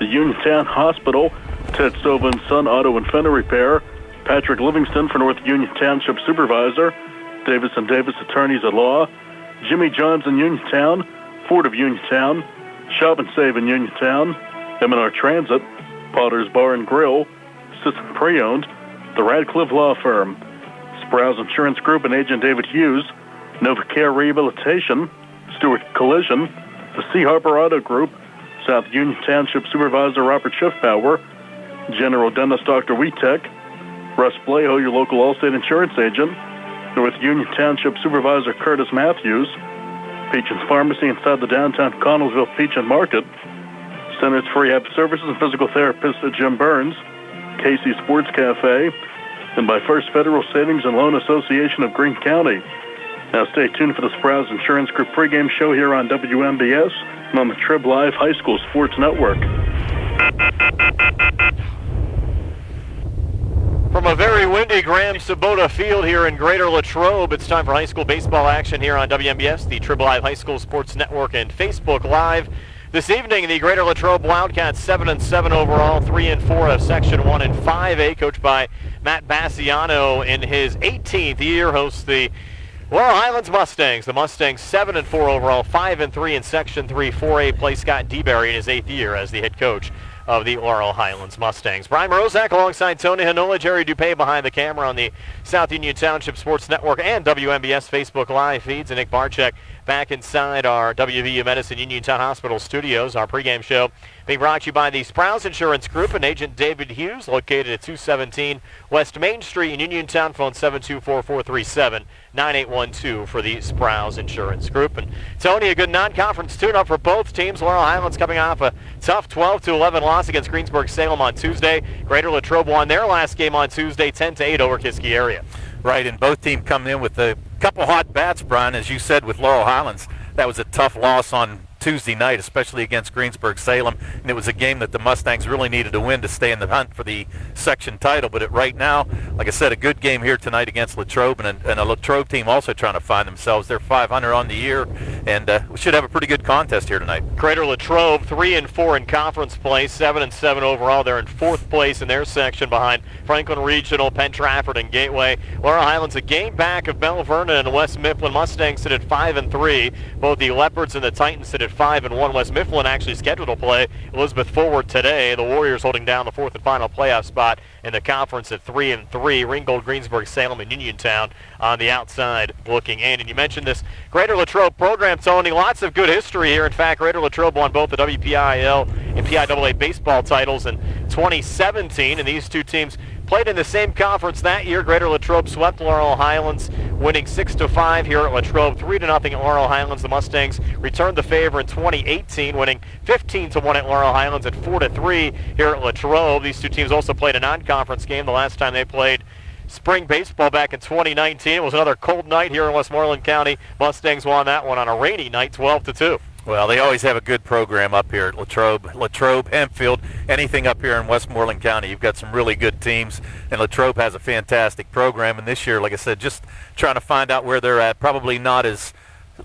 the Uniontown Hospital, Ted Sova & Son Auto and Fender Repair, Patrick Livingston for North Union Township Supervisor, Davis & Davis Attorneys at Law, Jimmy Johns in Uniontown, Ford of Uniontown, Shop and Save in Uniontown, M&R Transit, Potter's Bar and Grill, Sisson Pre-Owned, the Radcliffe Law Firm, Sprouse Insurance Group and Agent David Hughes, NovaCare Rehabilitation, Stewart Collision, the C. Harper Auto Group, South Union Township Supervisor Robert Schiffbauer, General Dentist Dr. Wietek, Russ Bleho, your local Allstate insurance agent, North Union Township Supervisor Curtis Matthews, Peachin's Pharmacy inside the downtown Connellsville Peachin Market, Centers for Rehab Services and Physical Therapist Jim Burns, Casey Sports Cafe, and by First Federal Savings and Loan Association of Greene County. Now stay tuned for the Sprouse Insurance Group pregame show here on WMBS and on the Trib Live High School Sports Network. From a very windy Graham Sabota Field here in Greater Latrobe, it's time for high school baseball action here on WMBS, the Trib Live High School Sports Network, and Facebook Live. This evening, the Greater Latrobe Wildcats 7-7 overall, 3-4 of Section 1 and 5A, coached by Matt Bassiano in his 18th year, hosts the Laurel Highlands Mustangs. The Mustangs 7-4 overall, 5-3 in Section 3, 4A, play Scott DeBerry in his 8th year as the head coach of the Laurel Highlands Mustangs. Brian Morozak alongside Tony Hanola, Jerry Dupay behind the camera on the South Union Township Sports Network and WMBS Facebook Live feeds, and Nick Barczyk back inside our WVU Medicine Uniontown Hospital studios. Our pregame show being brought to you by the Sprouse Insurance Group and Agent David Hughes, located at 217 West Main Street in Uniontown. Phone 724-437-9812 for the Sprouse Insurance Group. And Tony, a good non-conference tune-up for both teams. Laurel Highlands coming off a tough 12-11 loss against Greensburg-Salem on Tuesday. Greater Latrobe won their last game on Tuesday, 10-8 over Kiski area. Right, and both teams coming in with a couple hot bats, Brian. As you said, with Laurel Highlands, that was a tough loss on Tuesday night, especially against Greensburg-Salem, and it was a game that the Mustangs really needed to win to stay in the hunt for the section title. But right now, like I said, a good game here tonight against Latrobe, and a Latrobe team also trying to find themselves. They're 500 on the year, and we should have a pretty good contest here tonight. Greater Latrobe 3-4 in conference play, 7-7 overall. They're in 4th place in their section behind Franklin Regional, Penn Trafford, and Gateway. Laurel Highlands a game back of Bell Vernon and West Mifflin. Mustangs sit at 5-3. Both the Leopards and the Titans sit at 5-1. West Mifflin actually scheduled to play Elizabeth Forward today. The Warriors holding down the 4th and final playoff spot in the conference at 3-3. Ringgold, Greensburg, Salem, and Uniontown on the outside looking in. And you mentioned this Greater Latrobe program, Tony. Lots of good history here. In fact, Greater Latrobe won both the WPIAL and PIAA baseball titles in 2017, and these two teams played in the same conference that year. Greater Latrobe swept Laurel Highlands, winning 6-5 here at Latrobe, 3-0 at Laurel Highlands. The Mustangs returned the favor in 2018, winning 15-1 at Laurel Highlands and 4-3 here at Latrobe. These two teams also played a non-conference game the last time they played spring baseball back in 2019. It was another cold night here in Westmoreland County. Mustangs won that one on a rainy night, 12-2. Well, they always have a good program up here at Latrobe, Hempfield, anything up here in Westmoreland County. You've got some really good teams, and Latrobe has a fantastic program. And this year, like I said, just trying to find out where they're at. Probably not as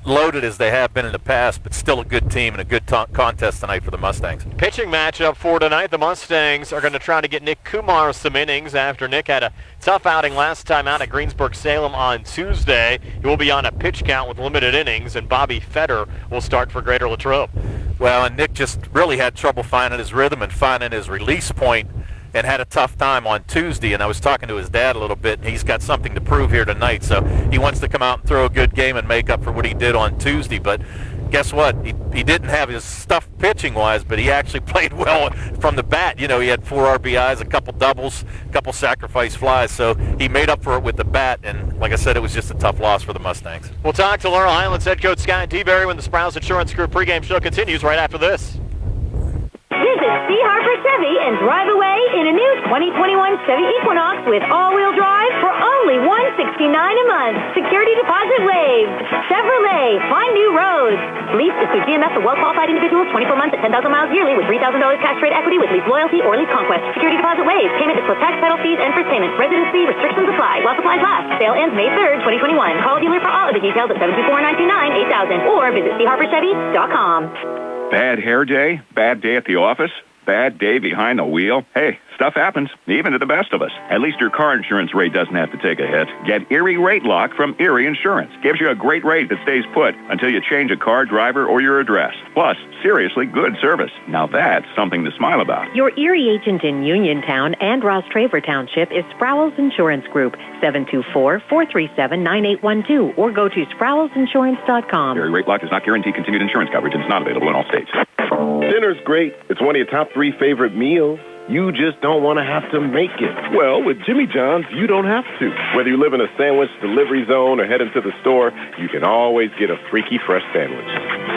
loaded as they have been in the past, but still a good team and a good contest tonight for the Mustangs. Pitching matchup for tonight, the Mustangs are going to try to get Nick Kumar some innings after Nick had a tough outing last time out at Greensburg-Salem on Tuesday. He will be on a pitch count with limited innings, and Bobby Fetter will start for Greater Latrobe. Well, and Nick just really had trouble finding his rhythm and finding his release point, and had a tough time on Tuesday. And I was talking to his dad a little bit, and he's got something to prove here tonight. So he wants to come out and throw a good game and make up for what he did on Tuesday. But guess what? He didn't have his stuff pitching-wise, but he actually played well from the bat. You know, he had 4 RBIs, a couple doubles, a couple sacrifice flies. So he made up for it with the bat. And like I said, it was just a tough loss for the Mustangs. We'll talk to Laurel Highlands head coach Scott DeBerry when the Sprouse Insurance Group pregame show continues right after this. Visit C. Harper Chevy and drive away in a new 2021 Chevy Equinox with all-wheel drive for only $169 a month. Security deposit waived. Chevrolet, find new roads. Lease is through GMF for well-qualified individuals, 24 months at 10,000 miles yearly with $3,000 cash rate equity with lease loyalty or lease conquest. Security deposit waived. Payment is for tax, title fees, and first payment. Residency restrictions apply while supplies last. Sale ends May 3rd, 2021. Call dealer for all of the details at 724-929-8000 or visit charperchevy.com. Bad hair day? Bad day at the office? Bad day behind the wheel? Hey, stuff happens, even to the best of us. At least your car insurance rate doesn't have to take a hit. Get Erie Rate Lock from Erie Insurance. Gives you a great rate that stays put until you change a car, driver, or your address. Plus, seriously good service. Now that's something to smile about. Your Erie agent in Uniontown and Ross Traver Township is Sproul's Insurance Group, 724-437-9812, or go to SproulsInsurance.com. Erie Rate Lock does not guarantee continued insurance coverage and is not available in all states. Dinner's great. It's one of your top 3 favorite meals. You just don't want to have to make it. Well, with Jimmy John's, you don't have to. Whether you live in a sandwich delivery zone or head into the store, you can always get a freaky fresh sandwich.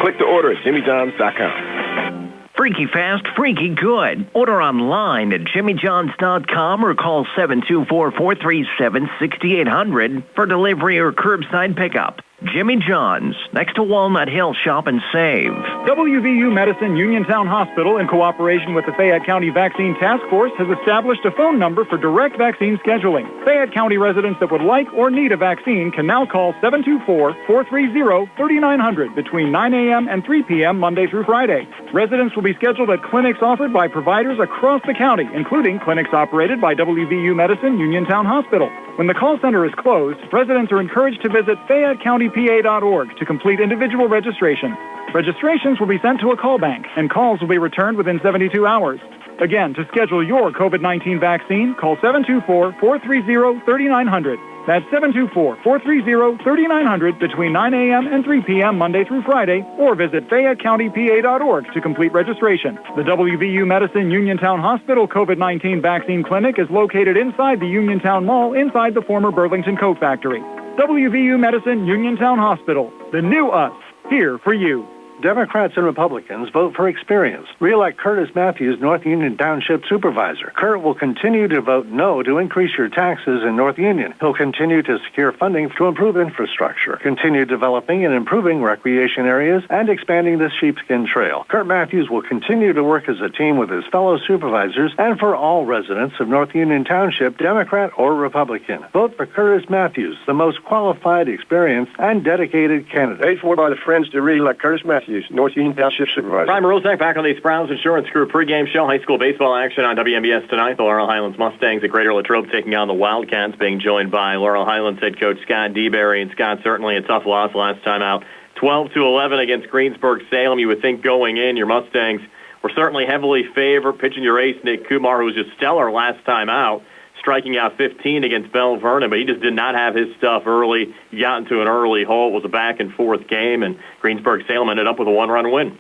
Click to order at jimmyjohns.com. Freaky fast, freaky good. Order online at jimmyjohns.com or call 724-437-6800 for delivery or curbside pickup. Jimmy John's, next to Walnut Hill. Shop and save. WVU Medicine Uniontown Hospital, in cooperation with the Fayette County Vaccine Task Force, has established a phone number for direct vaccine scheduling. Fayette County residents that would like or need a vaccine can now call 724-430-3900 between 9 a.m. and 3 p.m. Monday through Friday. Residents will be scheduled at clinics offered by providers across the county, including clinics operated by WVU Medicine Uniontown Hospital. When the call center is closed, residents are encouraged to visit FayetteCountyPA.org to complete individual registration. Registrations will be sent to a call bank, and calls will be returned within 72 hours. Again, to schedule your COVID-19 vaccine, call 724-430-3900. That's 724-430-3900 between 9 a.m. and 3 p.m. Monday through Friday, or visit FayetteCountyPA.org to complete registration. The WVU Medicine Uniontown Hospital COVID-19 Vaccine Clinic is located inside the Uniontown Mall inside the former Burlington Coat Factory. WVU Medicine Uniontown Hospital, the new us, here for you. Democrats and Republicans vote for experience. Re-elect Curtis Matthews, North Union Township Supervisor. Kurt will continue to vote no to increase your taxes in North Union. He'll continue to secure funding to improve infrastructure, continue developing and improving recreation areas, and expanding the Sheepskin Trail. Kurt Matthews will continue to work as a team with his fellow supervisors and for all residents of North Union Township, Democrat or Republican. Vote for Curtis Matthews, the most qualified, experienced, and dedicated candidate. Paid for by the Friends to re-elect Curtis Matthews, North Union Township Supervisor. Brian Rozak back on the Sproul's Insurance Group pregame show. High school baseball action on WMBS tonight. The Laurel Highlands Mustangs at Greater Latrobe taking on the Wildcats, being joined by Laurel Highlands head coach Scott DeBerry. And Scott, certainly a tough loss last time out. 12-11 against Greensburg-Salem. You would think going in, your Mustangs were certainly heavily favored. Pitching your ace, Nick Kumar, who was just stellar last time out, striking out 15 against Bell Vernon, but he just did not have his stuff early. He got into an early hole. It was a back-and-forth game, and Greensburg-Salem ended up with a one-run win.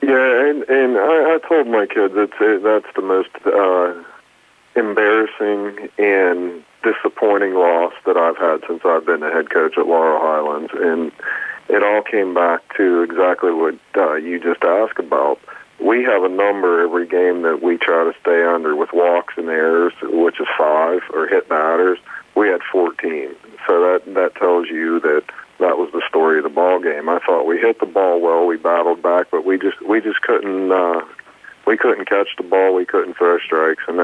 Yeah, and I told my kids that's the most embarrassing and disappointing loss that I've had since I've been the head coach at Laurel Highlands, and it all came back to exactly what you just asked about. We have a number every game that we try to stay under with walks and errors, which is 5, or hit batters. We had 14. So that tells you that was the story of the ball game. I thought we hit the ball well, we battled back, but we just couldn't we couldn't catch the ball, we couldn't throw strikes, and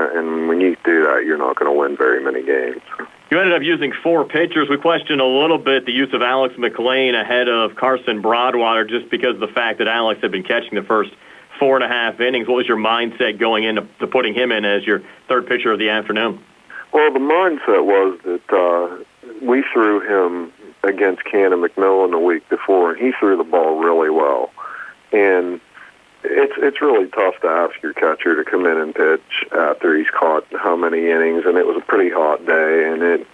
when you do that, you're not going to win very many games. You ended up using 4 pitchers. We questioned a little bit the use of Alex Mclean ahead of Carson Broadwater, just because of the fact that Alex had been catching the first 4.5 innings. What was your mindset going into putting him in as your third pitcher of the afternoon? Well, the mindset was that we threw him against Cannon McMillan the week before, and he threw the ball really well. And it's really tough to ask your catcher to come in and pitch after he's caught how many innings, and it was a pretty hot day, and it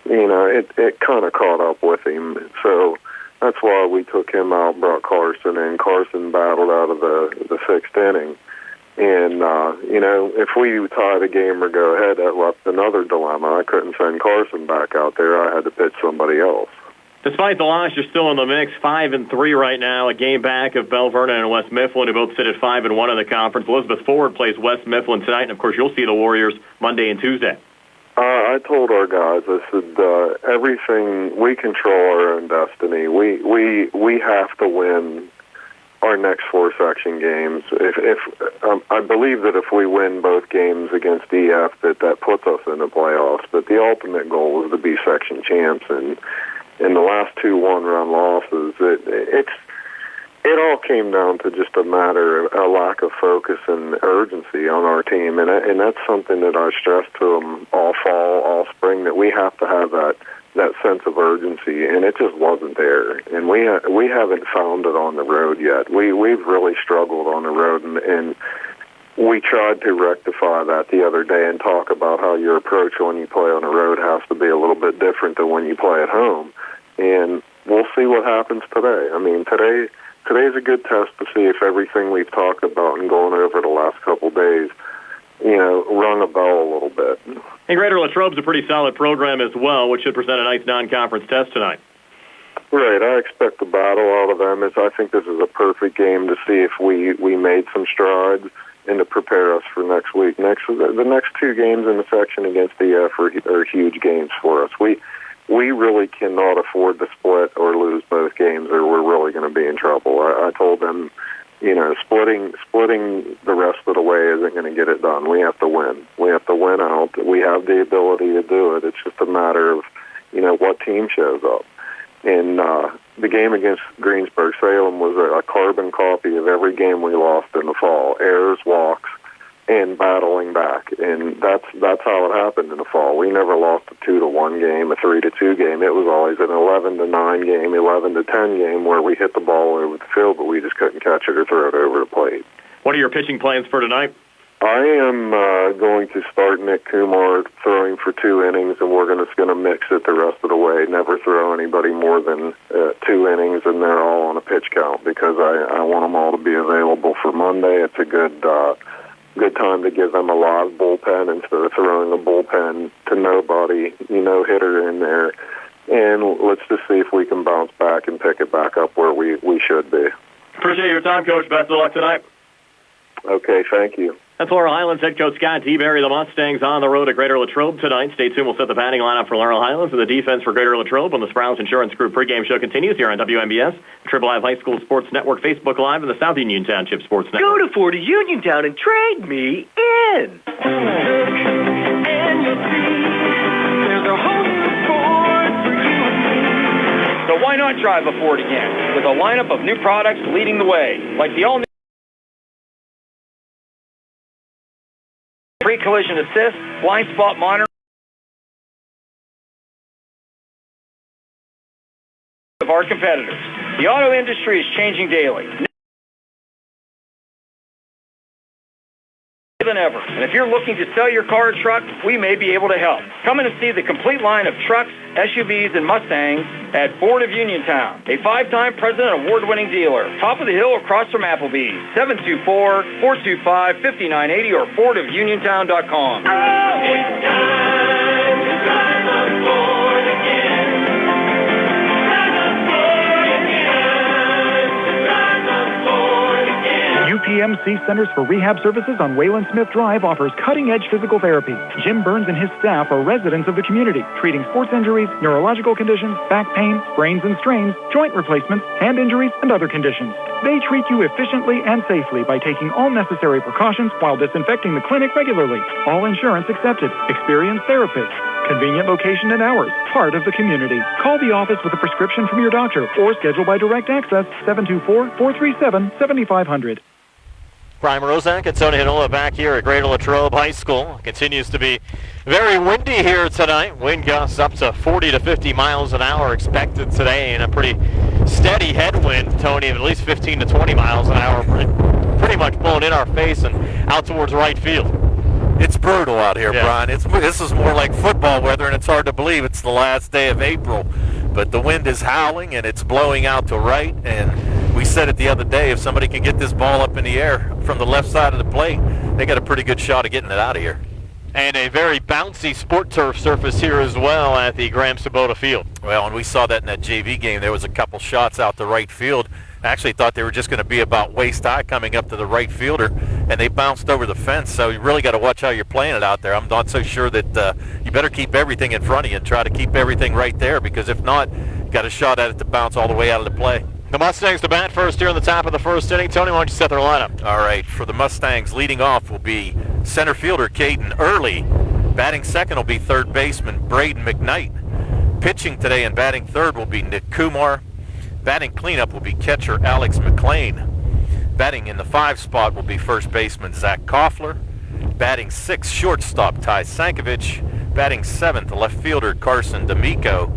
kind of caught up with him. So that's why we took him out, brought Carson in. Carson battled out of the 6th inning. And, if we tie the game or go ahead, that left another dilemma. I couldn't send Carson back out there. I had to pitch somebody else. Despite the loss, you're still in the mix, 5-3 right now, a game back of Bell Vernon and West Mifflin, who both sit at 5-1 in the conference. Elizabeth Forward plays West Mifflin tonight, and, of course, you'll see the Warriors Monday and Tuesday. I told our guys, I said, everything, we control our own destiny. We have to win our next 4 section games. If I believe that if we win both games against EF, that puts us in the playoffs. But the ultimate goal is to be section champs. And in the last 2 one-run losses, It all came down to just a lack of focus and urgency on our team, and that's something that I stressed to them all fall, all spring, that we have to have that sense of urgency, and it just wasn't there. And we haven't found it on the road yet. We've really struggled on the road, and we tried to rectify that the other day and talk about how your approach when you play on the road has to be a little bit different than when you play at home. And we'll see what happens today. I mean, today's a good test to see if everything we've talked about and going over the last couple days, rung a bell a little bit. And Greater Latrobe's a pretty solid program as well, which should present a nice non-conference test tonight. Right, I expect a battle out of them. I think this is a perfect game to see if we made some strides and to prepare us for next week. The next two games in the section against EF are huge games for us. We really cannot afford to split or lose both games, or we're really going to be in trouble. I told them, splitting the rest of the way isn't going to get it done. We have to win. We have to win out. We have the ability to do it. It's just a matter of, what team shows up. And the game against Greensburg-Salem was a carbon copy of every game we lost in the fall. Errors, walks, and battling back. And that's how it happened in the fall. We never lost a 2-1 game, a 3-2 game. It was always an 11-9 game, 11-10 game where we hit the ball over the field, but we just couldn't catch it or throw it over the plate. What are your pitching plans for tonight? I am going to start Nick Kumar throwing for 2 innings, and we're just going to mix it the rest of the way. Never throw anybody more than 2 innings, and they're all on a pitch count because I want them all to be available for Monday. It's a good time to give them a live bullpen instead of throwing a bullpen to nobody, hitter in there. And let's just see if we can bounce back and pick it back up where we should be. Appreciate your time, Coach. Best of luck tonight. Okay, thank you. That's Laurel Highlands head coach Scott T-Berry. The Mustangs on the road at Greater Latrobe tonight. Stay tuned. We'll set the batting lineup for Laurel Highlands and the defense for Greater Latrobe when the Sprouse Insurance Group pregame show continues here on WMBS, Triple Live High School Sports Network, Facebook Live, and the South Union Township Sports Network. Go to 40 Uniontown and trade me in. So why not drive a Ford again with a lineup of new products leading the way, like the all-new pre-collision assist, blind spot monitor of our competitors. The auto industry is changing daily. Than ever. And if you're looking to sell your car or truck, we may be able to help. Come in and see the complete line of trucks, SUVs, and Mustangs at Ford of Uniontown, a 5-time President Award-winning dealer. Top of the hill across from Applebee's. 724-425-5980 or FordofUniontown.com. It's time to drive a Ford again. UPMC Centers for Rehab Services on Wayland Smith Drive offers cutting-edge physical therapy. Jim Burns and his staff are residents of the community, treating sports injuries, neurological conditions, back pain, sprains and strains, joint replacements, hand injuries, and other conditions. They treat you efficiently and safely by taking all necessary precautions while disinfecting the clinic regularly. All insurance accepted. Experienced therapists. Convenient location and hours. Part of the community. Call the office with a prescription from your doctor or schedule by direct access 724-437-7500. Brian Rozak and Tony Hinola back here at Greater Latrobe High School. Continues to be very windy here tonight. Wind gusts up to 40 to 50 miles an hour expected today, and a pretty steady headwind, Tony, of at least 15 to 20 miles an hour. Pretty much blowing in our face and out towards right field. It's brutal out here, Brian. This is more like football weather, and it's hard to believe it's the last day of April. But the wind is howling, and it's blowing out to right. And we said it the other day, if somebody can get this ball up in the air from the left side of the plate, they got a pretty good shot of getting it out of here. And a very bouncy sport turf surface here as well at the Graham Sabota Field. Well, and we saw that in that JV game. There was a couple shots out to right field. I actually thought they were just going to be about waist high coming up to the right fielder, and they bounced over the fence. So you really got to watch how you're playing it out there. I'm not so sure that you better keep everything in front of you and try to keep everything right there, because if not, you got a shot at it to bounce all the way out of the play. The Mustangs to bat first here in the top of the first inning. Tony, why don't you set their lineup? All right, for the Mustangs, leading off will be center fielder Caden Early. Batting second will be third baseman Braden McKnight. Pitching today and batting third will be Nick Kumar. Batting cleanup will be catcher Alex Mclean. Batting in the 5 spot will be first baseman Zach Koffler. Batting 6th, shortstop Tai Sankovic. Batting 7th, left fielder Carson D'amico.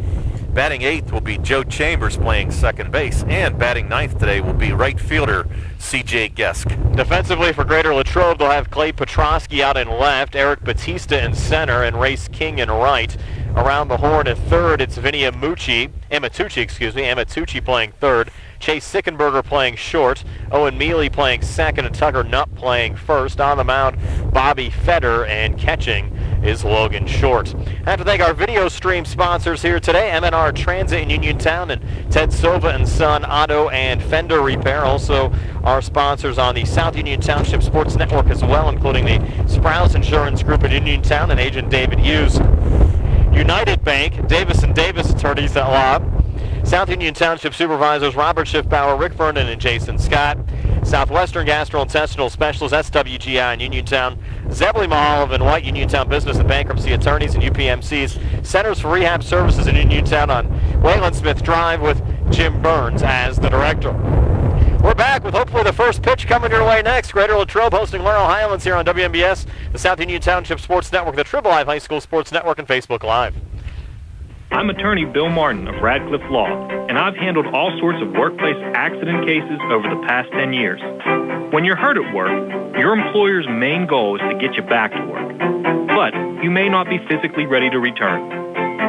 Batting 8th will be Joe Chambers playing second base. And batting 9th today will be right fielder C.J. Gesk. Defensively for Greater Latrobe, they'll have Clay Petrosky out in left, Eric Batista in center, and Race King in right. Around the horn at third, it's Vinny Amatucci playing third. Chase Sickenberger playing short, Owen Mealy playing second, and Tucker Nutt playing first. On the mound, Bobby Feder, and catching is Logan Short. I have to thank our video stream sponsors here today, M&R Transit in Uniontown and Ted Sova and Son Auto and Fender Repair. Also our sponsors on the South Union Township Sports Network as well, including the Sprouse Insurance Group in Uniontown and Agent David Hughes. United Bank, Davis & Davis Attorneys at Law. South Union Township Supervisors Robert Schiffbauer, Rick Vernon, and Jason Scott. Southwestern Gastrointestinal Specialists, SWGI in Uniontown. Zebly Mahalov and White, Uniontown Business and Bankruptcy Attorneys, and UPMC's Centers for Rehab Services in Uniontown on Wayland Smith Drive with Jim Burns as the director. We're back with hopefully the first pitch coming your way next. Greater Latrobe hosting Laurel Highlands here on WMBS, the South Union Township Sports Network, the Tribble Live High School Sports Network, and Facebook Live. I'm attorney Bill Martin of Radcliffe Law, and I've handled all sorts of workplace accident cases over the past 10 years. When you're hurt at work, your employer's main goal is to get you back to work. But you may not be physically ready to return.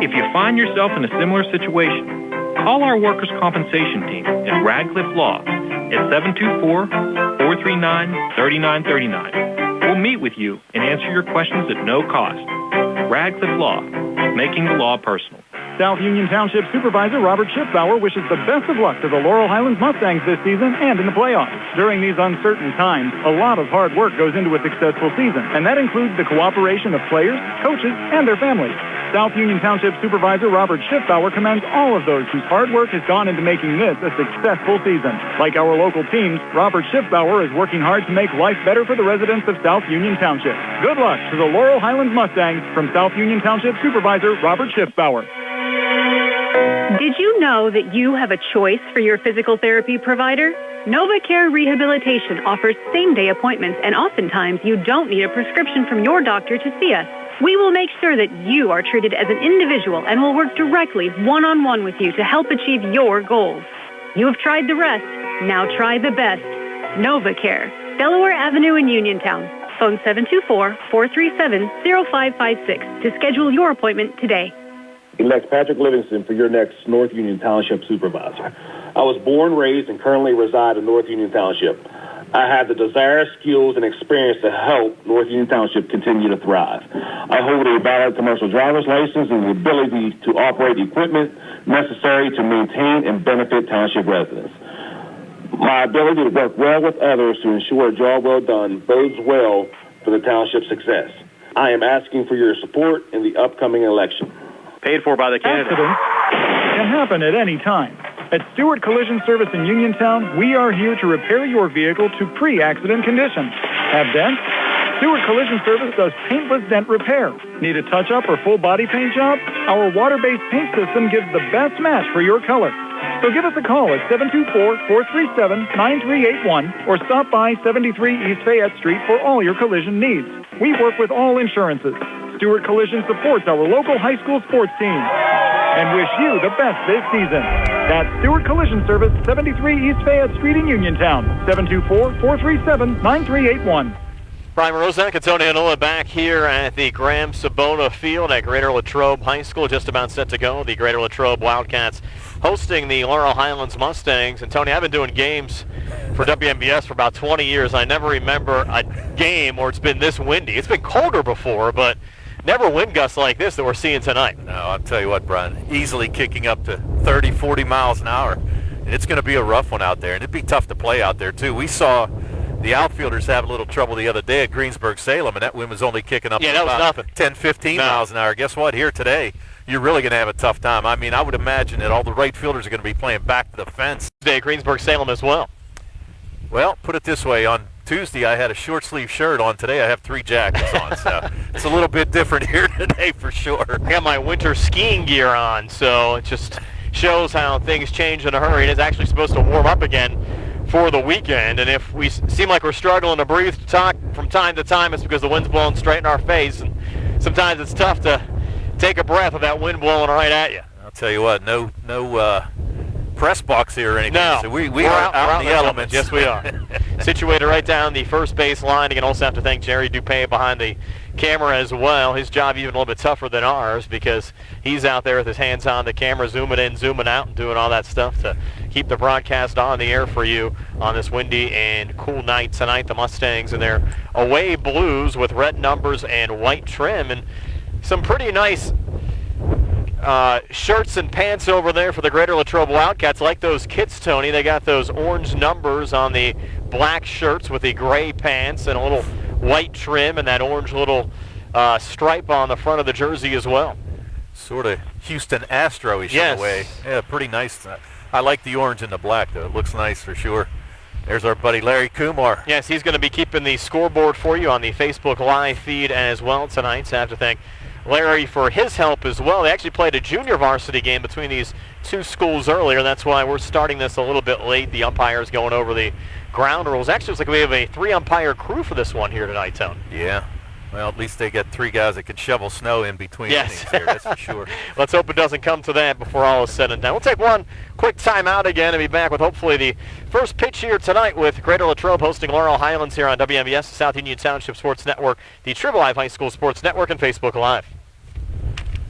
If you find yourself in a similar situation, call our workers' compensation team at Radcliffe Law at 724-439-3939. We'll meet with you and answer your questions at no cost. Radcliffe Law, making the law personal. South Union Township Supervisor Robert Schiffbauer wishes the best of luck to the Laurel Highlands Mustangs this season and in the playoffs. During these uncertain times, a lot of hard work goes into a successful season, and that includes the cooperation of players, coaches, and their families. South Union Township Supervisor Robert Schiffbauer commends all of those whose hard work has gone into making this a successful season. Like our local teams, Robert Schiffbauer is working hard to make life better for the residents of South Union Township. Good luck to the Laurel Highlands Mustangs from South Union Township Supervisor Robert Schiffbauer. Did you know that you have a choice for your physical therapy provider? NovaCare Rehabilitation offers same-day appointments, and oftentimes you don't need a prescription from your doctor to see us. We will make sure that you are treated as an individual and will work directly one-on-one with you to help achieve your goals. You have tried the rest. Now try the best. NovaCare, Delaware Avenue in Uniontown. Phone 724-437-0556 to schedule your appointment today. Elect Patrick Livingston for your next North Union Township Supervisor. I was born, raised, and currently reside in North Union Township. I have the desire, skills, and experience to help North Union Township continue to thrive. I hold a valid commercial driver's license and the ability to operate equipment necessary to maintain and benefit township residents. My ability to work well with others to ensure a job well done bodes well for the township's success. I am asking for your support in the upcoming election. Paid for by the candidate. Accidents can happen at any time. At Stewart Collision Service in Uniontown, we are here to repair your vehicle to pre-accident condition. Have dents? Stewart Collision Service does paintless dent repair. Need a touch-up or full body paint job? Our water-based paint system gives the best match for your color. So give us a call at 724-437-9381 or stop by 73 East Fayette Street for all your collision needs. We work with all insurances. Stewart Collision supports our local high school sports team and wish you the best this season. That's Stewart Collision Service, 73 East Fayette Street in Uniontown, 724-437-9381. Brian Rozak and Tony Anola back here at the Graham Sabona Field at Greater Latrobe High School, just about set to go. The Greater Latrobe Wildcats hosting the Laurel Highlands Mustangs. And Tony, I've been doing games for WMBS for about 20 years. I never remember a game where it's been this windy. It's been colder before, but never wind gusts like this that we're seeing tonight. No, I'll tell you what, Brian, easily kicking up to 30, 40 miles an hour. And it's going to be a rough one out there, and it'd be tough to play out there, too. We saw the outfielders have a little trouble the other day at Greensburg-Salem, and that wind was only kicking up that was nothing. 10, 15 miles an hour. Guess what? Here today, you're really going to have a tough time. I mean, I would imagine that all the right fielders are going to be playing back to the fence. Today at Greensburg-Salem as well. Well, put it this way. On Tuesday, I had a short-sleeve shirt on. Today, I have 3 jackets on, so it's a little bit different here today for sure. I got my winter skiing gear on, so it's just shows how things change in a hurry, and it's actually supposed to warm up again for the weekend. And if we seem like we're struggling to breathe, to talk from time to time, it's because the wind's blowing straight in our face, and sometimes it's tough to take a breath with that wind blowing right at you. I'll tell you what, no press box here or anything. No, so we are out in the elements. Yes, we are. Situated right down the first base line. Again, also have to thank Jerry Dupay behind the camera as well. His job even a little bit tougher than ours because he's out there with his hands on the camera, zooming in, zooming out, and doing all that stuff to keep the broadcast on the air for you on this windy and cool night tonight. The Mustangs in their away blues with red numbers and white trim, and some pretty nice shirts and pants over there for the Greater Latrobe Wildcats. Like those kits, Tony. They got those orange numbers on the black shirts with the gray pants and a little white trim and that orange little stripe on the front of the jersey as well. Sort of Houston Astro-ish in a way. Yeah, pretty nice. I like the orange and the black, though. It looks nice for sure. There's our buddy Larry Kumar. Yes, he's going to be keeping the scoreboard for you on the Facebook Live feed as well tonight. So I have to thank Larry for his help as well. They actually played a junior varsity game between these two schools earlier. That's why we're starting this a little bit late. The umpires going over the ground rules. Actually, it's like we have a 3-umpire crew for this one here tonight, Tone. Yeah. Well, at least they got 3 guys that can shovel snow in between innings here, that's for sure. Let's hope it doesn't come to that before all is said and done. We'll take one quick timeout again and be back with hopefully the first pitch here tonight with Greater Latrobe hosting Laurel Highlands here on WMBS, South Union Township Sports Network, the Tribble Live High School Sports Network, and Facebook Live.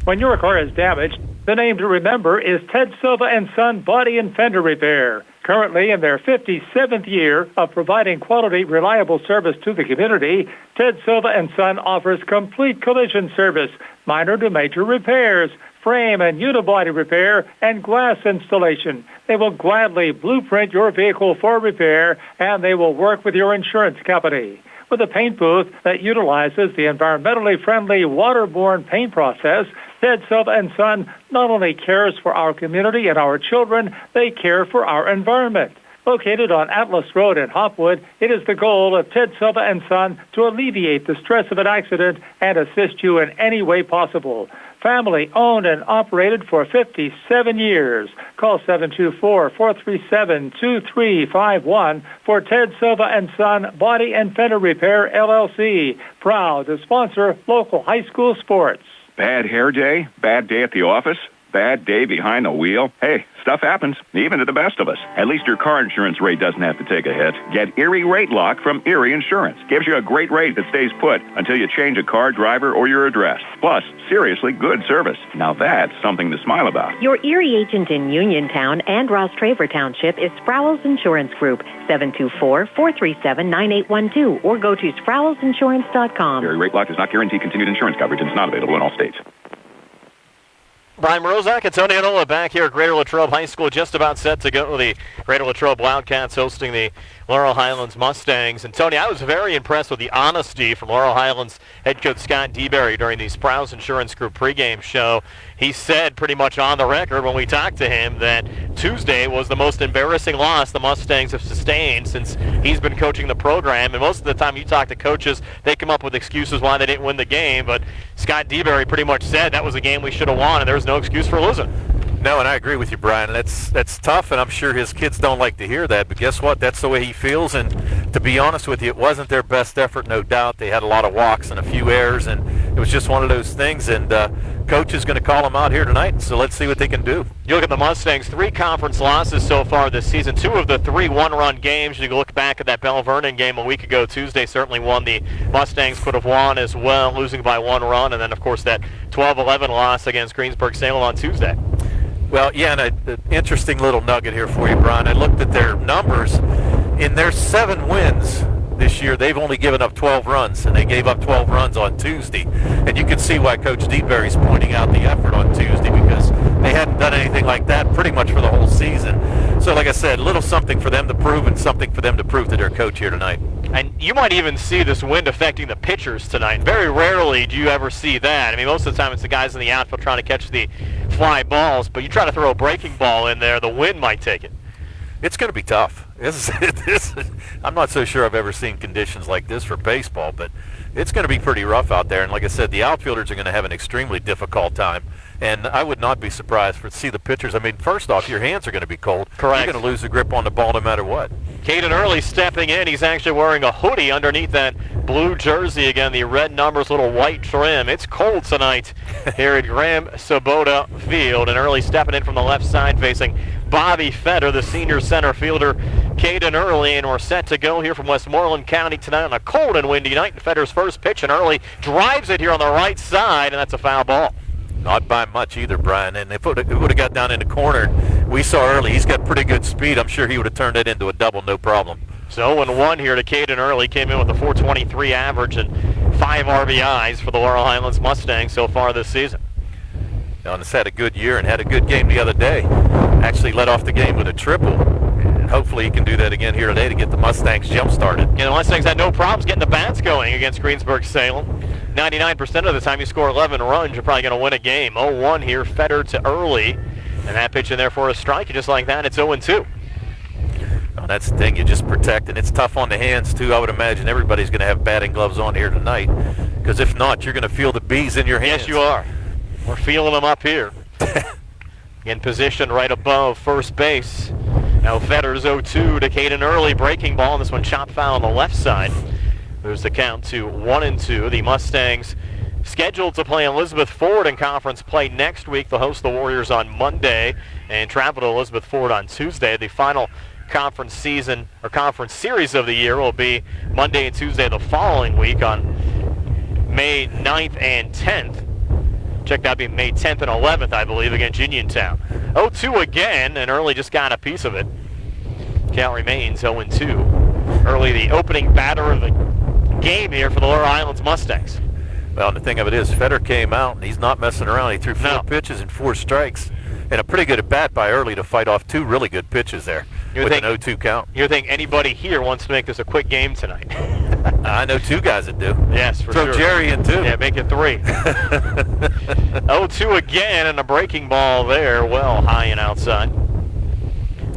When your car is damaged, the name to remember is Ted Silva and Son Body and Fender Repair. Currently in their 57th year of providing quality, reliable service to the community, Ted Silva and Son offers complete collision service, minor to major repairs, frame and unibody repair, and glass installation. They will gladly blueprint your vehicle for repair, and they will work with your insurance company. With a paint booth that utilizes the environmentally friendly waterborne paint process, Ted Silva and Son not only cares for our community and our children, they care for our environment. Located on Atlas Road in Hopwood, it is the goal of Ted Silva and Son to alleviate the stress of an accident and assist you in any way possible. Family owned and operated for 57 years. Call 724-437-2351 for Ted Silva and Son Body and Fender Repair, LLC. Proud to sponsor local high school sports. Bad hair day? Bad day at the office? Bad day behind the wheel? Hey, stuff happens, even to the best of us. At least your car insurance rate doesn't have to take a hit. Get Erie Rate Lock from Erie Insurance. Gives you a great rate that stays put until you change a car, driver, or your address. Plus, seriously good service. Now that's something to smile about. Your Erie agent in Uniontown and Ross-Traver Township is Sprowls Insurance Group, 724-437-9812, or go to sprowlsinsurance.com. Erie Rate Lock does not guarantee continued insurance coverage and is not available in all states. Brian Morozak and Tony Anola back here at Greater Latrobe High School, just about set to go. The Greater Latrobe Wildcats hosting the Laurel Highlands Mustangs. And Tony, I was very impressed with the honesty from Laurel Highlands head coach Scott DeBerry during the Sprowls Insurance Group pregame show. He said pretty much on the record when we talked to him that Tuesday was the most embarrassing loss the Mustangs have sustained since he's been coaching the program. And most of the time you talk to coaches, they come up with excuses why they didn't win the game. But Scott DeBerry pretty much said that was a game we should have won, and there was no excuse for losing. No, and I agree with you, Brian. That's tough, and I'm sure his kids don't like to hear that. But guess what? That's the way he feels. And to be honest with you, it wasn't their best effort, no doubt. They had a lot of walks and a few errors, and it was just one of those things. And coach is going to call them out here tonight, so let's see what they can do. You look at the Mustangs, 3 conference losses so far this season. 2 of the 3 one-run games. You look back at that Bell Vernon game a week ago. Tuesday certainly one the Mustangs could have won as well, losing by 1 run. And then, of course, that 12-11 loss against Greensburg-Salem on Tuesday. Well, yeah, and an interesting little nugget here for you, Brian. I looked at their numbers. In their 7 wins this year, they've only given up 12 runs, and they gave up 12 runs on Tuesday. And you can see why Coach DeBerry's pointing out the effort on Tuesday, because they hadn't done anything like that pretty much for the whole season. So, like I said, a little something for them to prove and something for them to prove to their coach here tonight. And you might even see this wind affecting the pitchers tonight. Very rarely do you ever see that. I mean, most of the time it's the guys in the outfield trying to catch the fly balls, but you try to throw a breaking ball in there, the wind might take it. It's going to be tough. I'm not so sure I've ever seen conditions like this for baseball, but it's going to be pretty rough out there. And like I said, the outfielders are going to have an extremely difficult time. And I would not be surprised to see the pitchers. I mean, first off, your hands are going to be cold. Correct. You're going to lose the grip on the ball no matter what. Caden Early stepping in. He's actually wearing a hoodie underneath that blue jersey. Again, the red numbers, little white trim. It's cold tonight here at Graham Sabota Field. And Early stepping in from the left side facing Bobby Fetter, the senior center fielder. Caden Early, and we're set to go here from Westmoreland County tonight on a cold and windy night. Fetter's first pitch, and Early drives it here on the right side, and that's a foul ball. Not by much either, Brian. And if it would have got down in the corner, we saw Early. He's got pretty good speed. I'm sure he would have turned it into a double, no problem. So 0-1 here to Caden Early. Came in with a .423 average and 5 RBIs for the Laurel Highlands Mustangs so far this season. He's had a good year and had a good game the other day. Actually led off the game with a triple. And hopefully he can do that again here today to get the Mustangs jump-started. And the Mustangs had no problems getting the bats going against Greensburg-Salem. 99% of the time you score 11 runs, you're probably going to win a game. 0-1 here, Fetter to Early. And that pitch in there for a strike. And just like that, it's 0-2. Well, that's the thing. You just protect. And it's tough on the hands, too. I would imagine everybody's going to have batting gloves on here tonight. Because if not, you're going to feel the bees in your hands. Yes, you are. We're feeling them up here. In position right above first base. Now Fetter's 0-2 to Caden Early. Breaking ball, and this one chopped foul on the left side. Moves the count to 1-2. The Mustangs scheduled to play Elizabeth Ford in conference play next week. They'll host the Warriors on Monday and travel to Elizabeth Ford on Tuesday. The final conference season or conference series of the year will be Monday and Tuesday the following week on May 9th and 10th. Check that, be May 10th and 11th, I believe, against Uniontown. 0-2 again, and Early just got a piece of it. Count remains 0-2. Early, the opening batter of the game here for the Laurel Highlands Mustangs. Well, the thing of it is, Fetter came out, and he's not messing around. He threw 4 pitches and 4 strikes, and a pretty good at-bat by Early to fight off 2 really good pitches there with an 0-2 count. You think anybody here wants to make this a quick game tonight? I know 2 guys that do. Yes, for sure. Throw Jerry in, too. Yeah, make it 3. 0-2 again, and a breaking ball there, well high and outside.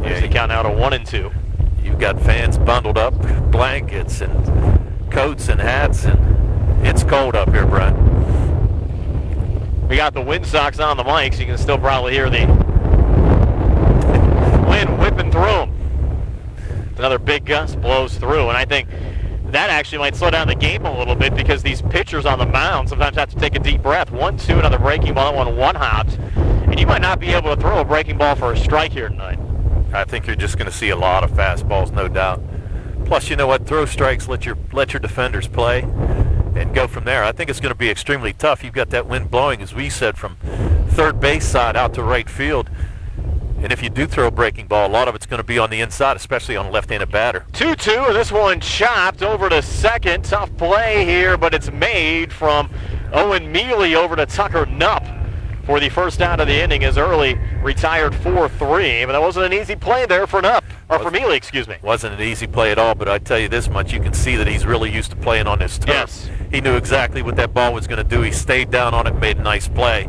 Here's the count out of 1-2. You've got fans bundled up, blankets and coats and hats, and it's cold up here, Brian. We got the wind socks on the mics. You can still probably hear the wind whipping through them. Another big gust blows through, and I think that actually might slow down the game a little bit because these pitchers on the mound sometimes have to take a deep breath. 1-2, another breaking ball, that one hopped, and you might not be able to throw a breaking ball for a strike here tonight. I think you're just going to see a lot of fastballs, no doubt. Plus, you know what? Throw strikes, let your defenders play, and go from there. I think it's going to be extremely tough. You've got that wind blowing, as we said, from third base side out to right field. And if you do throw a breaking ball, a lot of it's going to be on the inside, especially on a left-handed batter. 2-2, and this one chopped over to second. Tough play here, but it's made from Owen Mealy over to Tucker Knupp for the first out of the inning as Early retired 4-3. But that wasn't an easy play there for Knupp, or for Mealy, excuse me. Wasn't an easy play at all, but I tell you this much, you can see that he's really used to playing on this turf. Yes. He knew exactly what that ball was going to do. He stayed down on it, made a nice play.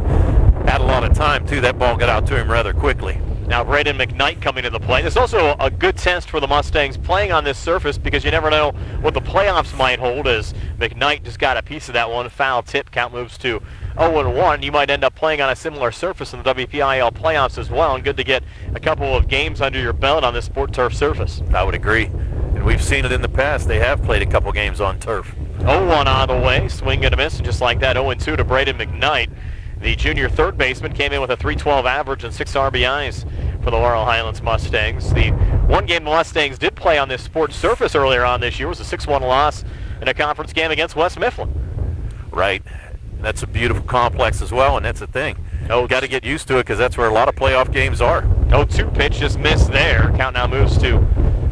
Had a lot of time, too. That ball got out to him rather quickly. Now Braden McKnight coming to the plate. This is also a good test for the Mustangs playing on this surface because you never know what the playoffs might hold as McKnight just got a piece of that one. Foul tip, count moves to 0-1. You might end up playing on a similar surface in the WPIL playoffs as well, and good to get a couple of games under your belt on this sport turf surface. I would agree. And we've seen it in the past. They have played a couple games on turf. 0-1 on the way, swing and a miss, and just like that, 0-2 to Braden McKnight. The junior third baseman came in with a .312 average and 6 RBIs for the Laurel Highlands Mustangs. The one game the Mustangs did play on this sports surface earlier on this year was a 6-1 loss in a conference game against West Mclean. Right. That's a beautiful complex as well, and that's the thing. Got to get used to it because that's where a lot of playoff games are. 0-2 pitch just missed there. Count now moves to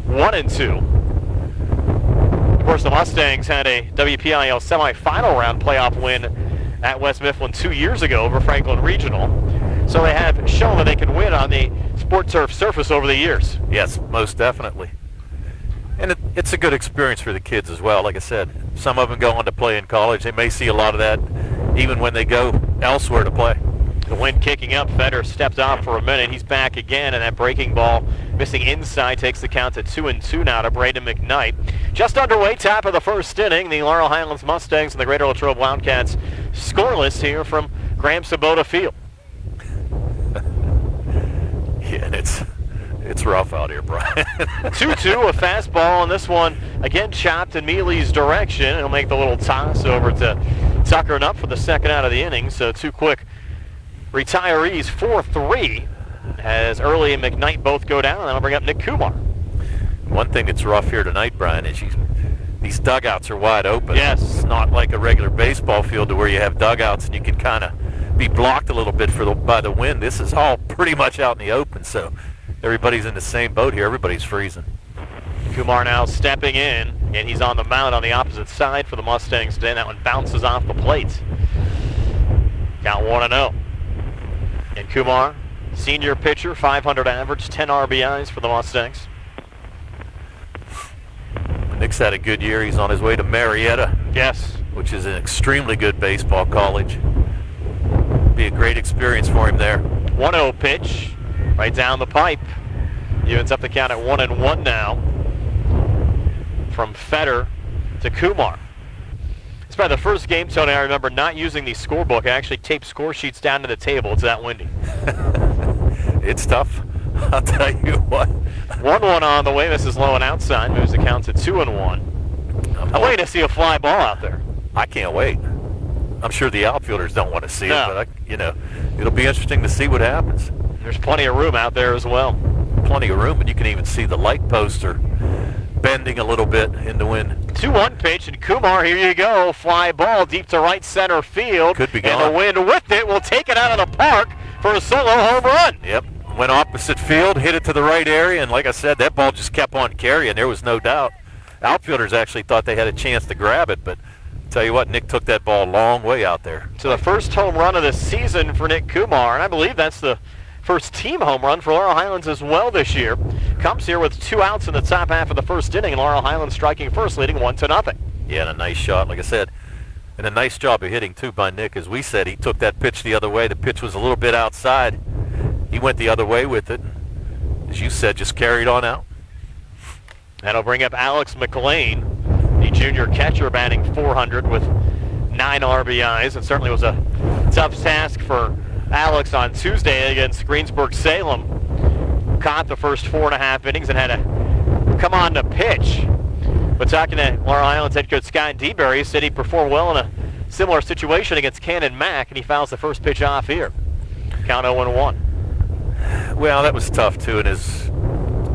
1-2. Of course, the Mustangs had a WPIL semifinal round playoff win at West Mclean 2 years ago over Franklin Regional. So they have shown that they can win on the sport turf surface over the years. Yes, most definitely. And it's a good experience for the kids as well. Like I said, some of them go on to play in college. They may see a lot of that even when they go elsewhere to play. The wind kicking up. Feder stepped off for a minute. He's back again, and that breaking ball missing inside takes the count to 2-2 now to Braden McKnight. Just underway, top of the first inning. The Laurel Highlands Mustangs and the Greater Latrobe Wildcats scoreless here from Graham Sabota Field. Yeah, and it's rough out here, Brian. 2-2, a fastball, and this one again chopped in Mealy's direction. It'll make the little toss over to Tucker and up for the second out of the inning. So two quick retirees, 4-3, as Early and McKnight both go down, and that'll bring up Nick Kumar. One thing that's rough here tonight, Brian, is these dugouts are wide open. Yes. It's not like a regular baseball field to where you have dugouts and you can kind of be blocked a little bit by the wind. This is all pretty much out in the open, so everybody's in the same boat here. Everybody's freezing. Kumar now stepping in, and he's on the mound on the opposite side for the Mustangs today. That one bounces off the plate. Count 1-0. And Kumar, senior pitcher, 500 average, 10 RBIs for the Mustangs. Nick's had a good year. He's on his way to Marietta. Yes. Which is an extremely good baseball college. Be a great experience for him there. 1-0 pitch, right down the pipe. Evens up the count at 1-1 now. From Feder to Kumar. It's probably the first game, Tony, I remember not using the scorebook. I actually taped score sheets down to the table. It's that windy. It's tough, I'll tell you what. 1-1 on the way. Misses low and outside. Moves the count to 2-1. I'm waiting to see a fly ball out there. I can't wait. I'm sure the outfielders don't want to see it, but it'll be interesting to see what happens. There's plenty of room out there as well. Plenty of room, and you can even see the light poster bending a little bit in the wind. 2-1 pitch, and Kumar, here you go. Fly ball deep to right center field. Could be gone. And the wind with it will take it out of the park for a solo home run. Yep. Went opposite field, hit it to the right area, and like I said, that ball just kept on carrying. There was no doubt. Outfielders actually thought they had a chance to grab it, but tell you what, Nick took that ball a long way out there. So the first home run of the season for Nick Kumar, and I believe that's the first team home run for Laurel Highlands as well this year. Comes here with 2 outs in the top half of the first inning, and Laurel Highlands striking first, leading 1-0. Yeah, and a nice shot, like I said, and a nice job of hitting too by Nick. As we said, he took that pitch the other way. The pitch was a little bit outside. He went the other way with it. As you said, just carried on out. That'll bring up Alex Mclean, the junior catcher, batting 400 with 9 RBIs. It certainly was a tough task for Alex on Tuesday against Greensburg-Salem. Caught the first 4.5 innings and had to come on to pitch. But talking to Laurel Highlands head coach Scott DeBerry, he said he performed well in a similar situation against Cannon Mack, and he fouls the first pitch off here. Count 0-1. Well, that was tough too, and as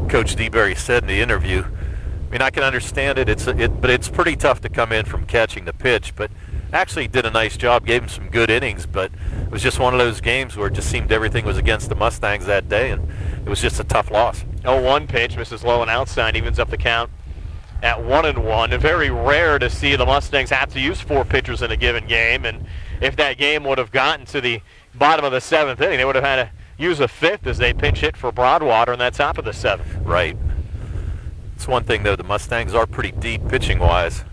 Coach DeBerry said in the interview, I mean, I can understand it. But it's pretty tough to come in from catching the pitch. But actually did a nice job, gave him some good innings. But it was just one of those games where it just seemed everything was against the Mustangs that day, and it was just a tough loss. 0-1 pitch, misses low and outside, evens up the count at 1-1. Very rare to see the Mustangs have to use 4 pitchers in a given game, and if that game would have gotten to the bottom of the 7th inning, they would have had to use a 5th as they pinch hit for Broadwater in that top of the 7th. Right. It's one thing, though, the Mustangs are pretty deep pitching-wise.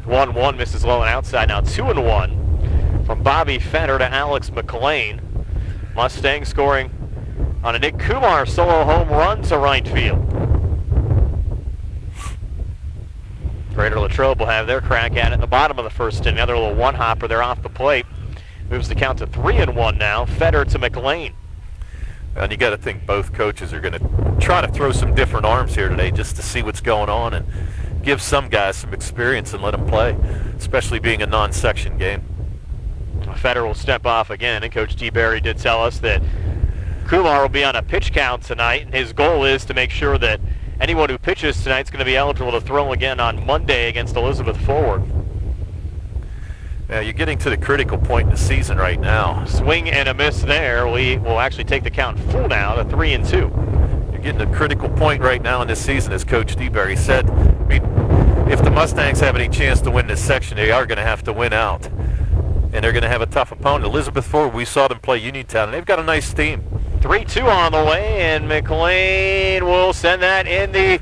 1-1, misses low and outside. Now 2-1 from Bobby Feder to Alex Mclean. Mustangs scoring on a Nick Kumar solo home run to right field. Greater Latrobe will have their crack at it in the bottom of the first inning. Another little one-hopper there off the plate. Moves the count to 3-1 now. Feder to Mclean. And you got to think both coaches are going to try to throw some different arms here today just to see what's going on and give some guys some experience and let them play, especially being a non-section game. Feder will step off again, and Coach DeBerry did tell us that Kumar will be on a pitch count tonight, and his goal is to make sure that anyone who pitches tonight is going to be eligible to throw again on Monday against Elizabeth Forward. Now you're getting to the critical point in the season right now. Swing and a miss there. We will actually take the count full now to 3-2. You're getting a critical point right now in this season, as Coach DeBerry said. I mean, if the Mustangs have any chance to win this section, they are going to have to win out. And they're going to have a tough opponent. Elizabeth Forward, we saw them play Uniontown, and they've got a nice team. 3-2 on the way, and Mclean will send that in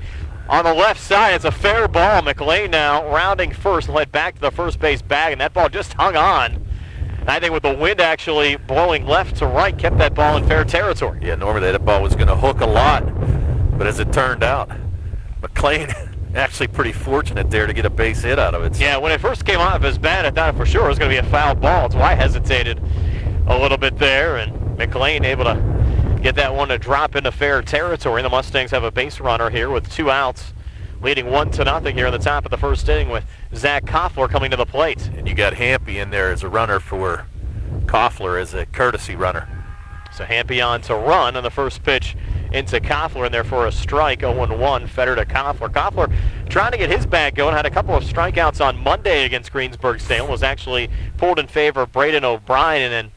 on the left side. It's a fair ball. Mclean now rounding first, led back to the first base bag, and that ball just hung on I think with the wind actually blowing left to right, kept that ball in fair territory. Yeah, normally that ball was going to hook a lot, but as it turned out, Mclean actually pretty fortunate there to get a base hit out of it. So. Yeah, when it first came off his bat, I thought for sure it was going to be a foul ball. That's why I hesitated a little bit there, and Mclean able to get that one to drop into fair territory. The Mustangs have a base runner here with 2 outs, leading 1-0 here in the top of the first inning with Zach Koffler coming to the plate. And you got Hampy in there as a runner for Koffler as a courtesy runner. So Hampy on to run on the first pitch into Koffler, and there for a strike. 0-1 Fetter to Koffler. Koffler trying to get his bat going, had a couple of strikeouts on Monday against Greensburg-Salem, was actually pulled in favor of Braden O'Brien, and then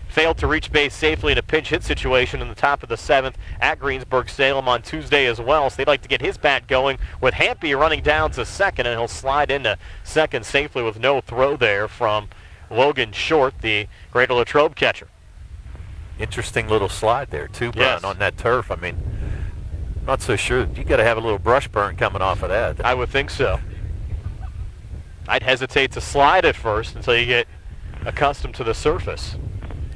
failed to reach base safely in a pinch hit situation in the top of the 7th at Greensburg-Salem on Tuesday as well. So they'd like to get his bat going with Hampy running down to second, and he'll slide into second safely with no throw there from Logan Short, the Greater Latrobe catcher. Interesting little slide there too, Brian, yes, on that turf. I mean, not so sure. You got to have a little brush burn coming off of that. I would think so. I'd hesitate to slide at first until you get accustomed to the surface.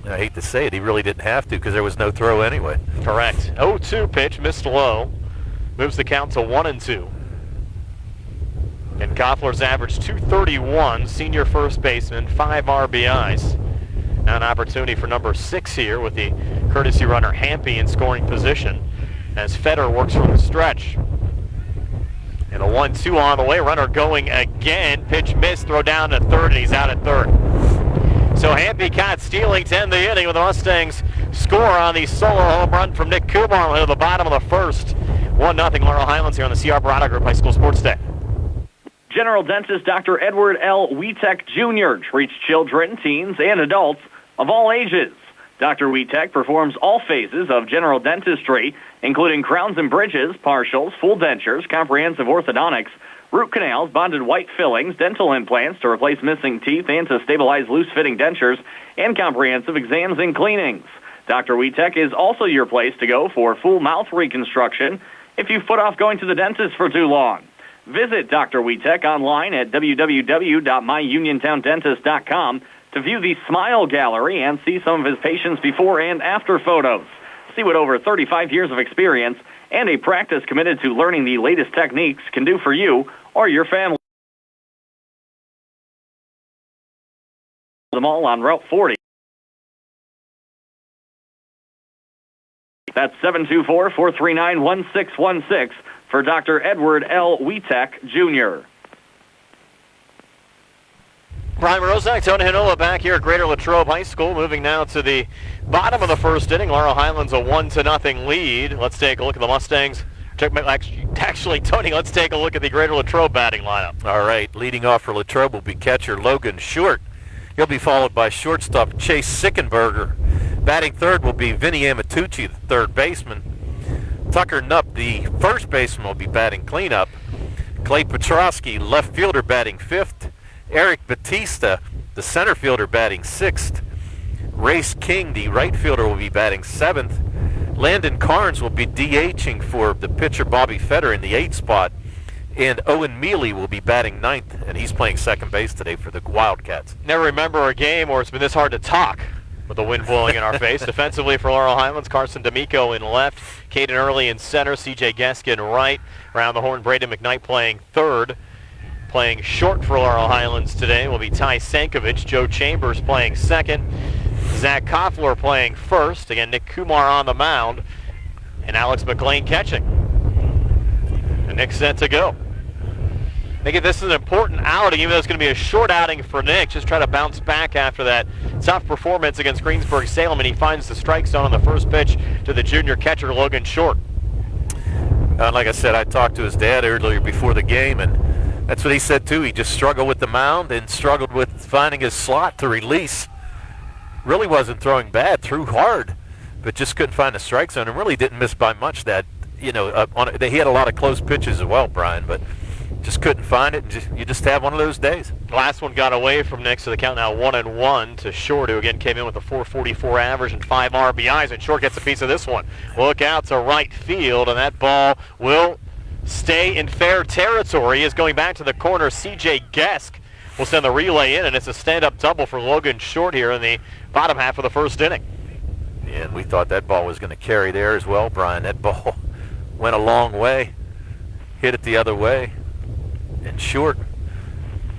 I hate to say it, he really didn't have to because there was no throw anyway. Correct. 0-2 pitch, missed low. Moves the count to 1-2. And Koffler's averaged .231, senior first baseman, 5 RBIs. Now an opportunity for number 6 here with the courtesy runner Hampy in scoring position as Fetter works from the stretch. And a 1-2 on the way, runner going again. Pitch missed, throw down to third, and he's out at third. So Hampy caught stealing to end the inning with the Mustangs score on the solo home run from Nick Kumar at the bottom of the first. 1-0 Laurel Highlands here on the CR Broadwater Group High School Sports Day. General Dentist Dr. Edward L. Wietek Jr. treats children, teens, and adults of all ages. Dr. Wietek performs all phases of general dentistry, including crowns and bridges, partials, full dentures, comprehensive orthodontics, root canals, bonded white fillings, dental implants to replace missing teeth and to stabilize loose-fitting dentures, and comprehensive exams and cleanings. Dr. Wietek is also your place to go for full mouth reconstruction if you've put off going to the dentist for too long. Visit Dr. Wietek online at www.myuniontowndentist.com to view the Smile Gallery and see some of his patients' before and after photos. See what over 35 years of experience and a practice committed to learning the latest techniques can do for you or your family. Them all on Route 40. That's 724-439-1616 for Dr. Edward L. Wietek, Jr. Brian Rozak, Tony Hinola back here at Greater Latrobe High School. Moving now to the bottom of the first inning. Laurel Highlands a 1-0 lead. Let's take a look at the Mustangs. Actually, Tony, let's take a look at the Greater Latrobe batting lineup. All right, leading off for Latrobe will be catcher Logan Short. He'll be followed by shortstop Chase Sickenberger. Batting third will be Vinny Amatucci, the third baseman. Tucker Knupp, the first baseman, will be batting cleanup. Clay Petrosky, left fielder, batting fifth. Eric Batista, the center fielder, batting sixth. Race King, the right fielder, will be batting seventh. Landon Carnes will be DHing for the pitcher Bobby Fetter in the 8th spot. And Owen Mealy will be batting ninth, and he's playing second base today for the Wildcats. Never remember a game where it's been this hard to talk with the wind blowing in our face. Defensively for Laurel Highlands, Carson D'Amico in left, Caden Early in center, C.J. Gesk in right. Around the horn, Braden McKnight playing third. Playing short for Laurel Highlands today will be Tai Sankovic. Joe Chambers playing second. Zach Koffler playing first. Again, Nick Kumar on the mound. And Alex Mclean catching. And Nick set to go. I think this is an important outing, even though it's going to be a short outing for Nick. Just try to bounce back after that tough performance against Greensburg-Salem, and he finds the strike zone on the first pitch to the junior catcher, Logan Short. Like I said, I talked to his dad earlier before the game, and that's what he said too. He just struggled with the mound and struggled with finding his slot to release. Really wasn't throwing bad, threw hard, but just couldn't find the strike zone, and really didn't miss by much. That he had a lot of close pitches as well, Brian, but just couldn't find it. And you just have one of those days. Last one got away from Nick, so the count now 1-1 to Short, who again came in with a .444 average and 5 RBIs, and Short gets a piece of this one. Look out to right field, and that ball will stay in fair territory. Is going back to the corner. C.J. Gesk will send the relay in, and it's a stand-up double for Logan Short here in the bottom half of the first inning. And we thought that ball was going to carry there as well, Brian. That ball went a long way, hit it the other way, and Short,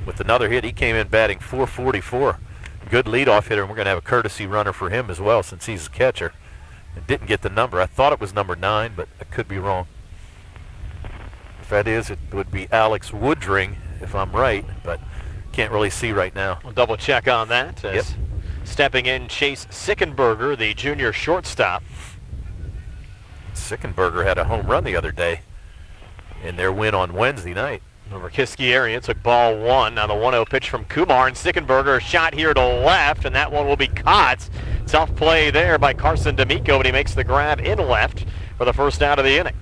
with another hit, he came in batting .444. Good leadoff hitter, and we're going to have a courtesy runner for him as well since he's the catcher. And didn't get the number. I thought it was number 9, but I could be wrong. If that is, it would be Alex Woodring, if I'm right, but can't really see right now. We'll double check on that. Yep. Stepping in, Chase Sickenberger, the junior shortstop. Sickenberger had a home run the other day in their win on Wednesday night. Over Kiski area, took ball 1. Now the 1-0 pitch from Kumar, and Sickenberger shot here to left, and that one will be caught. Tough play there by Carson D'Amico, but he makes the grab in left for the first out of the inning.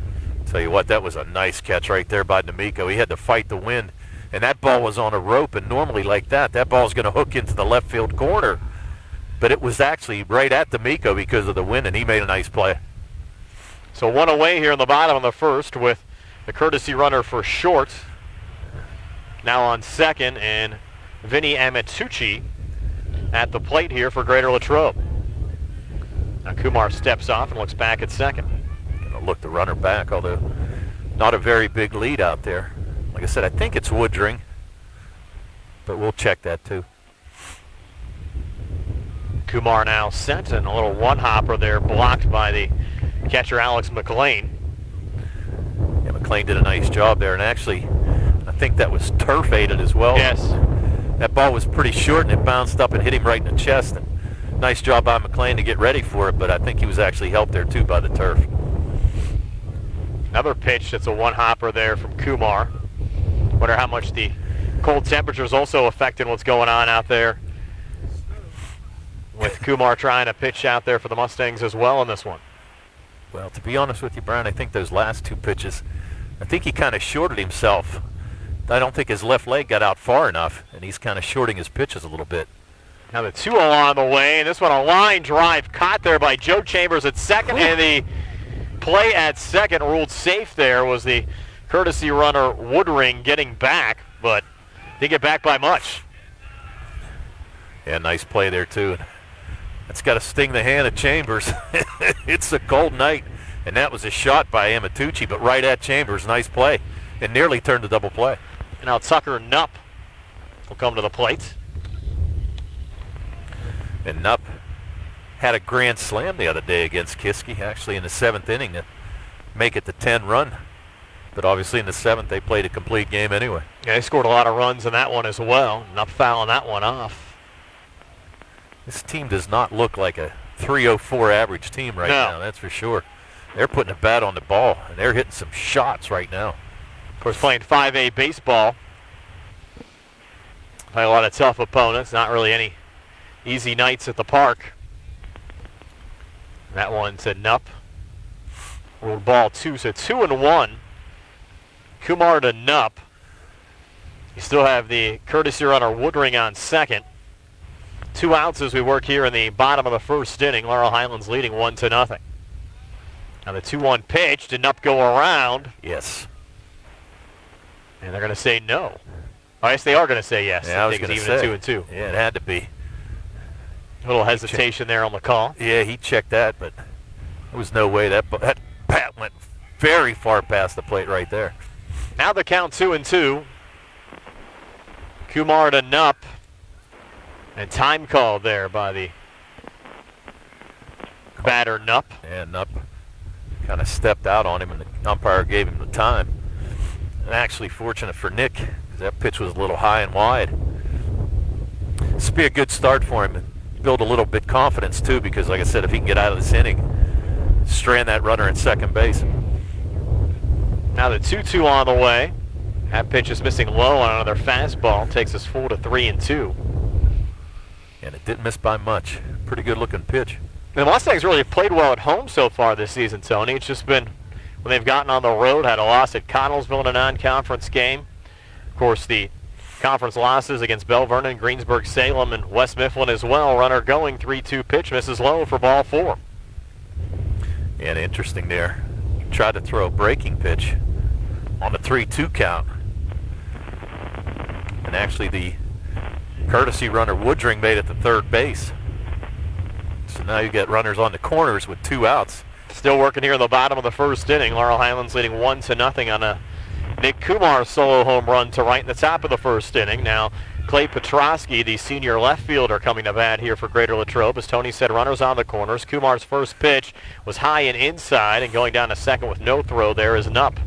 Tell you what, that was a nice catch right there by D'Amico. He had to fight the wind, and that ball was on a rope, and normally like that ball's going to hook into the left field corner. But it was actually right at D'Amico because of the wind, and he made a nice play. So one away here in the bottom of the first with the courtesy runner for Short. Now on second, and Vinny Amatucci at the plate here for Greater Latrobe. Now Kumar steps off and looks back at second. Gonna look the runner back, although not a very big lead out there. Like I said, I think it's Woodring, but we'll check that too. Kumar now set, and a little one-hopper there blocked by the catcher Alex Mclean. Yeah, Mclean did a nice job there, and actually I think that was turf aided as well. Yes. That ball was pretty short, and it bounced up and hit him right in the chest. And nice job by Mclean to get ready for it, but I think he was actually helped there too by the turf. Another pitch that's a one-hopper there from Kumar. Wonder how much the cold temperatures also affecting what's going on out there, with Kumar trying to pitch out there for the Mustangs as well in this one. Well, to be honest with you, Brian, I think those last 2 pitches, I think he kind of shorted himself. I don't think his left leg got out far enough, and he's kind of shorting his pitches a little bit. Now the 2-0 on the way, and this one a line drive caught there by Joe Chambers at second, and the play at second ruled safe there was the courtesy runner Woodring getting back, but didn't get back by much. Yeah, nice play there too. That's got to sting the hand of Chambers. It's a cold night, and that was a shot by Amatucci, but right at Chambers. Nice play. It nearly turned a double play. And now Tucker Knupp will come to the plate. And Knupp had a grand slam the other day against Kiski, actually in the 7th inning to make it the 10-run. But obviously in the 7th they played a complete game anyway. Yeah, they scored a lot of runs in that one as well. Knupp fouling that one off. This team does not look like a .304 average team right now, that's for sure. They're putting a bat on the ball, and they're hitting some shots right now. Of course, playing 5A baseball. Play a lot of tough opponents, not really any easy nights at the park. That one to Knupp. Ruled ball 2, so 2-1. Kumar to Knupp. You still have the courtesy runner Woodring on second. 2 outs as we work here in the bottom of the first inning. Laurel Highlands leading 1-0. Now the 2-1 pitch. Did Knupp go around? Yes. And they're going to say no. Oh, yes, they are going to say yes. Yeah, I was going to say. 2-2. Yeah, it had to be. A little hesitation there on the call. Yeah, he checked that, but there was no way that bat went very far past the plate right there. Now the count 2-2. Kumar to Knupp. And time called there by the batter Knupp. Yeah, Knupp kind of stepped out on him, and the umpire gave him the time. And actually fortunate for Nick, because that pitch was a little high and wide. This will be a good start for him and build a little bit confidence too, because like I said, if he can get out of this inning, strand that runner at second base. Now the 2-2 on the way. That pitch is missing low on another fastball. Takes us full to 3-2. And it didn't miss by much. Pretty good looking pitch. The Mustangs really have played well at home so far this season, Tony. It's just been when they've gotten on the road, had a loss at Connellsville in a non-conference game. Of course, the conference losses against Bell Vernon, Greensburg, Salem, and West Mifflin as well. Runner going, 3-2 pitch, misses low for ball 4. And interesting there. He tried to throw a breaking pitch on the 3-2 count. And actually the Courtesy runner Woodring made it to third base. So now you get runners on the corners with 2 outs. Still working here in the bottom of the first inning. Laurel Highlands leading 1-0 on a Nick Kumar solo home run to right in the top of the first inning. Now Clay Petrosky, the senior left fielder, coming to bat here for Greater Latrobe. As Tony said, runners on the corners. Kumar's first pitch was high and inside, and going down to second with no throw there is an up.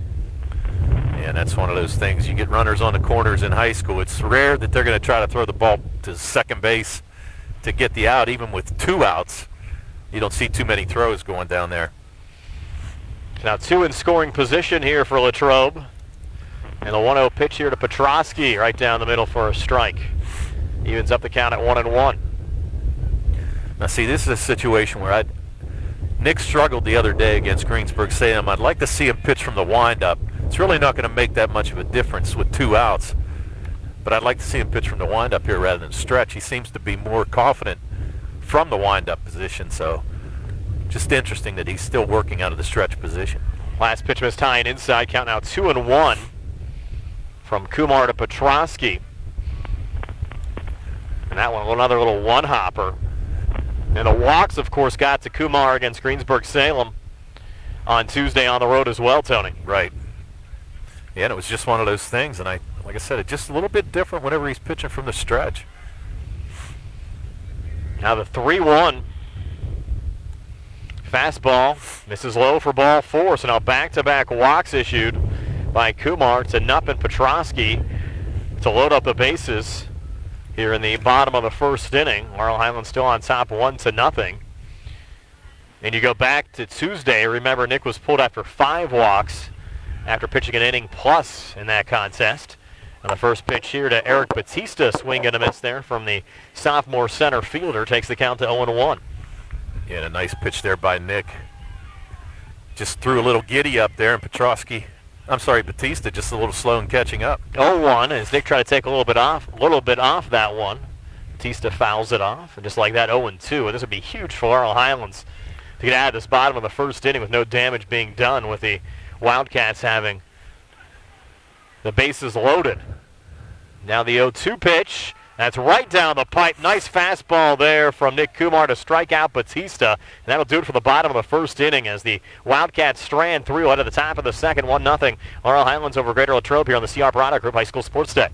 And that's one of those things. You get runners on the corners in high school. It's rare that they're going to try to throw the ball to second base to get the out. Even with 2 outs, you don't see too many throws going down there. Now 2 in scoring position here for Latrobe. And the 1-0 pitch here to Petrosky right down the middle for a strike. Evens up the count at 1-1. Now see, this is a situation where Nick struggled the other day against Greensburg Salem. I'd like to see him pitch from the windup. It's really not going to make that much of a difference with 2 outs. But I'd like to see him pitch from the windup here rather than stretch. He seems to be more confident from the windup position. So just interesting that he's still working out of the stretch position. Last pitch missed high and inside. Count now 2-1 from Kumar to Petrosky. And that one, another little one-hopper. And the walks, of course, got to Kumar against Greensburg Salem on Tuesday on the road as well, Tony. Right. Yeah, and it was just one of those things. And like I said, it's just a little bit different whenever he's pitching from the stretch. Now the 3-1. Fastball misses low for ball 4. So now back-to-back walks issued by Kumar to Nupp and Petrosky to load up the bases here in the bottom of the first inning. Laurel Highlands still on top 1-0. And you go back to Tuesday. Remember, Nick was pulled after 5 walks after pitching an inning plus in that contest. And the first pitch here to Eric Batista, swing and a miss there from the sophomore center fielder, takes the count to 0-1. Yeah, and a nice pitch there by Nick. Just threw a little giddy up there, and Batista just a little slow in catching up. 0-1 as Nick tried to take a little bit off that one. Batista fouls it off, and just like that, 0-2. And this would be huge for Laurel Highlands to get out of this bottom of the first inning with no damage being done, with the Wildcats having the bases loaded. Now the 0-2 pitch. That's right down the pipe. Nice fastball there from Nick Kumar to strike out Batista. And that'll do it for the bottom of the first inning as the Wildcats strand through out of the top of the second. 1-0. Laurel Highlands over Greater Latrobe here on the CR Product Group High School Sports Day.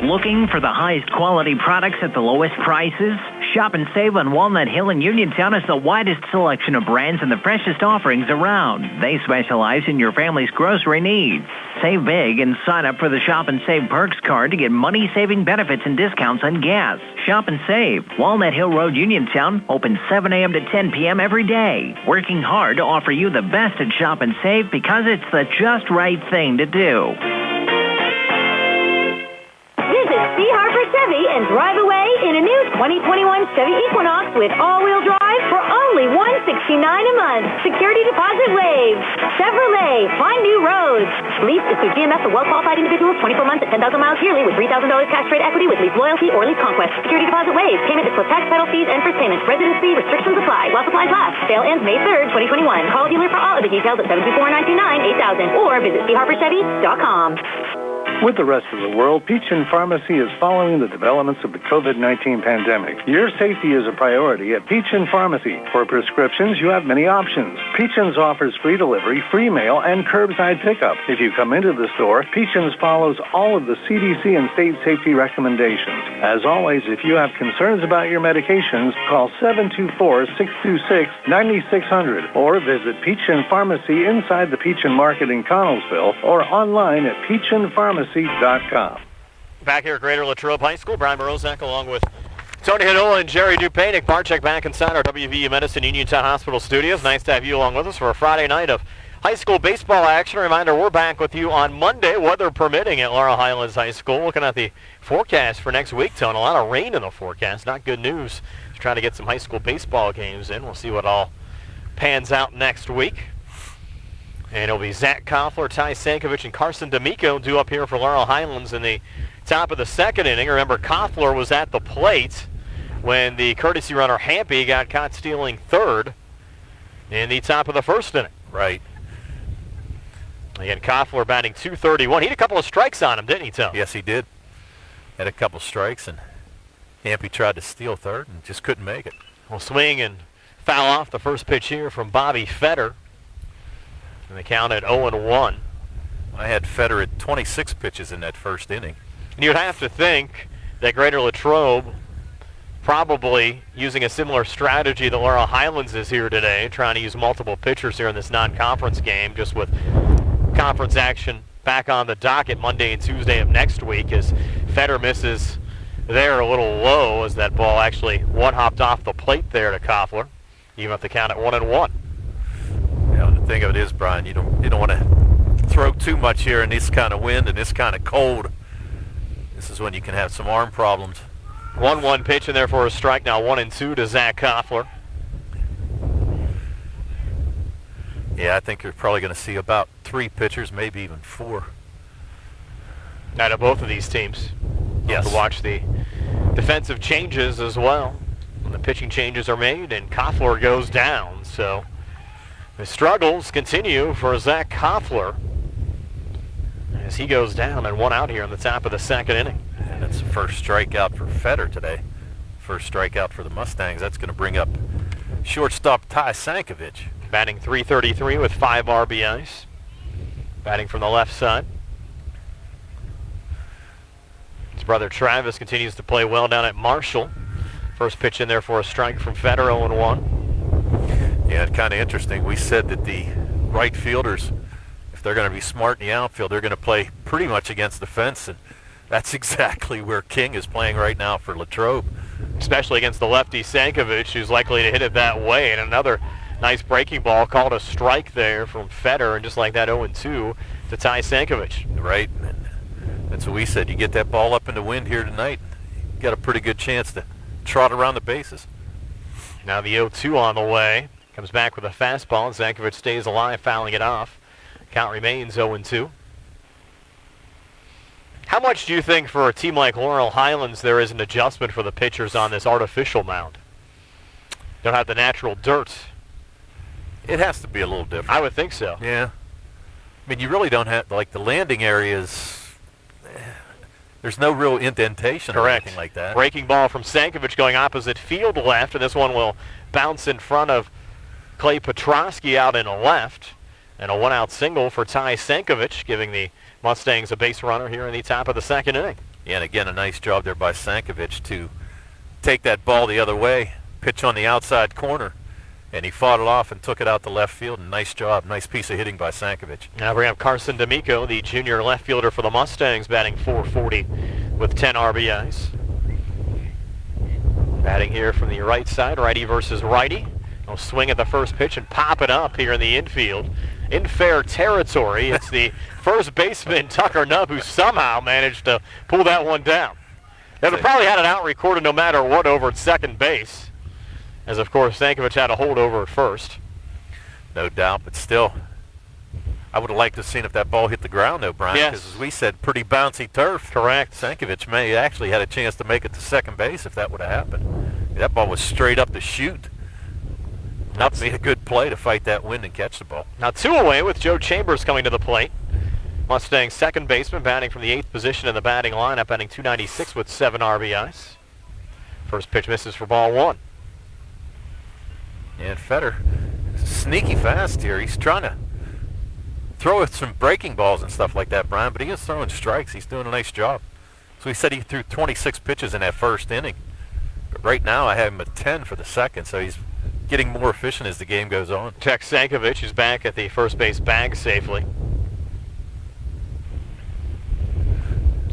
Looking for the highest quality products at the lowest prices? Shop and save on Walnut Hill and Uniontown has the widest selection of brands and the freshest offerings around. They specialize in your family's grocery needs. Save big and sign up for the Shop and Save Perks card to get money-saving benefits and discounts on gas. Shop and save. Walnut Hill Road, Uniontown, open 7 a.m. to 10 p.m. every day. Working hard to offer you the best at Shop and Save because it's the just right thing to do. Visit C. Harper Chevy and drive away in a new 2021 Chevy Equinox with all-wheel drive for only $169 a month. Security deposit waived. Chevrolet, find new roads. Lease is through GMF for well-qualified individuals, 24 months at 10,000 miles yearly with $3,000 cash trade equity with lease loyalty or lease conquest. Security deposit waived. Payment is plus tax, title fees, and first payment. Residency restrictions apply while supplies last. Sale ends May 3rd, 2021. Call a dealer for all of the details at 724-929-8000 or visit CHarperChevy.com. With the rest of the world, Peachin Pharmacy is following the developments of the COVID-19 pandemic. Your safety is a priority at Peachin Pharmacy. For prescriptions, you have many options. Peachin's offers free delivery, free mail, and curbside pickup. If you come into the store, Peachin's follows all of the CDC and state safety recommendations. As always, if you have concerns about your medications, call 724-626-9600 or visit Peachin Pharmacy inside the Peachin Market in Connellsville or online at peachinpharmacy.com. Back here at Greater Latrobe High School, Brian Morozak along with Tony Hinola and Jerry Dupay. Nick Barczyk back inside our WVU Medicine Uniontown Hospital studios. Nice to have you along with us for a Friday night of high school baseball action. Reminder, we're back with you on Monday, weather permitting, at Laurel Highlands High School. Looking at the forecast for next week, Tony. A lot of rain in the forecast. Not good news. Just trying to get some high school baseball games in. We'll see what all pans out next week. And it'll be Zach Koffler, Tai Sankovic, and Carson D'amico due up here for Laurel Highlands in the top of the second inning. Remember, Koffler was at the plate when the courtesy runner Hampy got caught stealing third in the top of the first inning. Right. Again, Koffler batting .231. He had a couple of strikes on him, didn't he, Tom? Yes, he did. Had a couple strikes, and Hampy tried to steal third and just couldn't make it. Well, swing and foul off the first pitch here from Bobby Fetter. And the count at 0-1. I had Fetter at 26 pitches in that first inning. And you'd have to think that Greater Latrobe probably using a similar strategy that Laurel Highlands is here today, trying to use multiple pitchers here in this non-conference game, just with conference action back on the docket Monday and Tuesday of next week, as Fetter misses there a little low as that ball actually one-hopped off the plate there to Koffler, even at the count at 1-1. Yeah, the thing of it is, Brian, you don't want to throw too much here in this kind of wind and this kind of cold. This is when you can have some arm problems. 1-1 pitch in there for a strike. Now 1-2 to Zach Koffler. Yeah, I think you're probably going to see about 3 pitchers, maybe even 4. Out of both of these teams. Yes. To watch the defensive changes as well when the pitching changes are made and Koffler goes down. So the struggles continue for Zach Koffler as he goes down and 1 out here in the top of the second inning. And that's the first strikeout for Fetter today. First strikeout for the Mustangs. That's going to bring up shortstop Tai Sankovic. Batting .333 with 5 RBIs. Batting from the left side. His brother Travis continues to play well down at Marshall. First pitch in there for a strike from Fetter, 0-1. Yeah, it's kind of interesting. We said that the right fielders, if they're going to be smart in the outfield, they're going to play pretty much against the fence, and that's exactly where King is playing right now for Latrobe. Especially against the lefty Sankovic, who's likely to hit it that way. And another nice breaking ball called a strike there from Fetter, and just like that 0-2 to Tai Sankovic. Right, and that's what we said. You get that ball up in the wind here tonight, you got a pretty good chance to trot around the bases. Now the 0-2 on the way. Comes back with a fastball, and Sankovic stays alive, fouling it off. Count remains 0-2. How much do you think for a team like Laurel Highlands there is an adjustment for the pitchers on this artificial mound? Don't have the natural dirt. It has to be a little different. I would think so. Yeah. I mean, you really don't have, like, the landing areas, there's no real indentation or anything like that. Breaking ball from Sankovic going opposite field left, and this one will bounce in front of Clay Petrosky out in left. And a 1-out single for Tai Sankovic, giving the Mustangs a base runner here in the top of the second inning. Yeah, and again, a nice job there by Sankovic to take that ball the other way, pitch on the outside corner, and he fought it off and took it out to left field. And nice job, nice piece of hitting by Sankovic. Now we have Carson D'amico, the junior left fielder for the Mustangs, batting .440 with 10 RBIs. Batting here from the right side, righty versus righty. He'll swing at the first pitch and pop it up here in the infield. In fair territory, it's the first baseman, Tucker Nubb, who somehow managed to pull that one down. They would have probably had it out recorded no matter what over at second base, as of course Sankovic had a hold over at first. No doubt, but still, I would have liked to have seen if that ball hit the ground though, Brian, Yes. because as we said, pretty bouncy turf. Correct. Sankovic may actually had a chance to make it to second base if that would have happened. That ball was straight up the chute. Nubb made a good play to fight that wind and catch the ball. Now 2 away with Joe Chambers coming to the plate. Mustangs second baseman batting from the 8th position in the batting lineup, batting .296 with 7 RBIs. First pitch misses for ball 1. And Fetter, sneaky fast here. He's trying to throw some breaking balls and stuff like that, Brian, but he is throwing strikes. He's doing a nice job. So he said he threw 26 pitches in that first inning. But right now I have him at 10 for the second, so he's getting more efficient as the game goes on. Tex Sankovic is back at the first base bag safely.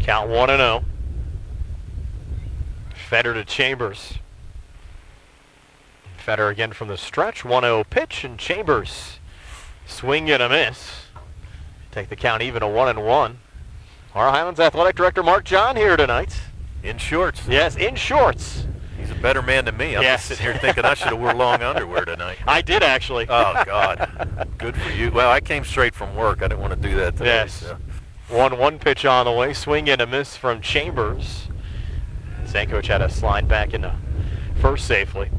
Count 1-0. Fetter to Chambers. Fetter again from the stretch. 1-0 pitch, and Chambers swing and a miss. Take the count even, a 1-1. Our Highlands Athletic Director Mark John here tonight. In shorts. Yes, in shorts. He's a better man than me. I'm just sitting here thinking I should have worn long underwear tonight. I did, actually. Oh, God. Good for you. Well, I came straight from work. I didn't want to do that today. Yes. So. 1-1 pitch on the way. Swing and a miss from Chambers. Sankovic had to slide back into first safely.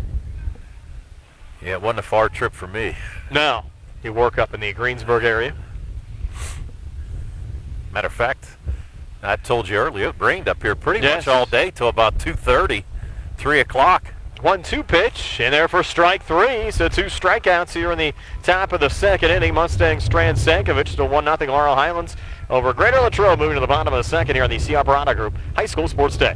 Yeah, it wasn't a far trip for me. No. You work up in the Greensburg area. Matter of fact, I told you earlier, it rained up here pretty much all day till about 2:30, 3 o'clock. 1-2 pitch, in there for strike 3. So 2 strikeouts here in the top of the second inning. Mustangs strand Sankovic, still 1-0 Laurel Highlands over Greater Latrobe, moving to the bottom of the second here on the C.R. Barada Group High School Sports Day.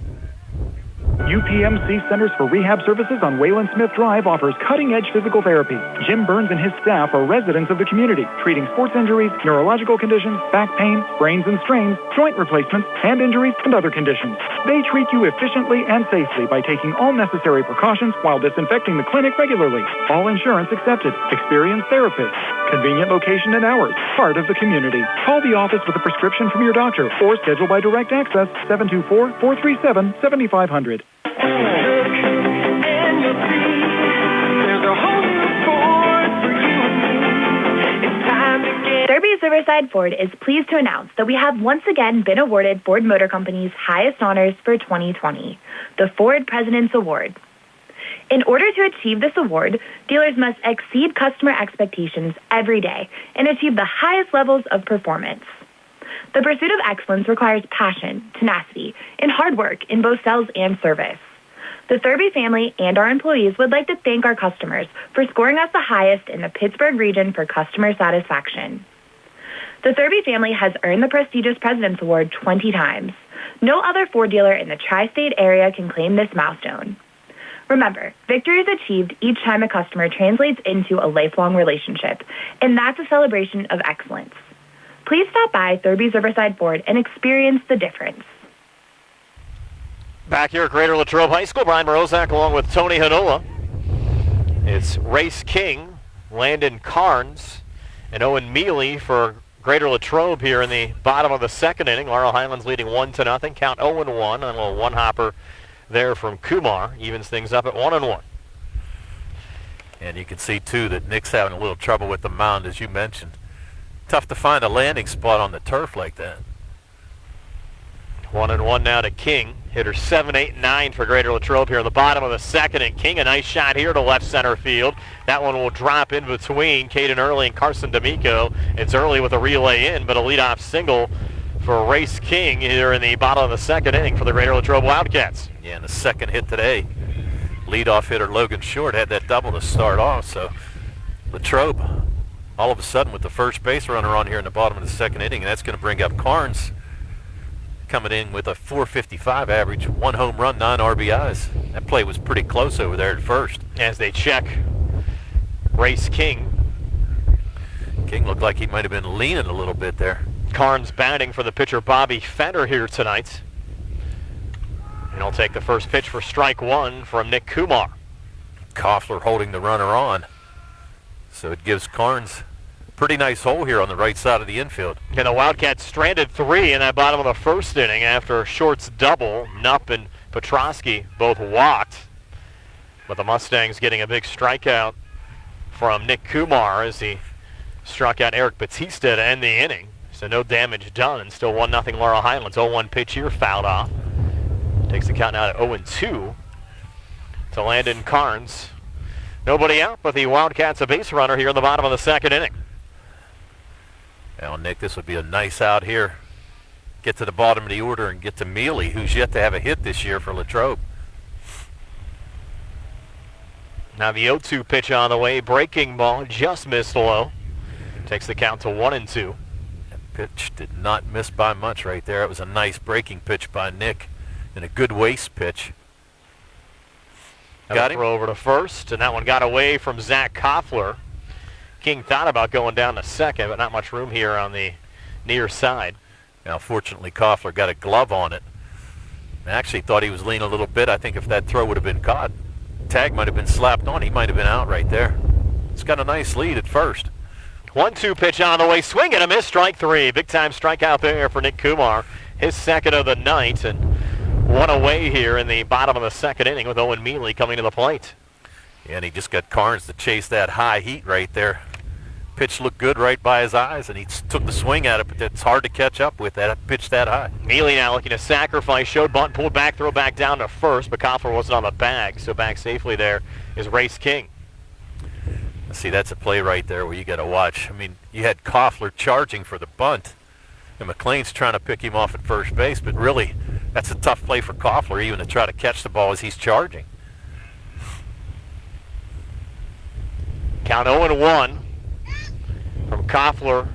UPMC Centers for Rehab Services on Wayland Smith Drive offers cutting-edge physical therapy. Jim Burns and his staff are residents of the community, treating sports injuries, neurological conditions, back pain, sprains and strains, joint replacements, hand injuries, and other conditions. They treat you efficiently and safely by taking all necessary precautions while disinfecting the clinic regularly. All insurance accepted. Experienced therapists. Convenient location and hours. Part of the community. Call the office with a prescription from your doctor or schedule by direct access 724-437-7500. Derby's Riverside Ford is pleased to announce that we have once again been awarded Ford Motor Company's highest honors for 2020, the Ford President's Award. In order to achieve this award, dealers must exceed customer expectations every day and achieve the highest levels of performance. The pursuit of excellence requires passion, tenacity, and hard work in both sales and service. The Thurby family and our employees would like to thank our customers for scoring us the highest in the Pittsburgh region for customer satisfaction. The Thurby family has earned the prestigious President's Award 20 times. No other Ford dealer in the tri-state area can claim this milestone. Remember, victory is achieved each time a customer translates into a lifelong relationship, and that's a celebration of excellence. Please stop by Thurby's Riverside Ford and experience the difference. Back here at Greater Latrobe High School, Brian Morozak along with Tony Hanola. It's Race King, Landon Carnes, and Owen Mealy for Greater Latrobe here in the bottom of the second inning. Laurel Highlands leading 1-0. Count 0-1. And a little one-hopper there from Kumar. Evens things up at 1-1. And you can see, too, that Nick's having a little trouble with the mound, as you mentioned. Tough to find a landing spot on the turf like that. 1-1 now to King. Hitter 7, 8, 9 for Greater Latrobe here in the bottom of the second. And King, a nice shot here to left center field. That one will drop in between Caden Early and Carson D'Amico. It's Early with a relay in, but a leadoff single for Race King here in the bottom of the second inning for the Greater Latrobe Wildcats. Yeah, and the second hit today. Leadoff hitter Logan Short had that double to start off. So Latrobe, all of a sudden with the first base runner on here in the bottom of the second inning, and that's going to bring up Carnes, coming in with a .455 average, 1 home run, 9 RBIs. That play was pretty close over there at first. As they check Race King. King looked like he might have been leaning a little bit there. Carnes batting for the pitcher Bobby Fenner here tonight. And he'll take the first pitch for strike 1 from Nick Kumar. Koffler holding the runner on. So it gives Carnes a pretty nice hole here on the right side of the infield. And the Wildcats stranded 3 in that bottom of the first inning after Short's double. Nupp and Petrosky both walked. But the Mustangs getting a big strikeout from Nick Kumar as he struck out Eric Batista to end the inning. So no damage done, and still 1-0 Laurel Highlands. 0-1 pitch here, fouled off. Takes the count now to 0-2 to Landon Carnes. Nobody out, but the Wildcats a base runner here in the bottom of the second inning. Well, Nick, this would be a nice out here. Get to the bottom of the order and get to Mealy, who's yet to have a hit this year for Latrobe. Now the 0-2 pitch on the way. Breaking ball, just missed low. Takes the count to 1-2. Pitch did not miss by much right there. It was a nice breaking pitch by Nick and a good waste pitch. Got him. Throw over to first, and that one got away from Zach Koffler. King thought about going down to second, but not much room here on the near side. Now, fortunately, Koffler got a glove on it. I actually thought he was leaning a little bit. I think if that throw would have been caught, tag might have been slapped on. He might have been out right there. It's got a nice lead at first. 1-2 pitch on the way. Swing and a miss. Strike 3. Big time strikeout there for Nick Kumar. His second of the night, and one away here in the bottom of the second inning with Owen Mealy coming to the plate. Yeah, and he just got Carnes to chase that high heat right there. Pitch looked good right by his eyes, and he took the swing at it, but it's hard to catch up with that pitch that high. Mealy now looking to sacrifice. Showed bunt, pulled back, throw back down to first, but Koffler wasn't on the bag, so back safely there is Race King. See, that's a play right there where you got to watch. I mean, you had Koffler charging for the bunt, And Mclean's trying to pick him off at first base, but really, that's a tough play for Koffler, even to try to catch the ball as he's charging. Count 0-1 from Koffler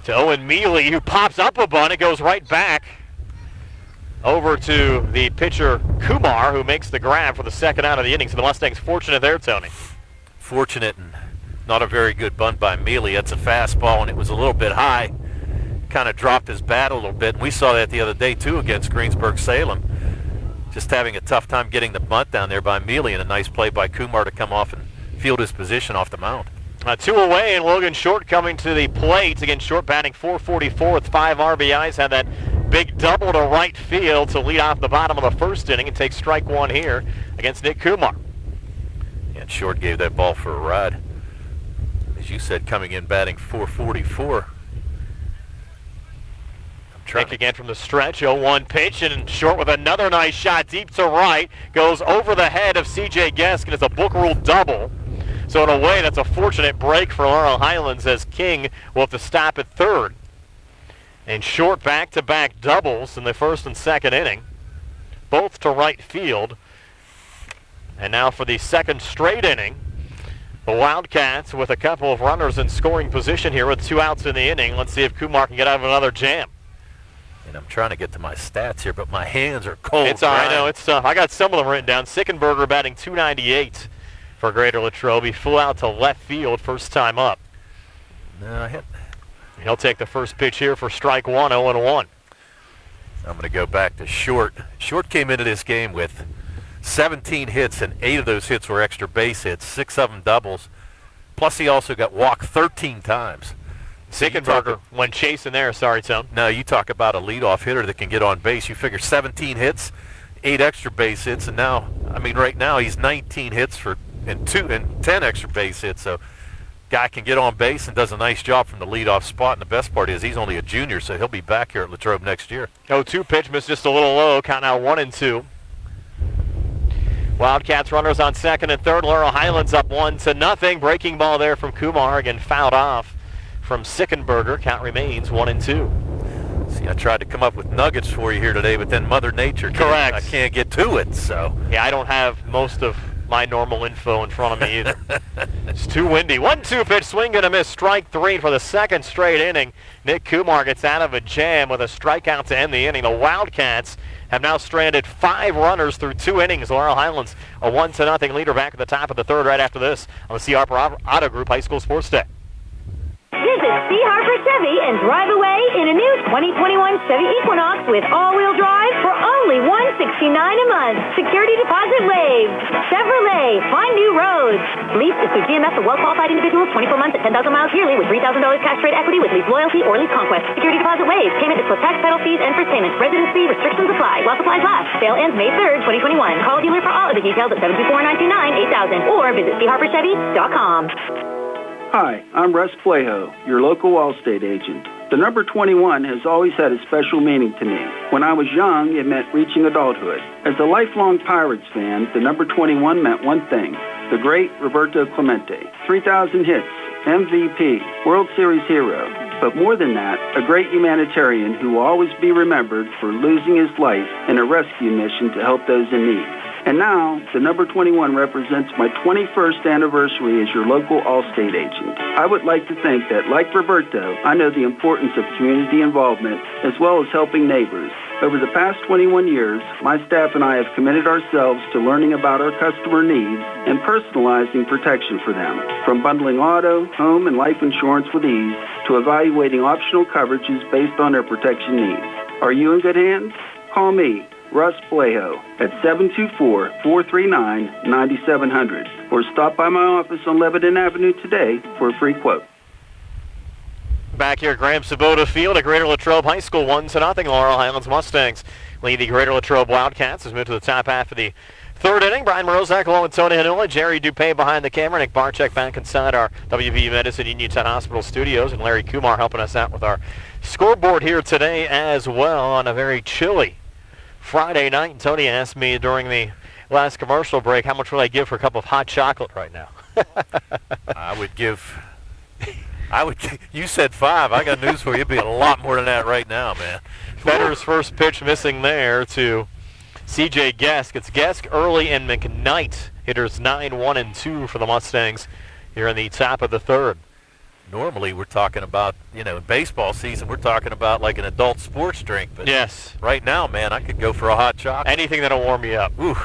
to Owen Mealy, who pops up a bunt. It goes right back over to the pitcher Kumar, who makes the grab for the second out of the inning. So the Mustangs fortunate there, Tony. Fortunate, and not a very good bunt by Mealy. That's a fastball, and it was a little bit high. Kind of dropped his bat a little bit. And we saw that the other day, too, against Greensburg-Salem. Just having a tough time getting the bunt down there by Mealy, and a nice play by Kumar to come off and field his position off the mound. 2 away, and Logan Short coming to the plate. Again, Short batting .444 with 5 RBIs. Had that big double to right field to lead off the bottom of the first inning and take strike 1 here against Nick Kumar. And Short gave that ball for a ride. As you said, coming in batting .444. Nick again from the stretch, 0-1 pitch, and Short with another nice shot deep to right. Goes over the head of C.J. Gesk, and it's a book rule double. So in a way, that's a fortunate break for Laurel Highlands, as King will have to stop at third. And Short back-to-back doubles in the first and second inning, both to right field. And now for the second straight inning, the Wildcats with a couple of runners in scoring position here with 2 outs in the inning. Let's see if Kumar can get out of another jam. And I'm trying to get to my stats here, but my hands are cold. It's all right. I know, it's tough. I got some of them written down. Sickenberger batting .298 for Greater Latrobe. He flew out to left field first time up. No, he'll take the first pitch here for strike 1, 0-1. I'm going to go back to Short. Short came into this game with 17 hits, and 8 of those hits were extra base hits, 6 of them doubles. Plus, he also got walked 13 times. Sickenberger, when chasing there, sorry, Tom. No, you talk about a leadoff hitter that can get on base. You figure 17 hits, 8 extra base hits, and now, I mean, right now he's 19 hits and 10 extra base hits. So, guy can get on base and does a nice job from the leadoff spot. And the best part is he's only a junior, so he'll be back here at Latrobe next year. 0-2 pitch, missed just a little low. Count now 1-2. Wildcats runners on second and third. Laurel Highlands up 1-0. Breaking ball there from Kumar, again fouled off from Sickenberger. Count remains 1-2. See, I tried to come up with nuggets for you here today, but then Mother Nature correct. I can't get to it, so. Yeah, I don't have most of my normal info in front of me either. It's too windy. 1-2 pitch, swing and a miss. Strike 3 for the second straight inning. Nick Kumar gets out of a jam with a strikeout to end the inning. The Wildcats have now stranded 5 runners through 2 innings. Laurel Highlands a 1-0 leader back at the top of the third right after this on the C. Harper Auto Group High School Sports Day. Visit C. Harper Chevy and drive away in a new 2021 Chevy Equinox with all-wheel drive for only $169 a month. Security deposit waived. Chevrolet, find new roads. Lease is through GMF for well-qualified individuals, 24 months at 10,000 miles yearly with $3,000 cash rate equity with lease loyalty or lease conquest. Security deposit waived. Payment is plus tax, title fees, and first payments. Residency restrictions apply. While supplies last. Sale ends May 3rd, 2021. Call a dealer for all of the details at 724-929-8000 or visit CHarperChevy.com. Hi, I'm Russ Flaho, your local Allstate agent. The number 21 has always had a special meaning to me. When I was young, it meant reaching adulthood. As a lifelong Pirates fan, the number 21 meant one thing, the great Roberto Clemente. 3,000 hits, MVP, World Series hero. But more than that, a great humanitarian who will always be remembered for losing his life in a rescue mission to help those in need. And now, the number 21 represents my 21st anniversary as your local Allstate agent. I would like to think that, like Roberto, I know the importance of community involvement as well as helping neighbors. Over the past 21 years, my staff and I have committed ourselves to learning about our customer needs and personalizing protection for them. From bundling auto, home, and life insurance with ease to evaluating optional coverages based on their protection needs. Are you in good hands? Call me, Russ Flaho, at 724-439-9700 or stop by my office on Lebanon Avenue today for a free quote. Back here at Graham Sabota Field at Greater Latrobe High School, 1-0. Laurel Highlands Mustangs lead the Greater Latrobe Wildcats as moved to the top half of the third inning. Brian Morozak along with Tony Hanula, Jerry Dupay behind the camera, Nick Barczyk back inside our WVU Medicine Uniontown Hospital studios, and Larry Kumar helping us out with our scoreboard here today as well on a very chilly Friday night. And Tony asked me during the last commercial break, how much would I give for a cup of hot chocolate right now? I would give You said 5. I got news for you. It'd be a lot more than that right now, man. Fetter's first pitch missing there to C.J. Gesk. It's Gesk, Early, and McKnight. Hitters 9, 1, and 2 for the Mustangs here in the top of the third. Normally we're talking about, in baseball season, we're talking about like an adult sports drink. But yes. Right now, man, I could go for a hot chocolate. Anything that'll warm you up. Ooh.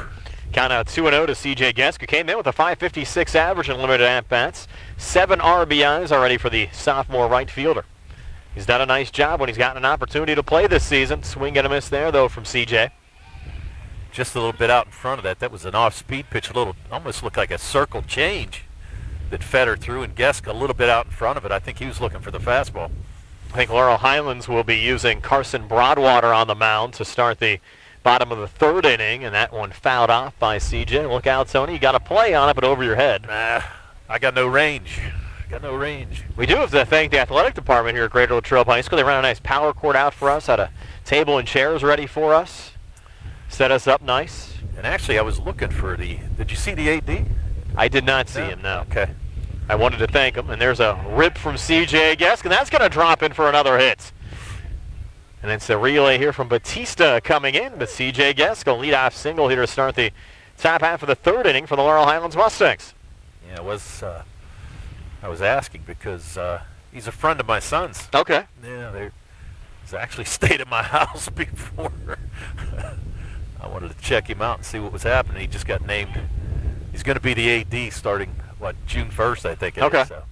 Count out 2-0 to C.J. Gesk, who came in with a .556 average in limited at-bats. 7 RBIs already for the sophomore right fielder. He's done a nice job when he's gotten an opportunity to play this season. Swing and a miss there, though, from C.J. Just a little bit out in front of that. That was an off-speed pitch. Almost looked like a circle change that Fetter threw, and Gesk a little bit out in front of it. I think he was looking for the fastball. I think Laurel Highlands will be using Carson Broadwater on the mound to start the bottom of the third inning, and that one fouled off by C.J. Look out, Tony. You got to play on it, but over your head. I got no range. We do have to thank the athletic department here at Greater Latrobe High School. They ran a nice power court out for us, had a table and chairs ready for us, set us up nice. And actually, I was looking for did you see the AD? I did not see him, no. Okay. I wanted to thank him, and there's a rip from C.J. Gesk, and that's going to drop in for another hit. And it's a relay here from Batista coming in, but C.J. Gesk, a leadoff single here to start the top half of the third inning for the Laurel Highlands Mustangs. Yeah, I was asking because he's a friend of my son's. Okay. Yeah, he's actually stayed at my house before. I wanted to check him out and see what was happening. He just got named. He's going to be the AD starting, June 1st, I think it is. So,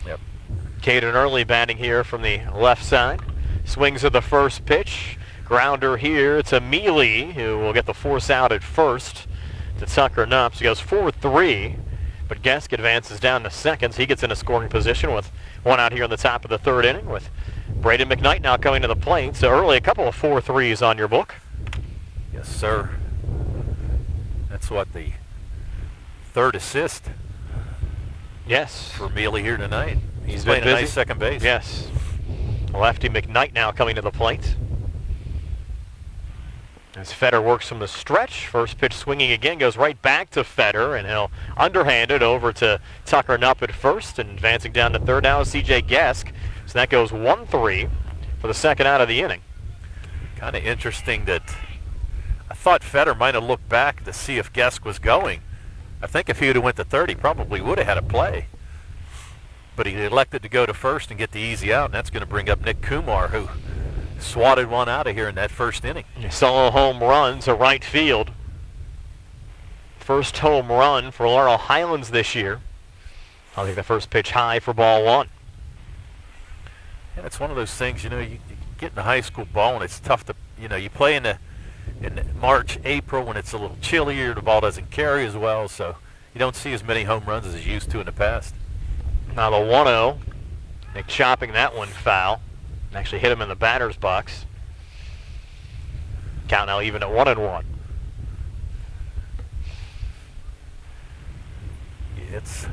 yep. Caden Early batting here from the left side. Swings at the first pitch. Grounder here to Mealy, who will get the force out at first to Tucker Nups. He goes 4-3, but Gesk advances down to second. So he gets in a scoring position with one out here in the top of the third inning with Braden McKnight now coming to the plate. So Early, a couple of 4-3s on your book. Yes, sir. That's what the third assist. Yes. For Mealy here tonight. He's playing been a busy. nice second base. Yes. Lefty McKnight now coming to the plate. As Fetter works from the stretch, first pitch swinging again, goes right back to Fetter, and he'll underhand it over to Tucker Nupp at first, and advancing down to third now is C.J. Gesk. So that goes 1-3 for the second out of the inning. Kind of interesting that I thought Fetter might have looked back to see if Gesk was going. I think if he would have went to third, he probably would have had a play. But he elected to go to first and get the easy out, and that's going to bring up Nick Kumar, who swatted one out of here in that first inning. Solo home run to right field. First home run for Laurel Highlands this year. I'll take the first pitch high for ball one. Yeah, it's one of those things, you get into high school ball, and it's tough to, you play in March, April when it's a little chillier, the ball doesn't carry as well, so you don't see as many home runs as you used to in the past. Now the 1-0, Nick chopping that one foul. Actually hit him in the batter's box. Count now even at 1-1. It's at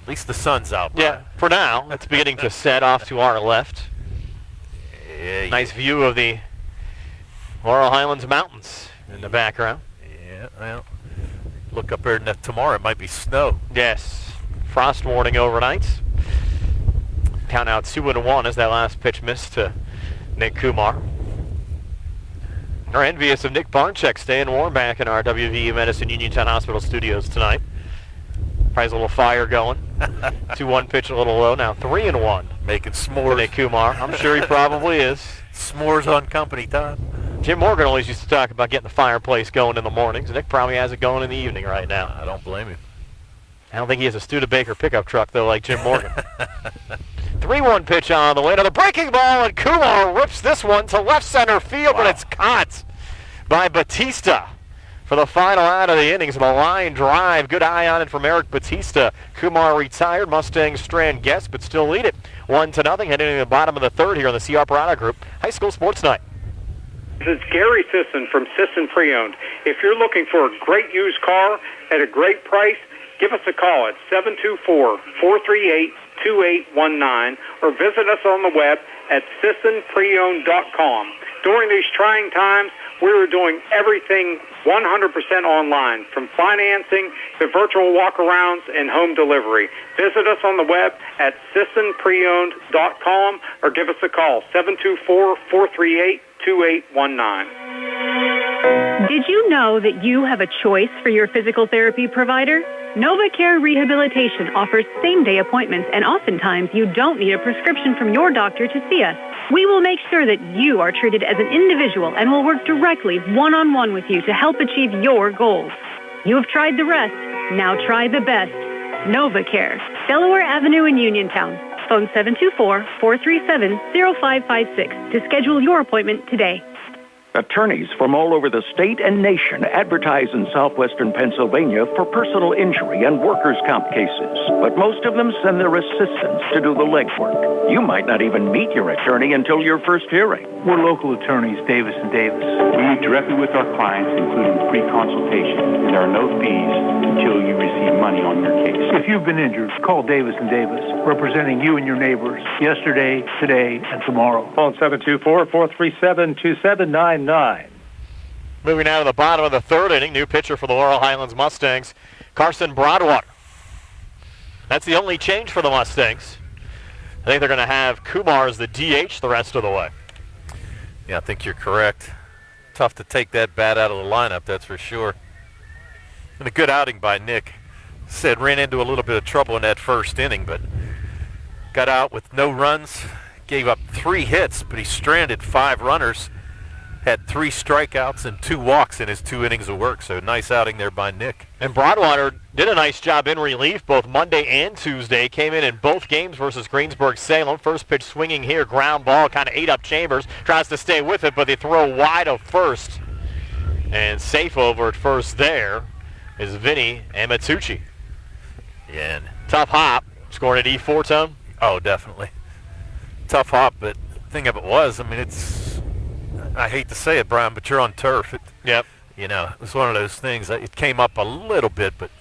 least the sun's out. Yeah, for now. It's beginning to set off to our left. Yeah, nice view of the Laurel Highlands Mountains in the background. Yeah, well, look up there tomorrow. It might be snow. Yes. Frost warning overnight. Count out 2-1 as that last pitch missed to Nick Kumar. We're envious of Nick Barnchek staying warm back in our WVU Medicine Uniontown Hospital studios tonight. Probably a little fire going. 2-1 pitch a little low. Now 3-1. Making s'mores. Nick Kumar. I'm sure he probably is. S'mores on company time. Jim Morgan always used to talk about getting the fireplace going in the mornings. Nick probably has it going in the evening right now. I don't blame him. I don't think he has a Studebaker pickup truck, though, like Jim Morgan. 3-1 pitch on the way to the breaking ball, and Kumar rips this one to left center field, but it's caught by Batista for the final out of the innings. A line drive. Good eye on it from Eric Batista. Kumar retired. Mustangs strand Gesk, but still lead it 1-0, heading to the bottom of the third here on the CR Parada Group High School Sports Night. It's Gary Sisson from Sisson Pre-Owned. If you're looking for a great used car at a great price, give us a call at 724-438-2819 or visit us on the web at SissonPreowned.com. During these trying times, we are doing everything 100% online, from financing to virtual walkarounds and home delivery. Visit us on the web at sissonpreowned.com or give us a call, 724-438-2819. Did you know that you have a choice for your physical therapy provider? NovaCare Rehabilitation offers same-day appointments, and oftentimes you don't need a prescription from your doctor to see us. We will make sure that you are treated as an individual and will work directly one-on-one with you to help achieve your goals. You have tried the rest. Now try the best. NovaCare, Delaware Avenue in Uniontown. Phone 724-437-0556 to schedule your appointment today. Attorneys from all over the state and nation advertise in southwestern Pennsylvania for personal injury and workers' comp cases, but most of them send their assistants to do the legwork. You might not even meet your attorney until your first hearing. We're local attorneys, Davis & Davis. We meet directly with our clients, including free consultation, and there are no fees until you receive money on your case. If you've been injured, call Davis & Davis, representing you and your neighbors yesterday, today, and tomorrow. Phone 724-437-2799. Moving now to the bottom of the third inning, new pitcher for the Laurel Highlands Mustangs, Carson Broadwater. That's the only change for the Mustangs. I think they're going to have Kumar as the DH the rest of the way. Yeah, I think you're correct. Tough to take that bat out of the lineup, that's for sure. And a good outing by Nick. Said ran into a little bit of trouble in that first inning, but got out with no runs, gave up 3 hits, but he stranded 5 runners. Had 3 strikeouts and 2 walks in his 2 innings of work, so nice outing there by Nick. And Broadwater did a nice job in relief both Monday and Tuesday. Came in both games versus Greensburg-Salem. First pitch swinging here, ground ball, kind of ate up Chambers. Tries to stay with it, but they throw wide of first. And safe over at first there is Vinny Amatucci. Yeah. And tough hop. Scored at E4, Tone? Oh, definitely. Tough hop, but the thing of it was, I mean, I hate to say it, Brian, but you're on turf. Yep. You know, it was one of those things. It came up a little bit, but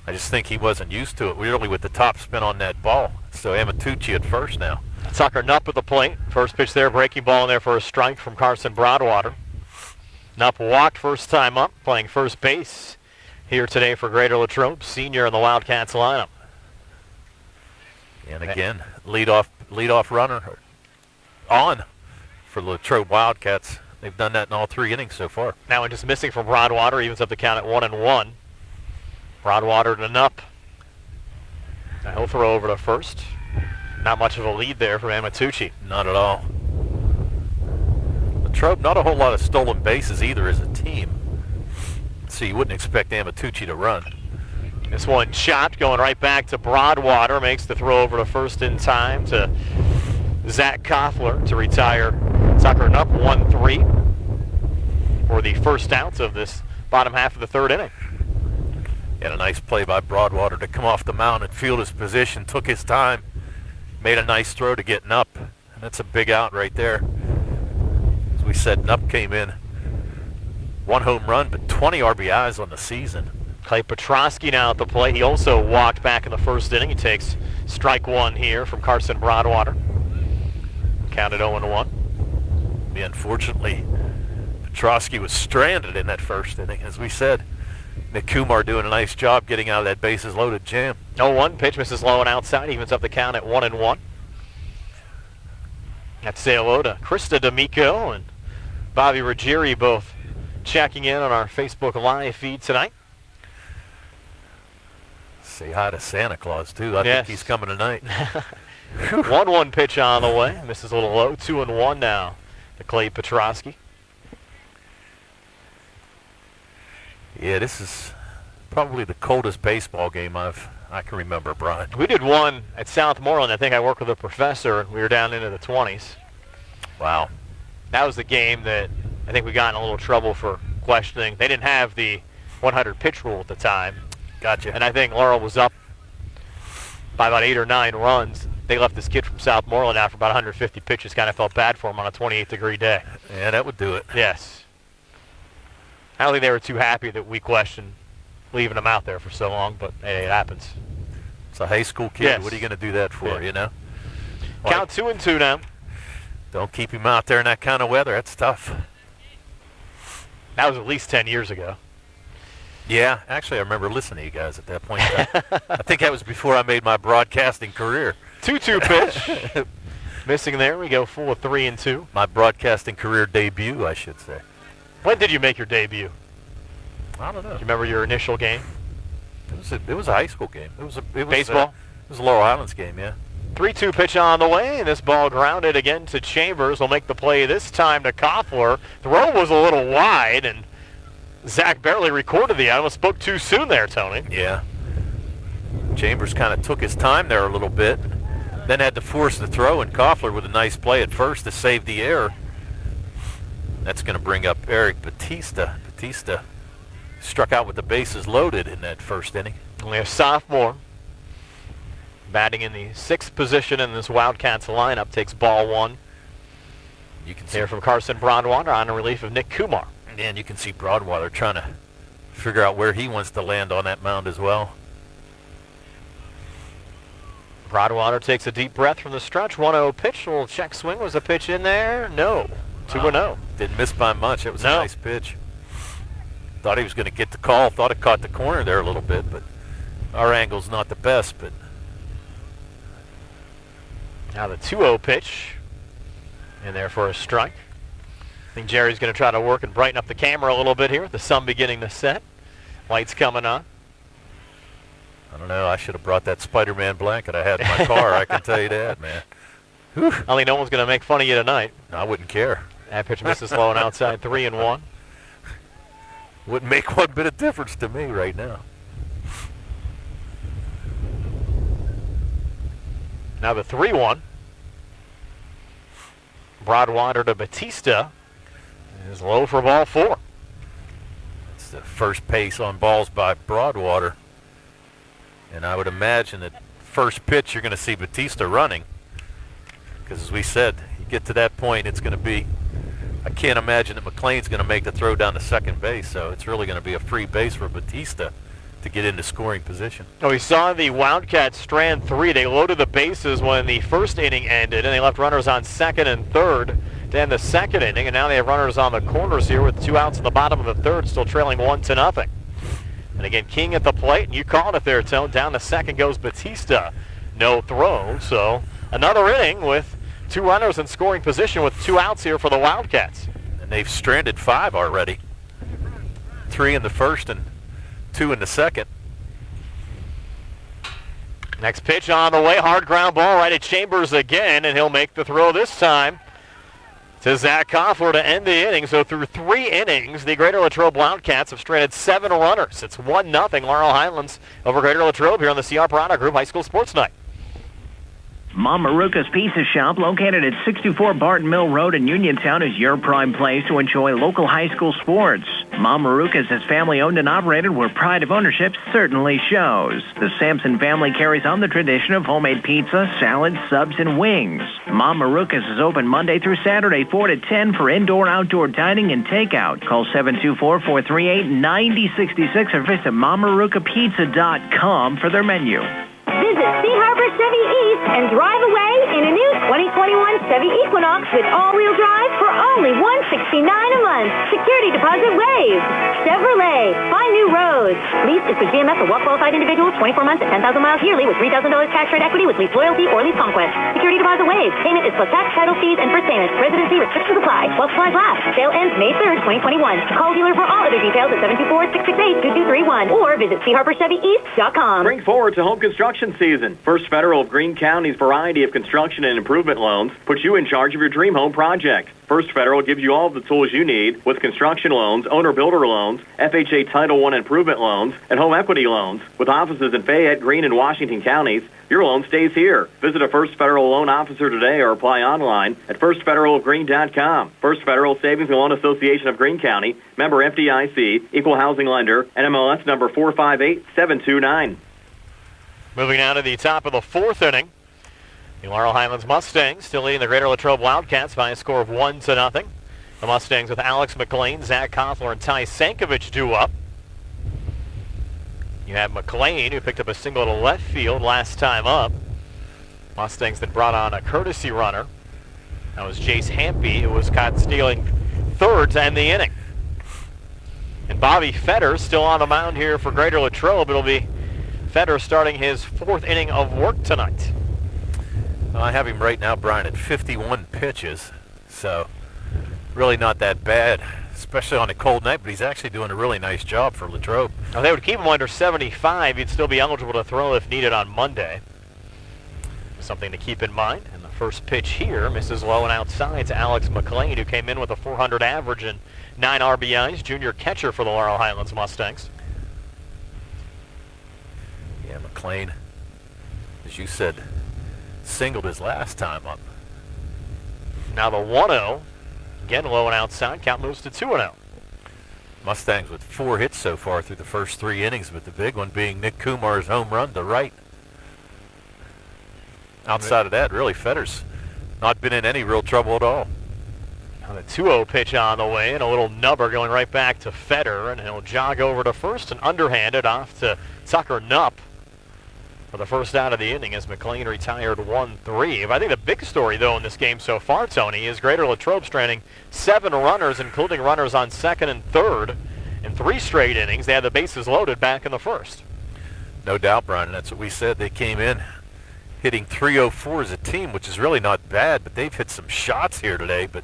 I just think he wasn't used to it, really, with the top spin on that ball. So Amatucci at first now. Tucker Knupp at the plate. First pitch there, breaking ball in there for a strike from Carson Broadwater. Knupp walked first time up, playing first base here today for Greater Latrobe, senior in the Wildcats lineup. And again, leadoff runner on for the Latrobe Wildcats. They've done that in all 3 innings so far. Now just missing from Broadwater, evens up the count at 1-1. Broadwater to Knupp. Now he'll throw over to first. Not much of a lead there from Amatucci. Not at all. Latrobe, not a whole lot of stolen bases either as a team. So you wouldn't expect Amatucci to run. This one chopped, going right back to Broadwater. Makes the throw over to first in time to Zach Koffler to retire Tucker Knupp 1-3 for the first outs of this bottom half of the third inning. And a nice play by Broadwater to come off the mound and field his position. Took his time. Made a nice throw to get Knupp. And that's a big out right there. As we said, Knupp came in 1 home run, but 20 RBIs on the season. Clay Petrosky now at the plate. He also walked back in the first inning. He takes strike 1 here from Carson Broadwater. Counted 0-1. Yeah, unfortunately, Petrosky was stranded in that first inning. As we said, Nick Kumar doing a nice job getting out of that bases loaded jam. 0-1, pitch misses low and outside. Evens up the count at 1-1. Let's say hello to Carson D'amico and Bobby Ruggieri, both checking in on our Facebook Live feed tonight. Say hi to Santa Claus, too. I think he's coming tonight. 1-1 pitch on the way. Misses a little low. 2-1 now to Clay Petrosky. Yeah, this is probably the coldest baseball game I can remember, Brian. We did one at Southmoreland. I think I worked with a professor, and we were down into the 20s. Wow. That was the game that I think we got in a little trouble for questioning. They didn't have the 100 pitch rule at the time. Gotcha. And I think Laurel was up by about 8 or 9 runs. They left this kid from Southmoreland out for about 150 pitches. Kind of felt bad for him on a 28-degree day. Yeah, that would do it. Yes. I don't think they were too happy that we questioned leaving him out there for so long, but hey, it happens. It's a high school kid. Yes. What are you going to do that for, you know? Count 2-2 now. Don't keep him out there in that kind of weather. That's tough. That was at least 10 years ago. Yeah, actually, I remember listening to you guys at that point. I think that was before I made my broadcasting career. 2-2 pitch. Missing there. We go full of 3-2. My broadcasting career debut, I should say. When did you make your debut? I don't know. Do you remember your initial game? It was a high school game. It was baseball? It was a Laurel Highlands game, yeah. 3-2 pitch on the way, and this ball grounded again to Chambers. Will make the play this time to Koffler. Throw was a little wide, and Zach barely recorded the out. Almost spoke too soon there, Tony. Yeah. Chambers kind of took his time there a little bit, then had to force the throw, and Koffler with a nice play at first to save the error. That's going to bring up Eric Batista. Batista struck out with the bases loaded in that first inning. Only a sophomore. Batting in the 6th position in this Wildcats lineup, takes ball 1. You can hear from Carson Broadwater on a relief of Nick Kumar. And you can see Broadwater trying to figure out where he wants to land on that mound as well. Broadwater takes a deep breath from the stretch. 1-0 pitch. Little check swing. Was a pitch in there? No. 2-0. Didn't miss by much. It was a nice pitch. Thought he was going to get the call. Thought it caught the corner there a little bit, but our angle's not the best. But now the 2-0 pitch in there for a strike. I think Jerry's going to try to work and brighten up the camera a little bit here with the sun beginning to set. Lights coming on. I don't know. I should have brought that Spider-Man blanket I had in my car. I can tell you that, man. Whew. I think no one's going to make fun of you tonight. No, I wouldn't care. That pitch misses low and outside, 3-1. Wouldn't make one bit of difference to me right now. Now the 3-1. Broadwater to Batista is low for ball 4. It's the first pace on balls by Broadwater. And I would imagine that first pitch you're going to see Batista running. Because as we said, you get to that point, it's going to be, I can't imagine that Mclean's going to make the throw down to second base. So it's really going to be a free base for Batista to get into scoring position. Oh, we saw the Wildcats strand 3. They loaded the bases when the first inning ended, and they left runners on second and third to end the second inning, and now they have runners on the corners here with 2 outs in the bottom of the third, still trailing 1-0. And again, King at the plate, and you called it there, Tone. Down to second goes Batista. No throw, so another inning with 2 runners in scoring position with 2 outs here for the Wildcats. And they've stranded 5 already. 3 in the first and 2 in the second. Next pitch on the way, hard ground ball right at Chambers again, and he'll make the throw this time to Zach Koffler to end the inning. So through 3 innings, the Greater Latrobe Wildcats have stranded 7 runners. It's 1-0 Laurel Highlands over Greater Latrobe here on the CR Product Group High School Sports Night. Mom Maruka's Pizza Shop, located at 64 Barton Mill Road in Uniontown, is your prime place to enjoy local high school sports. Mom Maruka's is family-owned and operated where pride of ownership certainly shows. The Sampson family carries on the tradition of homemade pizza, salads, subs, and wings. Mom Maruka's is open Monday through Saturday, 4 to 10 for indoor-outdoor dining and takeout. Call 724-438-9066 or visit MomMarukaPizza.com for their menu. Visit Sea Harbor Chevy East and drive away in a new 2021 Chevy Equinox with all-wheel drive for only $169 a month. Security deposit waived. Chevrolet, find new roads. Lease is for GMF for well-qualified individuals, 24 months at 10,000 miles yearly with $3,000 cash rate equity with lease loyalty or lease conquest. Security deposit waived. Payment is plus tax, title fees, and first payment. Residency restrictions apply. While supplies last. Sale ends May 3rd, 2021. Call dealer for all other details at 724-668-2231 or visit SeaHarborChevyEast.com. Bring forward to home construction season. First Federal of Greene County's variety of construction and improvement loans puts you in charge of your dream home project. First Federal gives you all of the tools you need with construction loans, owner-builder loans, FHA Title I improvement loans, and home equity loans. With offices in Fayette, Greene, and Washington counties, your loan stays here. Visit a First Federal loan officer today or apply online at firstfederalofgreene.com. First Federal Savings and Loan Association of Greene County, member FDIC, equal housing lender, NMLS number 458729. Moving now to the top of the 4th inning. The Laurel Highlands Mustangs still leading the Greater Latrobe Wildcats by a score of 1-0. The Mustangs with Alex Mclean, Zach Koffler, and Tai Sankovic due up. You have Mclean, who picked up a single to left field last time up. Mustangs then brought on a courtesy runner That was Jace Hampy, who was caught stealing third to end the inning. And Bobby Fetter still on the mound here for Greater Latrobe. It'll be Fetter starting his 4th inning of work tonight. I have him right now, Brian, at 51 pitches, so really not that bad, especially on a cold night, but he's actually doing a really nice job for Latrobe. Now, they would keep him under 75. He'd still be eligible to throw if needed on Monday. Something to keep in mind. And the first pitch here misses low and outside to Alex Mclean, who came in with a .400 average and 9 RBIs, junior catcher for the Laurel Highlands Mustangs. Yeah, Mclean, as you said, singled his last time up. Now the 1-0, again low and outside, count moves to 2-0. Mustangs with 4 hits so far through the first 3 innings, with the big one being Nick Kumar's home run to right. Outside of that, really, Fetter's not been in any real trouble at all. Now the 2-0 pitch on the way, and a little nubber going right back to Fetter, and he'll jog over to first and underhanded off to Tucker Knupp for the first out of the inning as McLean retired 1-3. I think the big story, though, in this game so far, Tony, is Greater Latrobe stranding 7 runners, including runners on second and third, in 3 straight innings. They had the bases loaded back in the first. No doubt, Brian, and that's what we said. They came in hitting .304 as a team, which is really not bad, but they've hit some shots here today, but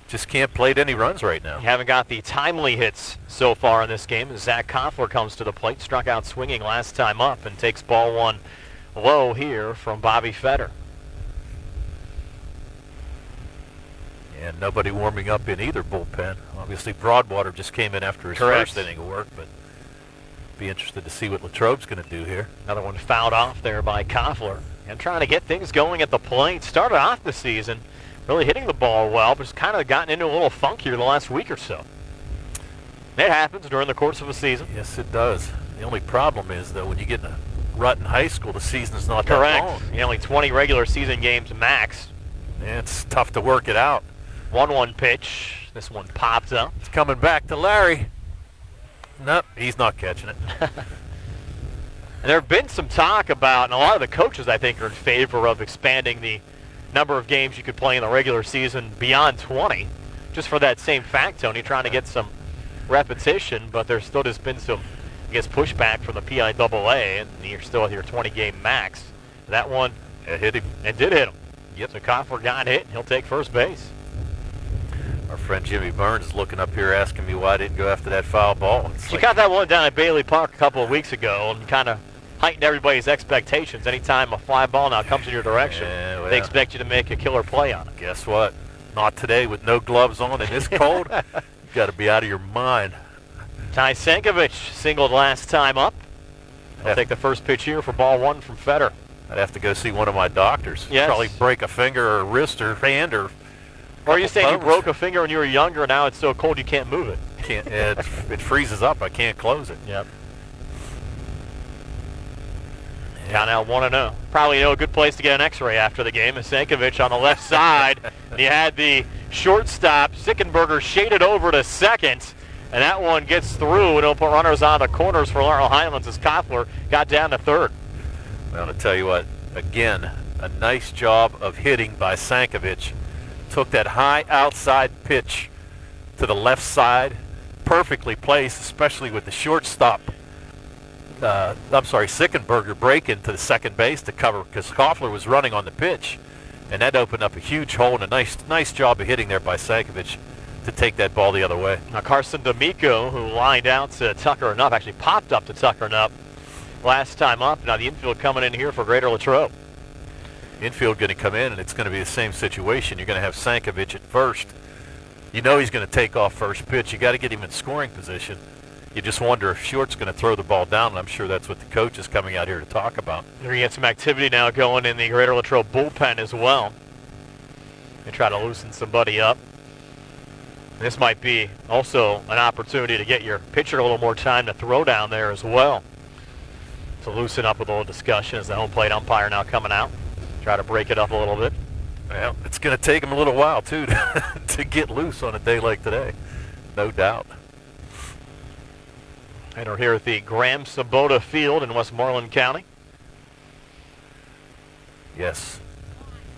just can't plate any runs right now. You haven't got the timely hits so far in this game. Zach Koffler comes to the plate, struck out swinging last time up, and takes ball 1 low here from Bobby Fetter. And nobody warming up in either bullpen. Obviously, Broadwater just came in after his first inning of work, but be interested to see what Latrobe's going to do here. Another one fouled off there by Koffler. And trying to get things going at the plate. Started off the season really hitting the ball well, but it's kind of gotten into a little funk here the last week or so. It happens during the course of a season. Yes, it does. The only problem is, though, when you get in a rut in high school, the season's not that long. Correct. Only 20 regular season games max. Yeah, it's tough to work it out. 1-1 pitch. This one popped up. It's coming back to Larry. Nope, he's not catching it. And there have been some talk about, and a lot of the coaches, I think, are in favor of expanding the number of games you could play in the regular season beyond 20, just for that same fact, Tony, trying to get some repetition, but there's still just been some, I guess, pushback from the PIAA, and you're still at your 20-game max. That one, it hit him. It did hit him. Yep. So Koffler got hit, and he'll take first base. Our friend Jimmy Burns is looking up here asking me why I didn't go after that foul ball. You caught that one down at Bailey Park a couple of weeks ago and kind of heightened everybody's expectations. Anytime a fly ball now comes in your direction, they expect you to make a killer play on it. Guess what? Not today with no gloves on and it's cold. You've got to be out of your mind. Tai Sankovic singled last time up. I'll take the first pitch here for ball 1 from Fetter. I'd have to go see one of my doctors. Yes. Probably break a finger or a wrist or hand or are you saying you broke a finger when you were younger and now it's so cold you can't move it? Can't. It freezes up. I can't close it. Yep. Count out 1-0. Probably a good place to get an x-ray after the game. Sankovic on the left side. And you had the shortstop, Sickenberger, shaded over to second. And that one gets through, and it'll put runners on the corners for Laurel Highlands as Koffler got down to third. Well, to tell you what, again, a nice job of hitting by Sankovic. Took that high outside pitch to the left side, perfectly placed, especially with the shortstop. Sickenberger breaking to the second base to cover because Koffler was running on the pitch, and that opened up a huge hole. And a nice job of hitting there by Sankovic to take that ball the other way. Now Carson D'amico, who lined out to Tucker Knupp, actually popped up to Tucker Knupp last time up. Now the infield coming in here for Greater Latrobe. Infield going to come in, and it's going to be the same situation. You're going to have Sankovic at first. You know he's going to take off first pitch. You got to get him in scoring position. You just wonder if Short's going to throw the ball down, and I'm sure that's what the coach is coming out here to talk about. We're going to get some activity now going in the Greater Latrobe bullpen as well. They try to loosen somebody up. This might be also an opportunity to get your pitcher a little more time to throw down there as well. To loosen up with a little discussion as the home plate umpire now coming out. Try to break it up a little bit. Well, it's going to take him a little while, too, to get loose on a day like today. No doubt. And we're here at the Graham Sabota Field in Westmoreland County. Yes.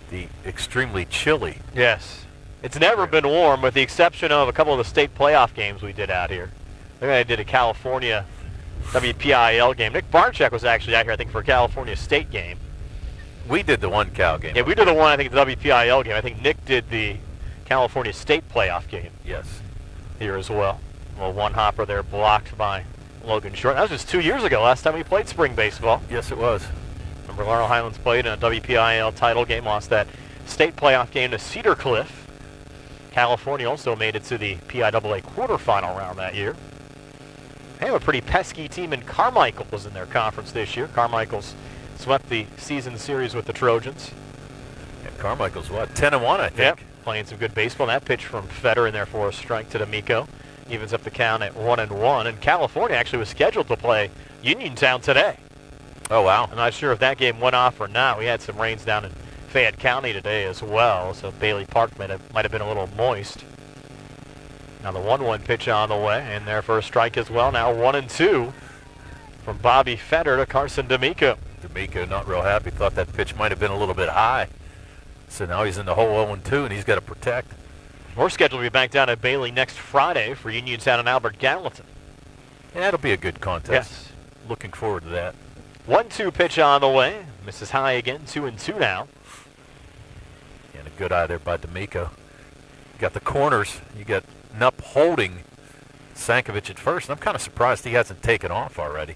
the extremely chilly. Yes. It's never been warm, with the exception of a couple of the state playoff games we did out here. I think I did a California WPIL game. Nick Barczyk was actually out here, I think, for a California State game. We did the one Cal game. Yeah, we did the one, I think, the WPIL game. I think Nick did the California State playoff game. Yes. Here as well. A little one-hopper there blocked by Logan Short. That was just 2 years ago, last time we played spring baseball. Yes, it was. Remember, Laurel Highlands played in a WPIL title game, lost that state playoff game to Cedar Cliff. California also made it to the PIAA quarterfinal round that year. They have a pretty pesky team in Carmichael's in their conference this year. Carmichael's swept the season series with the Trojans. And Carmichael's what, 10-1, I think. Yep, playing some good baseball. That pitch from Feder in there for a strike to D'Amico evens up the count at 1-1. And California actually was scheduled to play Uniontown today. Oh, wow. I'm not sure if that game went off or not. We had some rains down in Fayette County today as well, so Bailey Park might have been a little moist. Now the 1-1 pitch on the way, and there for a strike as well. Now 1-2 from Bobby Feder to Carson D'Amico. D'Amico not real happy, thought that pitch might have been a little bit high. So now he's in the hole 0-2, and he's got to protect. We're scheduled to be back down at Bailey next Friday for Uniontown and Albert Gallatin. And that'll be a good contest. Yes. Looking forward to that. 1-2 pitch on the way. Misses high again, 2-2 now. And a good eye there by D'Amico. You got the corners. You got Nupp holding Sankovic at first. And I'm kind of surprised he hasn't taken off already.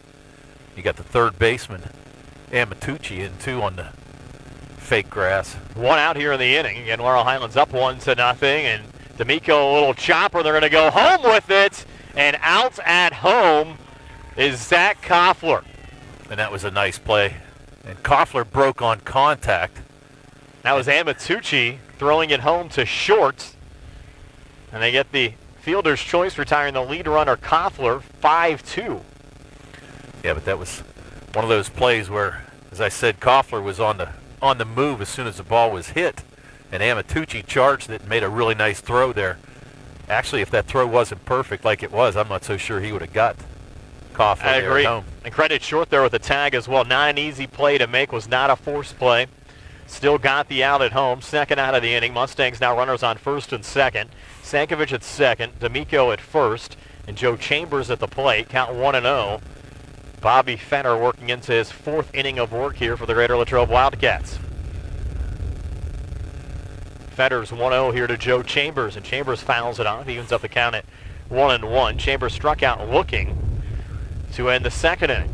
You got the third baseman, Amatucci, in 2 on the fake grass. 1 out here in the inning. Again, Laurel Highlands up 1-0. And D'Amico, a little chopper. They're going to go home with it. And out at home is Zach Koffler. And that was a nice play. And Koffler broke on contact. That was Amatucci throwing it home to short. And they get the fielder's choice, retiring the lead runner, Koffler, 5-2. Yeah, but that was one of those plays where, as I said, Koffler was on the move as soon as the ball was hit. And Amatucci charged it and made a really nice throw there. Actually, if that throw wasn't perfect like it was, I'm not so sure he would have got Koffler I agree. there at home. And credit Short there with the tag as well. Not an easy play to make, was not a forced play. Still got the out at home. Second out of the inning. Mustangs now runners on first and second. Sankovic at second. D'Amico at first. And Joe Chambers at the plate. Count 1-0. Bobby Feder working into his 4th inning of work here for the Greater Latrobe Wildcats. Feder's 1-0 here to Joe Chambers, and Chambers fouls it off. He evens up the count at 1-1. Chambers struck out looking to end the second inning.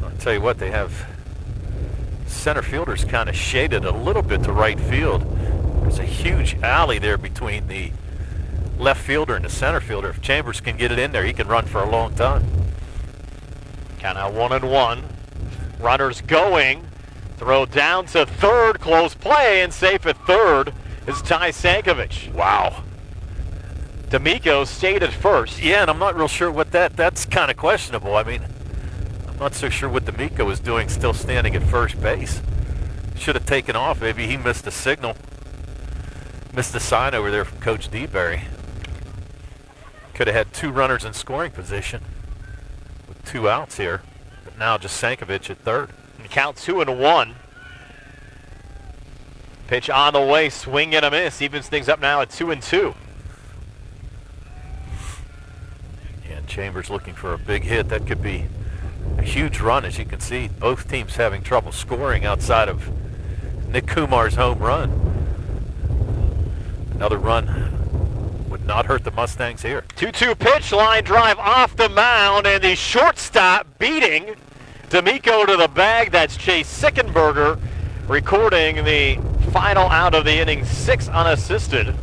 I'll tell you what, they have center fielders kind of shaded a little bit to right field. There's a huge alley there between the left fielder and the center fielder. If Chambers can get it in there, he can run for a long time. Count out 1-1. Runners going. Throw down to third. Close play, and safe at third is Tai Sankovic. Wow. D'Amico stayed at first. Yeah, and I'm not real sure what that's kind of questionable. I mean, I'm not so sure what D'Amico was doing still standing at first base. Should have taken off. Maybe he missed a signal. Missed a sign over there from Coach DeBerry. Could have had 2 runners in scoring position with 2 outs here. But now just Sankovic at third. And count 2-1. Pitch on the way, swing and a miss. Evens things up now at 2-2. And Chambers looking for a big hit. That could be a huge run. As you can see, both teams having trouble scoring outside of Nick Kumar's home run. Another run would not hurt the Mustangs here. 2-2 pitch, line drive off the mound, and the shortstop beating D'Amico to the bag. That's Chase Sickenberger recording the final out of the inning, 6 unassisted,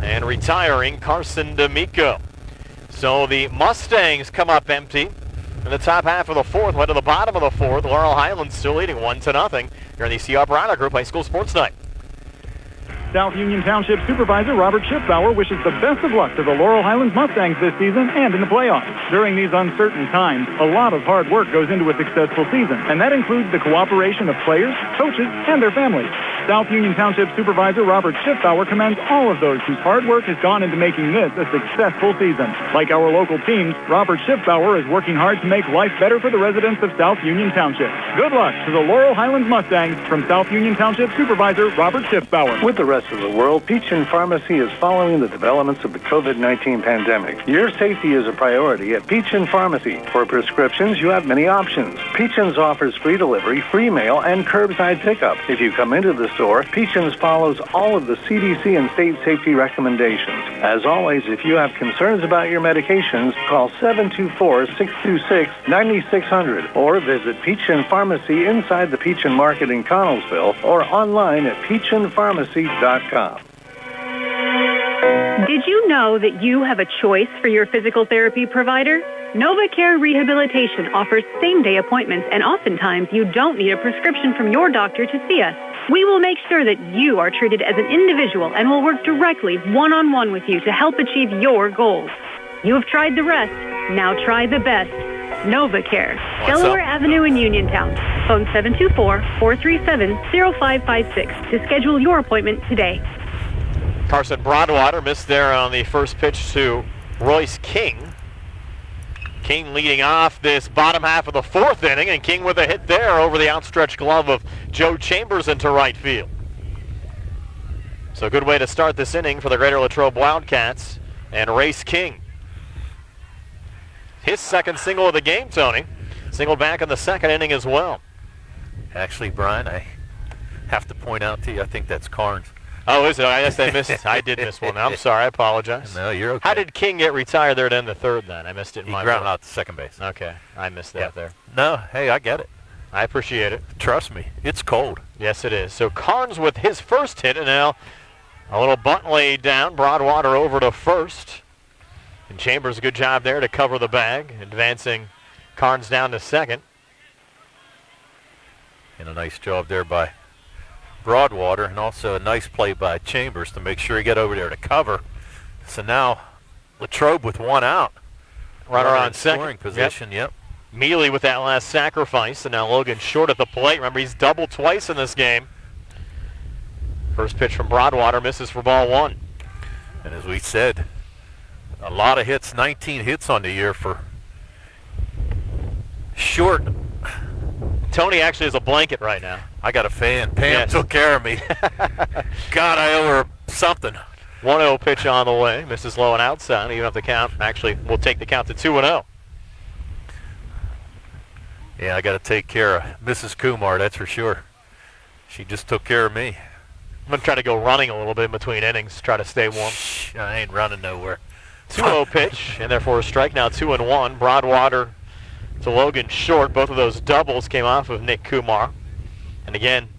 and retiring Carson D'Amico. So the Mustangs come up empty in the top half of the 4th, went to the bottom of the 4th. Laurel Highlands still leading 1-0 here in the C.R. Browner Group High School Sports Night. South Union Township Supervisor Robert Schiffbauer wishes the best of luck to the Laurel Highlands Mustangs this season and in the playoffs. During these uncertain times, a lot of hard work goes into a successful season, and that includes the cooperation of players, coaches, and their families. South Union Township Supervisor Robert Schiffbauer commends all of those whose hard work has gone into making this a successful season. Like our local teams, Robert Schiffbauer is working hard to make life better for the residents of South Union Township. Good luck to the Laurel Highlands Mustangs from South Union Township Supervisor Robert Schiffbauer. With the rest of the world, Peachin Pharmacy is following the developments of the COVID-19 pandemic. Your safety is a priority at Peachin Pharmacy. For prescriptions, you have many options. Peachin's offers free delivery, free mail, and curbside pickup. If you come into the store, Peachin's follows all of the CDC and state safety recommendations. As always, if you have concerns about your medications, call 724-626-9600 or visit Peachin Pharmacy inside the Peachin Market in Connellsville or online at peachinpharmacy.com. Did you know that you have a choice for your physical therapy provider? NovaCare Rehabilitation offers same-day appointments, and oftentimes you don't need a prescription from your doctor to see us. We will make sure that you are treated as an individual and will work directly one-on-one with you to help achieve your goals. You have tried the rest. Now try the best. NovaCare, Delaware Avenue in Uniontown. Phone 724-437-0556 to schedule your appointment today. Carson Broadwater missed there on the first pitch to Royce King. King leading off this bottom half of the fourth inning, and King with a hit there over the outstretched glove of Joe Chambers into right field. So a good way to start this inning for the Greater Latrobe Wildcats and Royce King. His second single of the game, Tony. Single back in the second inning as well. Actually, Brian, I have to point out to you, I think that's Carnes. Oh, is it? I guess I missed it. I did miss one. I'm sorry. I apologize. No, you're okay. How did King get retired there to end the third then? I missed it in my He grounded out to second base. Okay. I missed that there. No, hey, I get it. I appreciate it. Trust me, it's cold. Yes, it is. So Carnes with his first hit, and now a little bunt laid down. Broadwater over to first. And Chambers, a good job there to cover the bag, advancing Carnes down to second. And a nice job there by Broadwater, and also a nice play by Chambers to make sure he got over there to cover. So now Latrobe with one out. Runner on second. Scoring position, yep. Mealy with that last sacrifice, and now Logan Short at the plate. Remember, he's doubled twice in this game. First pitch from Broadwater misses for ball one. And as we said, a lot of hits, 19 hits on the year for Short. Tony actually has a blanket right now. I got a fan. Pam took care of me. God, I owe her something. 1-0 pitch on the way. Misses low and outside. Even if the count, actually, we'll take the count to 2-0. Yeah, I got to take care of Mrs. Kumar, that's for sure. She just took care of me. I'm going to try to go running a little bit in between innings, try to stay warm. I ain't running nowhere. 2-0 pitch, and therefore a strike now 2-1. Broadwater to Logan Short. Both of those doubles came off of Nick Kumar. And again,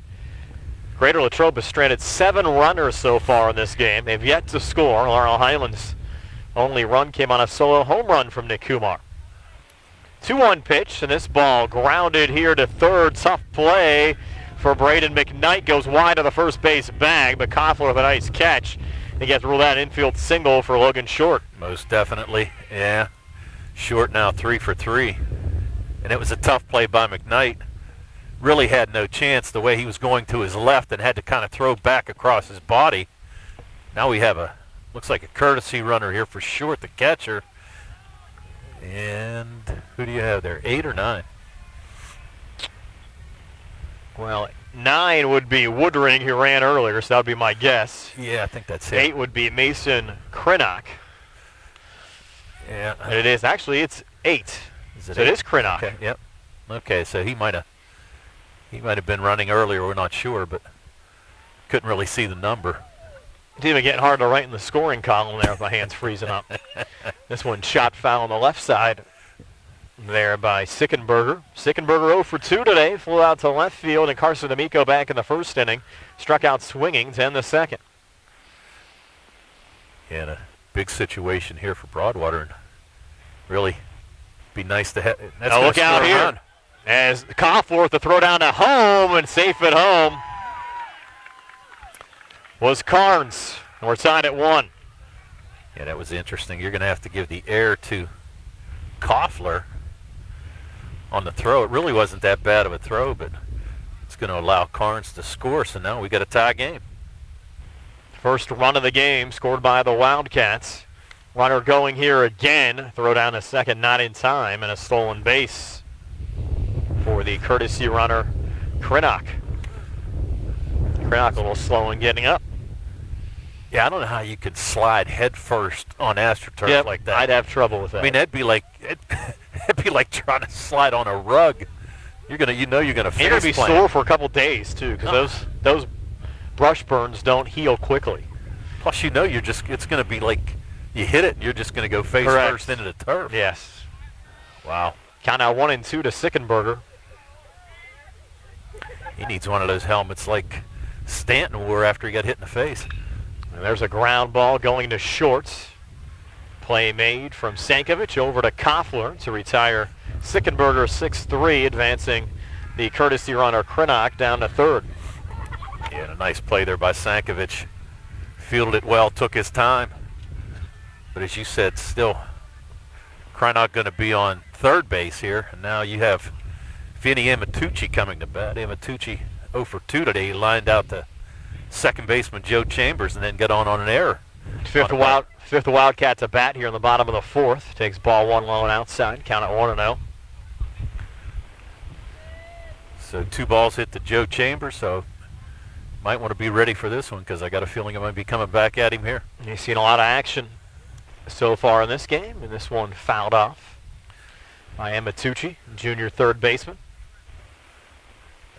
Greater Latrobe has stranded 7 runners so far in this game. They've yet to score. Laurel Highlands' only run came on a solo home run from Nick Kumar. 2-1 pitch, and this ball grounded here to third. Tough play for Braden McKnight. Goes wide of the first base bag, but Koffler with a nice catch. He gets ruled out infield single for Logan Short. Most definitely, yeah. Short now 3 for 3. And it was a tough play by McKnight. Really had no chance the way he was going to his left and had to kind of throw back across his body. Now we have looks like a courtesy runner here for Short, the catcher. And who do you have there, 8 or 9? Well, 9 would be Woodring, who ran earlier, so that would be my guess. Yeah, I think that's it. 8 would be Mason Crinnock. Yeah. And it is. Actually, it's 8. Is it so 8? It is Crinnock. Okay, yep. Okay, so he might have been running earlier. We're not sure, but couldn't really see the number. It's even getting hard to write in the scoring column there with my hands freezing up. This one shot foul on the left side there by Sickenberger. Sickenberger 0 for 2 today. Flew out to left field, and Carson D'amico back in the first inning. Struck out swinging to end the second. Yeah, and a big situation here for Broadwater. And really be nice to have. Now look out here. Run. As Koffler with the throw down to home, and safe at home was Carnes. We're tied at 1. Yeah, that was interesting. You're going to have to give the air to Koffler on the throw. It really wasn't that bad of a throw, but It's going to allow Carnes to score, so now we got a tie game. First run of the game scored by the Wildcats. Runner going here again. Throw down a second, not in time, and a stolen base for the courtesy runner, Crinnock. Crinnock a little slow in getting up. Yeah, I don't know how you could slide head first on AstroTurf like that. I'd have trouble with that. I mean, it'd be like trying to slide on a rug. You're gonna face plant. You're gonna be sore for a couple days too, because those brush burns don't heal quickly. Plus, it's gonna be like you hit it, and you're just gonna go face first into the turf. Yes. Wow. Count out 1-2 to Sickenberger. He needs one of those helmets like Stanton wore after he got hit in the face. And there's a ground ball going to short. Play made from Sankovic over to Koffler to retire Sickenberger 6-3, advancing the courtesy runner Crinnock down to third. Yeah, and a nice play there by Sankovic. Fielded it well, took his time. But as you said, still Crinnock going to be on third base here. And now you have Vinny Amatucci coming to bat. Amatucci 0 for 2 today. He lined out the second baseman Joe Chambers and then got on an error. Fifth Wildcat to bat here in the bottom of the fourth. Takes ball 1 low and outside. Count at 1-0. So 2 balls hit to Joe Chambers. So might want to be ready for this one because I got a feeling I might be coming back at him here. You've seen a lot of action so far in this game, and this one fouled off by Amatucci, junior third baseman.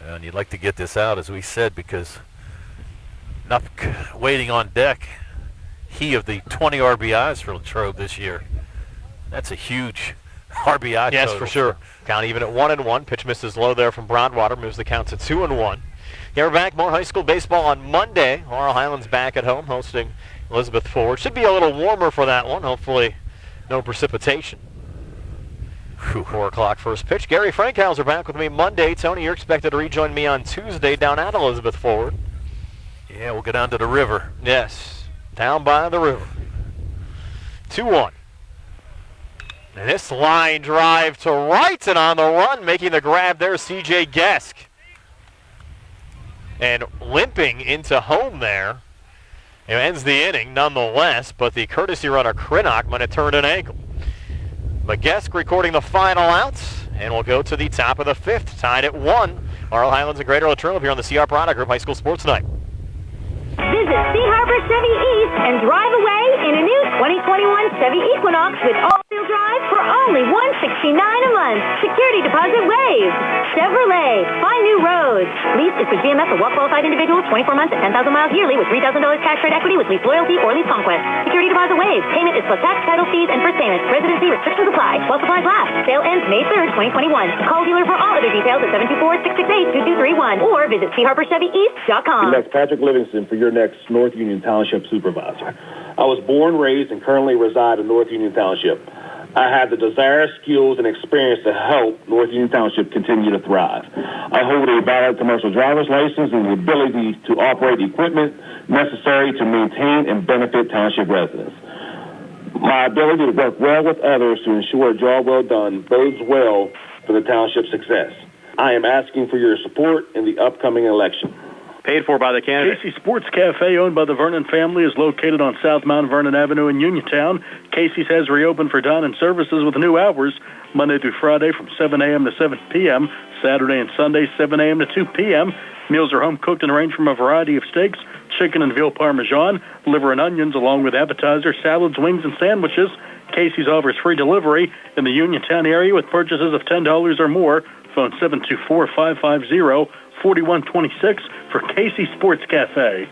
And you'd like to get this out, as we said, because not waiting on deck. He of the 20 RBIs for Latrobe this year. That's a huge RBI Yes, total. for sure. Count even at 1-1. Pitch misses low there from Broadwater. Moves the count to 2-1. Yeah, we're back. More high school baseball on Monday. Laurel Highlands back at home hosting Elizabeth Forward. Should be a little warmer for that one. Hopefully no precipitation. 4 o'clock first pitch. Gary Frankhauser back with me Monday. Tony, you're expected to rejoin me on Tuesday down at Elizabeth Forward. Yeah, we'll go down to the river. Yes, down by the river. 2-1. And this line drive to right, and on the run, making the grab there, C.J. Gesk. And limping into home there. It ends the inning nonetheless, but the courtesy runner Crinnock might have turned an ankle. But Gesk recording the final out, and we'll go to the top of the fifth, tied at 1. Laurel Highlands and Greater Latrobe here on the CR Product Group High School Sports Night. Visit Sea Harbor Chevy East and drive away in a new 2021 Chevy Equinox with all-wheel drive for only $169 a month. Security deposit waived. Chevrolet, find new roads. Lease is for GMF for well-qualified individuals, 24 months at 10,000 miles yearly with $3,000 cash rate equity with lease loyalty or lease conquest. Security deposit waived. Payment is plus tax, title fees, and first payment. Residency restrictions apply. While supplies last. Sale ends May 3rd, 2021. Call dealer for all other details at 724-668-2231 or visit SeaHarborChevyEast.com. Next, Patrick Livingston for your next North Union Township supervisor. I was born, raised, and currently reside in North Union Township. I have the desire, skills, and experience to help North Union Township continue to thrive. I hold a valid commercial driver's license and the ability to operate the equipment necessary to maintain and benefit township residents. My ability to work well with others to ensure a job well done bodes well for the township's success. I am asking for your support in the upcoming election. Paid for by the candidate. Casey Sports Cafe, owned by the Vernon family, is located on South Mount Vernon Avenue in Uniontown. Casey's has reopened for dine-in services with new hours, Monday through Friday from 7 a.m. to 7 p.m., Saturday and Sunday 7 a.m. to 2 p.m. Meals are home-cooked and range from a variety of steaks, chicken and veal parmesan, liver and onions, along with appetizers, salads, wings, and sandwiches. Casey's offers free delivery in the Uniontown area with purchases of $10 or more. Phone 724-550-4126 for Casey Sports Cafe.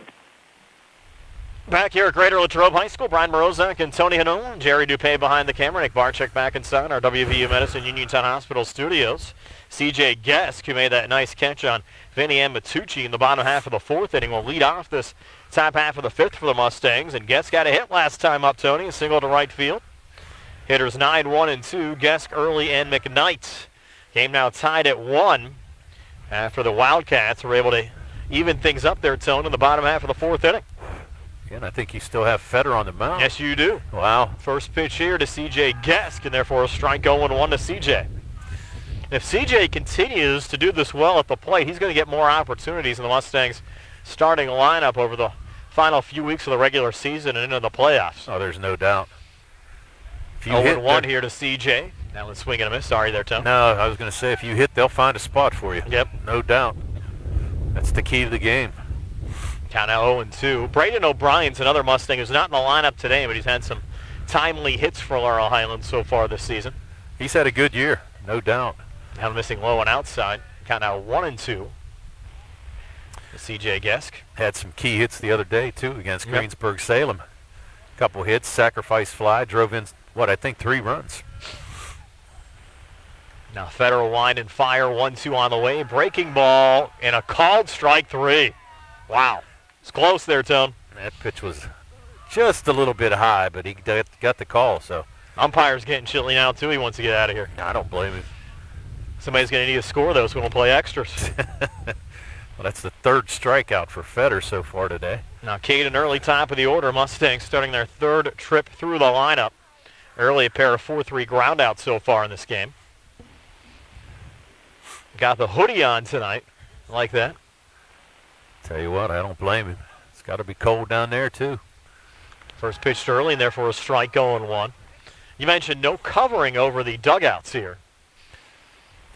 Back here at Greater Latrobe High School, Brian Morozak and Tony Hanola, Jerry Dupay behind the camera, Nick Barczyk back inside our WVU Medicine Uniontown Hospital studios. C.J. Gesk, who made that nice catch on Vinny Amatucci in the bottom half of the fourth inning, will lead off this top half of the fifth for the Mustangs. And Gesk got a hit last time up, Tony, a single to right field. Hitters 9-1 and 2, Gesk, Early, and McKnight. Game now tied at 1 after the Wildcats were able to even things up there, Tone, in the bottom half of the fourth inning. And I think you still have Feder on the mound. Yes, you do. Wow. First pitch here to C.J. Gesk, and therefore a strike 0-1 to C.J. If CJ continues to do this well at the plate, he's going to get more opportunities in the Mustangs starting lineup over the final few weeks of the regular season and into the playoffs. Oh, there's no doubt. 0-1 here to CJ. Now let's swing and a miss. Sorry there, Tom. No, I was going to say, if you hit, they'll find a spot for you. Yep. No doubt. That's the key to the game. Count now 0-2. Braden O'Brien's another Mustang who's not in the lineup today, but he's had some timely hits for Laurel Highlands so far this season. He's had a good year, no doubt. Now missing low and outside. Count now 1-2. C.J. Gesk. Had some key hits the other day, too, against Greensburg-Salem. Couple hits, sacrifice fly, drove in, I think 3 runs. Now Federer wind and fire, 1-2 on the way. Breaking ball and a called strike 3. Wow. It's close there, Tone. That pitch was just a little bit high, but he got the call, so. Umpire's getting chilly now, too. He wants to get out of here. I don't blame him. Somebody's going to need a score, though, so we won't play extras. Well, that's the 3rd strikeout for Federer so far today. Now Caden early top of the order. Mustangs starting their 3rd trip through the lineup. Early a pair of 4-3 groundouts so far in this game. Got the hoodie on tonight. Like that. Tell you what, I don't blame him. It's got to be cold down there, too. First pitched early, and therefore a strike going 1. You mentioned no covering over the dugouts here.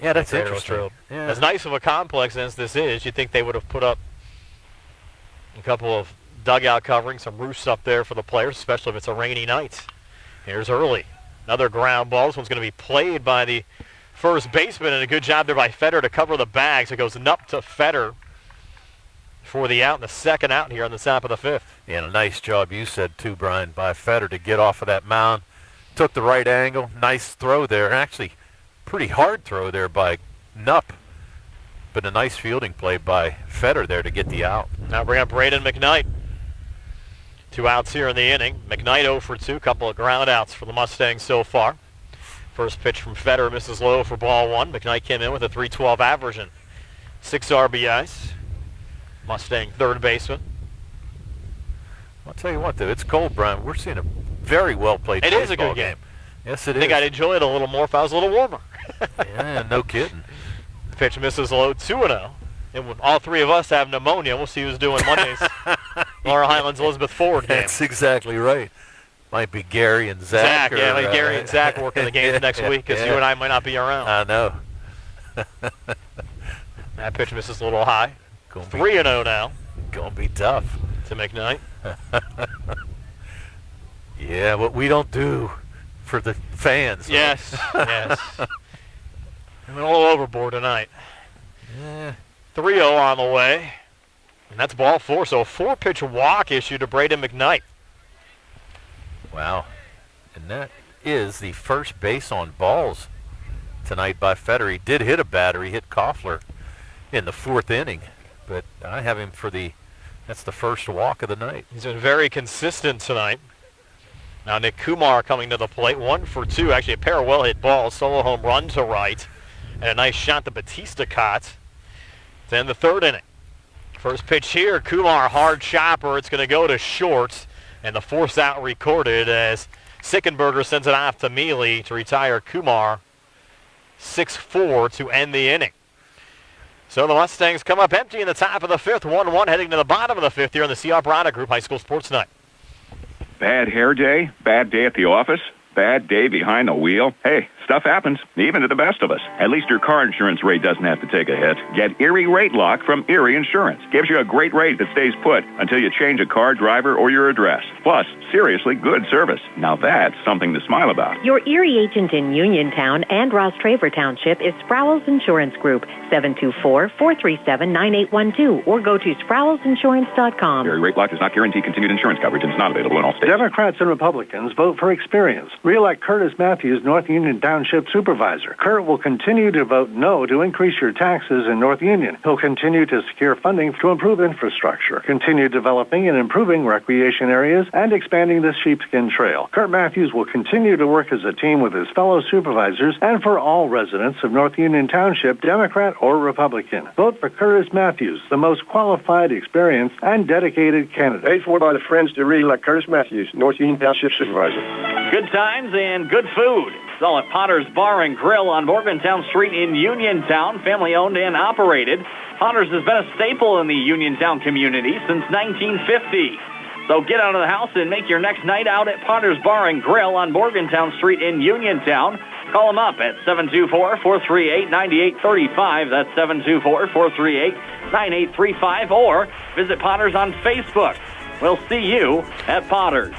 Yeah, that's interesting. Yeah. As nice of a complex as this is, you'd think they would have put up a couple of dugout coverings, some roofs up there for the players, especially if it's a rainy night. Here's early. Another ground ball. This one's going to be played by the first baseman, and a good job there by Federer to cover the bags. It goes up to Federer for the out, and the second out here on the top of the 5th. Yeah, and a nice job, you said too, Brian, by Federer to get off of that mound. Took the right angle. Nice throw there. Actually, pretty hard throw there by Nupp, but a nice fielding play by Federer there to get the out. Now bring up Braden McKnight. 2 outs here in the inning. McKnight 0 for 2, couple of ground outs for the Mustangs so far. First pitch from Federer misses low for ball 1. McKnight came in with a .312 average and 6 RBIs. Mustang 3rd baseman. I'll tell you what, though, it's cold, Brian. We're seeing a very well-played baseball game. It is a good game. Yes, it is. I think I'd enjoy it a little more if I was a little warmer. Yeah, no kidding. Pitch misses low, 2-0. And when all 3 of us have pneumonia, we'll see who's doing Monday's Laurel Highlands Elizabeth Forward game. That's exactly right. Might be Gary and Zach. Gary and Zach working the games next week because you and I might not be around. I know. That pitch misses a little high. 3-0 now. Gonna be tough. To McKnight. Yeah, what we don't do for the fans. Yes, yes. I'm a little overboard tonight. Yeah. 3-0 on the way. And that's ball 4, so a 4-pitch walk issue to Braden McKnight. Wow. And that is the first base on balls tonight by Federer. He did hit a batter. He hit Koffler in the 4th inning. But I have him for that's the first walk of the night. He's been very consistent tonight. Now Nick Kumar coming to the plate, 1 for 2. Actually a pair of well-hit balls, solo home run to right, and a nice shot that Batista caught to end the 3rd inning. First pitch here, Kumar, hard chopper. It's going to go to short, and the force out recorded as Sickenberger sends it off to Mealy to retire Kumar. 6-4 to end the inning. So the Mustangs come up empty in the top of the 5th, 1-1 heading to the bottom of the 5th here on the C.R. Brana Group High School Sports Night. Bad hair day? Bad day at the office? Bad day behind the wheel? Hey, stuff happens, even to the best of us. At least your car insurance rate doesn't have to take a hit. Get Erie Rate Lock from Erie Insurance. Gives you a great rate that stays put until you change a car, driver, or your address. Plus, seriously good service. Now that's something to smile about. Your Erie agent in Uniontown and Ross Traver Township is Sprowell's Insurance Group, 724-437-9812, or go to sprowellsinsurance.com. Erie Rate Lock does not guarantee continued insurance coverage and is not available in all states. Democrats and Republicans vote for experience. Re-elect Curtis Matthews, North Union Township Supervisor. Kurt will continue to vote no to increase your taxes in North Union. He'll continue to secure funding to improve infrastructure, continue developing and improving recreation areas, and expanding the sheepskin trail. Kurt Matthews will continue to work as a team with his fellow supervisors and for all residents of North Union Township, Democrat or Republican. Vote for Curtis Matthews, the most qualified, experienced, and dedicated candidate. Paid for by the Friends to re-elect Curtis Matthews, North Union Township Supervisor. Good times and good food. It's all at Potter's Bar and Grill on Morgantown Street in Uniontown, family-owned and operated. Potter's has been a staple in the Uniontown community since 1950. So get out of the house and make your next night out at Potter's Bar and Grill on Morgantown Street in Uniontown. Call them up at 724-438-9835. That's 724-438-9835. Or visit Potter's on Facebook. We'll see you at Potter's.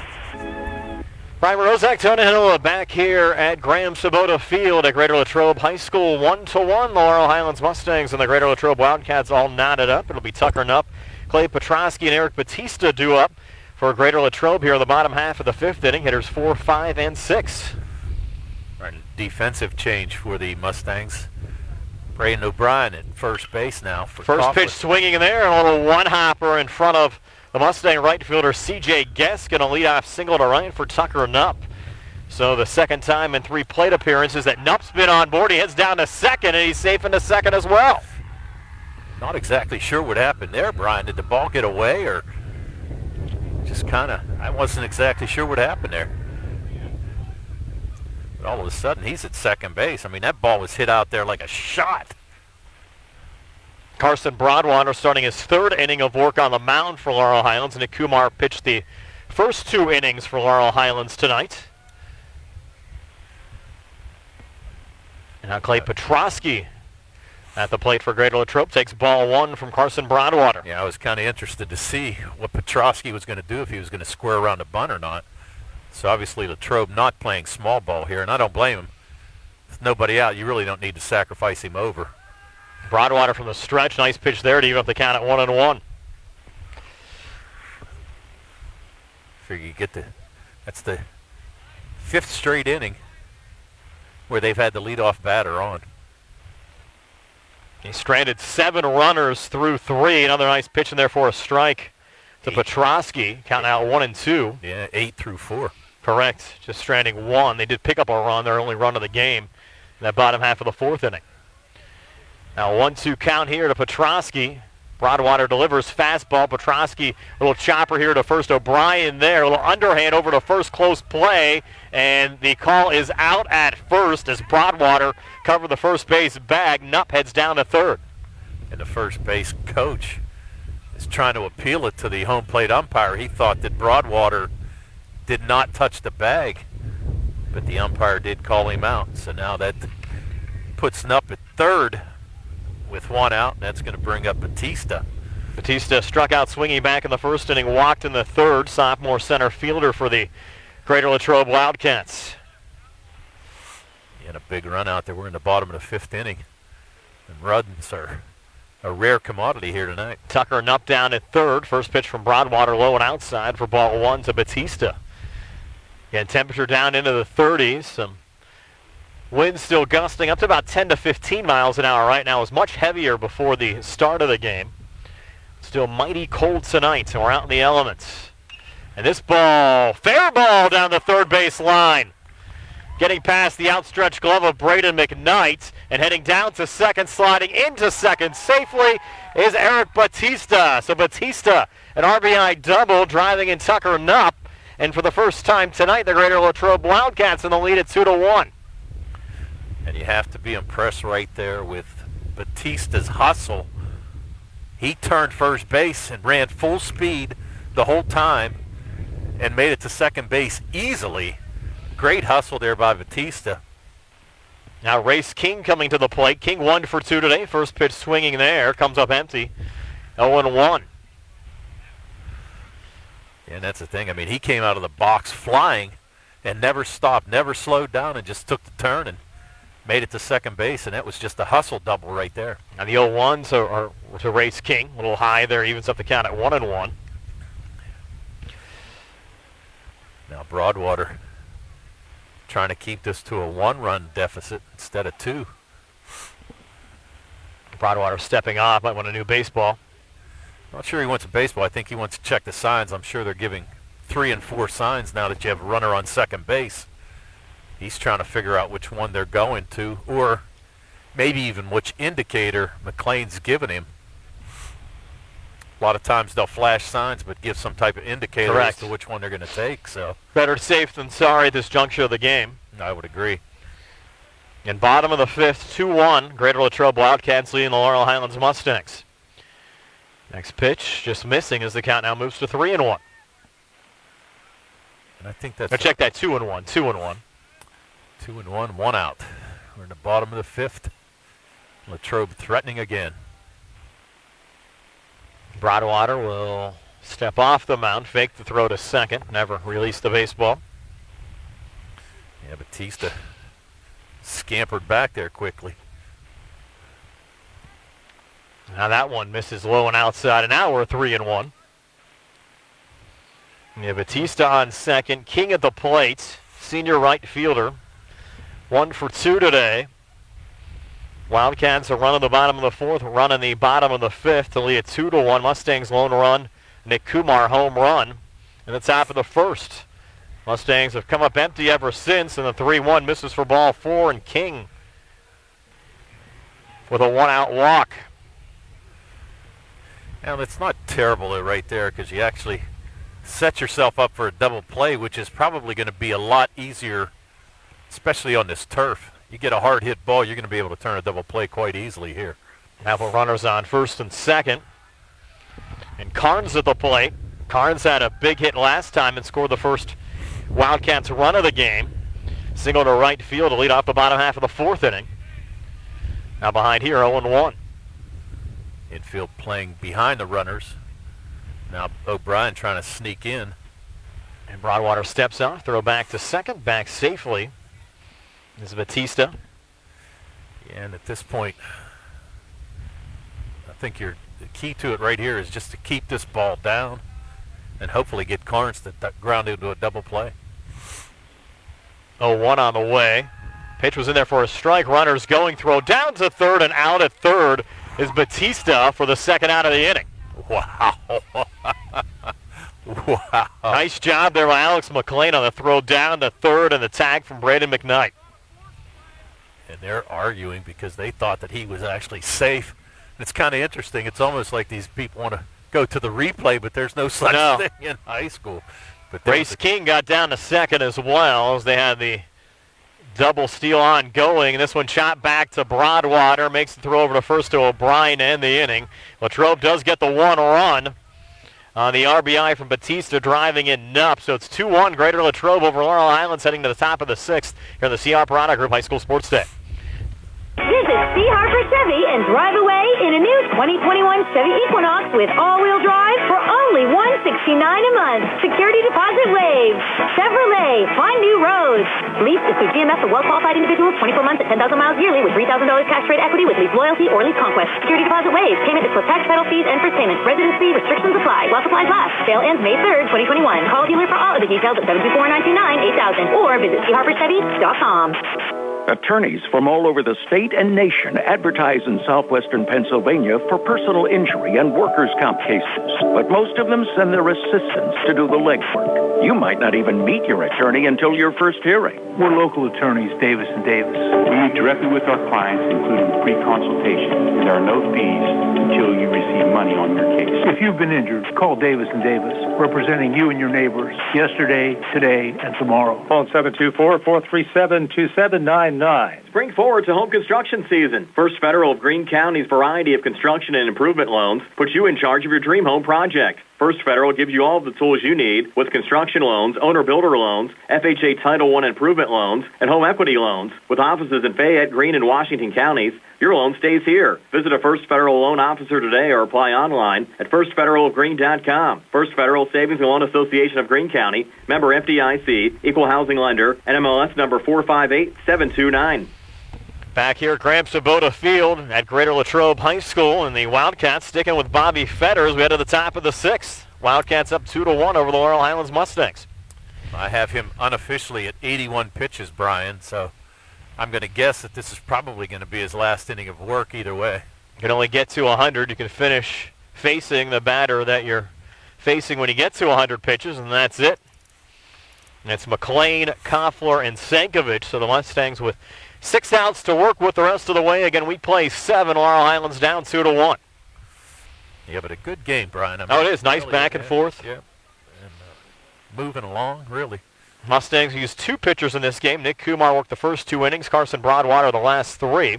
Brian Rozak, Tony Hill back here at Graham Sabota Field at Greater Latrobe High School. 1-1, Laurel Highlands Mustangs and the Greater Latrobe Wildcats all knotted up. It'll be Tucker Knupp, Clay Petrosky, and Eric Batista due up for Greater Latrobe here in the bottom half of the fifth inning. Hitters 4, 5, and 6. Right, defensive change for the Mustangs. Braden O'Brien at first base now. For First Coughlin. pitch swinging in there, and a little one-hopper in front of the Mustang right fielder C.J. Guest, going to lead off single to right for Tucker Knupp. So the second time in 3 plate appearances that Knupp's been on board. He heads down to second, and he's safe into second as well. Not exactly sure what happened there, Brian. Did the ball get away, or just kind of, I wasn't exactly sure what happened there. But all of a sudden, he's at second base. I mean, that ball was hit out there like a shot. Carson Broadwater starting his 3rd inning of work on the mound for Laurel Highlands. Nick Kumar pitched the first 2 innings for Laurel Highlands tonight. And now Clay Petrosky at the plate for Greater Latrobe takes ball 1 from Carson Broadwater. Yeah, I was kind of interested to see what Petrosky was going to do, if he was going to square around a bunt or not. So obviously Latrobe not playing small ball here, and I don't blame him. With nobody out, you really don't need to sacrifice him over. Broadwater from the stretch. Nice pitch there to even up the count at 1-1. Figure you get that's the 5th straight inning where they've had the leadoff batter on. He stranded 7 runners through 3. Another nice pitch in there for a strike to Petrosky. Counting out 1-2. Yeah, 8 through 4. Correct. Just stranding 1. They did pick up a run, their only run of the game, in that bottom half of the 4th inning. Now 1-2 count here to Petrosky. Broadwater delivers fastball. Petrosky, little chopper here to first. O'Brien there. A little underhand over to first. Close play. And the call is out at first as Broadwater covered the first base bag. Knupp heads down to third. And the first base coach is trying to appeal it to the home plate umpire. He thought that Broadwater did not touch the bag, but the umpire did call him out. So now that puts Knupp at third with 1 out, and that's going to bring up Batista. Batista struck out swinging back in the first inning, walked in the third. Sophomore center fielder for the Greater Latrobe Wildcats. And a big run out there. We're in the bottom of the 5th inning. And Ruddens are a rare commodity here tonight. Tucker Knupp down at third. First pitch from Broadwater low and outside for ball 1 to Batista. Again, temperature down into the 30s. Some wind still gusting up to about 10 to 15 miles an hour right now. It was much heavier before the start of the game. Still mighty cold tonight, so we're out in the elements. And this ball, fair ball down the third base line. Getting past the outstretched glove of Braden McKnight and heading down to second, sliding into second safely is Eric Batista. So Batista, an RBI double, driving in Tucker Knupp. And for the first time tonight, the Greater Latrobe Wildcats in the lead at 2-1. And you have to be impressed right there with Batista's hustle. He turned first base and ran full speed the whole time and made it to second base easily. Great hustle there by Batista. Now Race King coming to the plate. King 1 for 2 today. First pitch swinging there. Comes up empty. 0-1. And that's the thing. I mean, he came out of the box flying and never stopped, never slowed down, and just took the turn and made it to second base, and that was just a hustle double right there. And the 0-1 to Race King. A little high there, evens up the count at 1-1. Now Broadwater trying to keep this to a 1-run deficit instead of 2. Broadwater stepping off, might want a new baseball. Not sure he wants a baseball. I think he wants to check the signs. I'm sure they're giving 3 and 4 signs now that you have a runner on second base. He's trying to figure out which one they're going to, or maybe even which indicator Mclean's given him. A lot of times they'll flash signs, but give some type of indicator Correct. as to which one they're going to take. So better safe than sorry at this juncture of the game. I would agree. In bottom of the fifth, 2-1, Greater Latrobe Wildcats leading the Laurel Highlands Mustangs. Next pitch, just missing as the count now moves to 3-1. And I think that's... Now check that, 2-1, 2-1. 2-1, 1 out. We're in the bottom of the fifth. Latrobe threatening again. Broadwater will step off the mound, fake the throw to second, never release the baseball. Yeah, Batista scampered back there quickly. Now that one misses low and outside, and now we're 3-1. Yeah, Batista on second, King at the plate, senior right fielder. 1 for 2 today. Wildcats are running the bottom of the fourth, running the bottom of the fifth to lead at 2-1. Mustangs lone run, Nick Kumar home run in the top of the first. Mustangs have come up empty ever since, and the 3-1 misses for ball 4, and King with a 1-out walk. Now, it's not terrible right there because you actually set yourself up for a double play, which is probably going to be a lot easier, especially on this turf. You get a hard hit ball, you're going to be able to turn a double play quite easily here. Have runners on first and second. And Carnes at the plate. Carnes had a big hit last time and scored the first Wildcats run of the game. Single to right field to lead off the bottom half of the fourth inning. Now behind here, 0-1. Infield playing behind the runners. Now O'Brien trying to sneak in. And Broadwater steps off, throw back to second, back safely. This is Batista. Yeah, and at this point, I think the key to it right here is just to keep this ball down and hopefully get Carnes to ground into a double play. 0-1 on the way. Pitch was in there for a strike. Runners going, throw down to third, and out at third is Batista for the second out of the inning. Wow. Wow. Nice job there by Alex Mclean on the throw down to third and the tag from Braden McKnight. And they're arguing because they thought that he was actually safe. It's kind of interesting. It's almost like these people want to go to the replay, but there's no such thing in high school. But Race King got down to second as well as they had the double steal ongoing. This one chopped back to Broadwater, makes the throw over to first to O'Brien to end the inning. Latrobe does get the 1 run on the RBI from Batista driving in Nup. So it's 2-1 Greater Latrobe over Laurel Highlands heading to the top of the sixth here in the CR Product Group High School Sports Day. Visit C. Harper Chevy and drive away in a new 2021 Chevy Equinox with all-wheel drive for only $169 a month. Security deposit waived. Chevrolet, find new roads. Lease is through GMF for well-qualified individuals, 24 months at 10,000 miles yearly with $3,000 cash rate equity with lease loyalty or lease conquest. Security deposit waived. Payment is for tax, title fees, and first payment. Residency restrictions apply while supplies last. Sale ends May 3rd, 2021. Call a dealer for all of the details at 724-929-8000 or visit CHarperChevy.com. Attorneys from all over the state and nation advertise in southwestern Pennsylvania for personal injury and workers' comp cases, but most of them send their assistants to do the legwork. You might not even meet your attorney until your first hearing. We're local attorneys, Davis & Davis. We meet directly with our clients, including free consultation, and there are no fees until you receive money on your case. If you've been injured, call Davis & Davis, representing you and your neighbors yesterday, today, and tomorrow. Phone 724-437-2799. Spring forward to home construction season. First Federal of Greene County's variety of construction and improvement loans puts you in charge of your dream home project. First Federal gives you all of the tools you need with construction loans, owner-builder loans, FHA Title I improvement loans, and home equity loans. With offices in Fayette, Greene, and Washington counties, your loan stays here. Visit a First Federal loan officer today or apply online at firstfederalofgreene.com. First Federal Savings and Loan Association of Greene County, member FDIC, equal housing lender, NMLS number 458729. Back here at Graham Sabota Field at Greater Latrobe High School, and the Wildcats sticking with Bobby Fetters. We head to the top of the sixth. Wildcats up 2-1 over the Laurel Highlands Mustangs. I have him unofficially at 81 pitches, Brian, so I'm going to guess that this is probably going to be his last inning of work either way. You can only get to 100. You can finish facing the batter that you're facing when you get to 100 pitches, and that's it. And it's Mclean, Koffler, and Sankovic, so the Mustangs with 6 outs to work with the rest of the way. Again, we play 7. Laurel Highlands down 2-1. Yeah, but a good game, Brian. I mean, oh, it is. Nice really, back and forth. Yeah. And moving along, really. Mustangs used 2 pitchers in this game. Nick Kumar worked the first 2 innings. Carson Broadwater the last 3.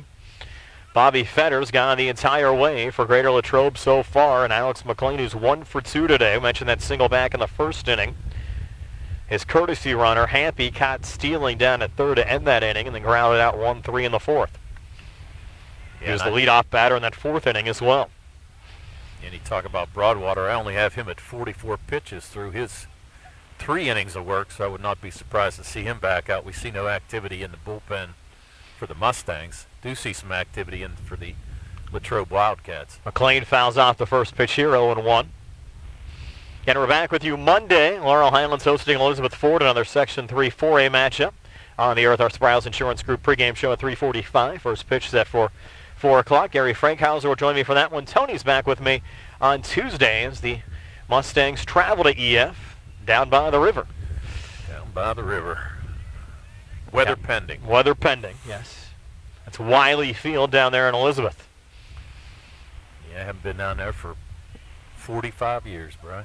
Bobby Fetter's gone the entire way for Greater Latrobe so far. And Alex Mclean, who's 1 for 2 today. I mentioned that single back in the first inning. His courtesy runner, Happy, caught stealing down at third to end that inning and then grounded out 1-3 in the fourth. He was the leadoff batter in that 4th inning as well. And you talk about Broadwater. I only have him at 44 pitches through his 3 innings of work, so I would not be surprised to see him back out. We see no activity in the bullpen for the Mustangs. Do see some activity in for the Latrobe Wildcats. McLean fouls off the first pitch here, 0-1. And we're back with you Monday. Laurel Highlands hosting Elizabeth Ford, another Section 3 4A matchup on the Earth. Our Sprouse Insurance Group pregame show at 3:45. First pitch set for 4 o'clock. Gary Frankhauser will join me for that one. Tony's back with me on Tuesday as the Mustangs travel to EF down by the river. Down by the river. Weather pending. Weather pending, yes. That's Wiley Field down there in Elizabeth. Yeah, I haven't been down there for 45 years, Brian.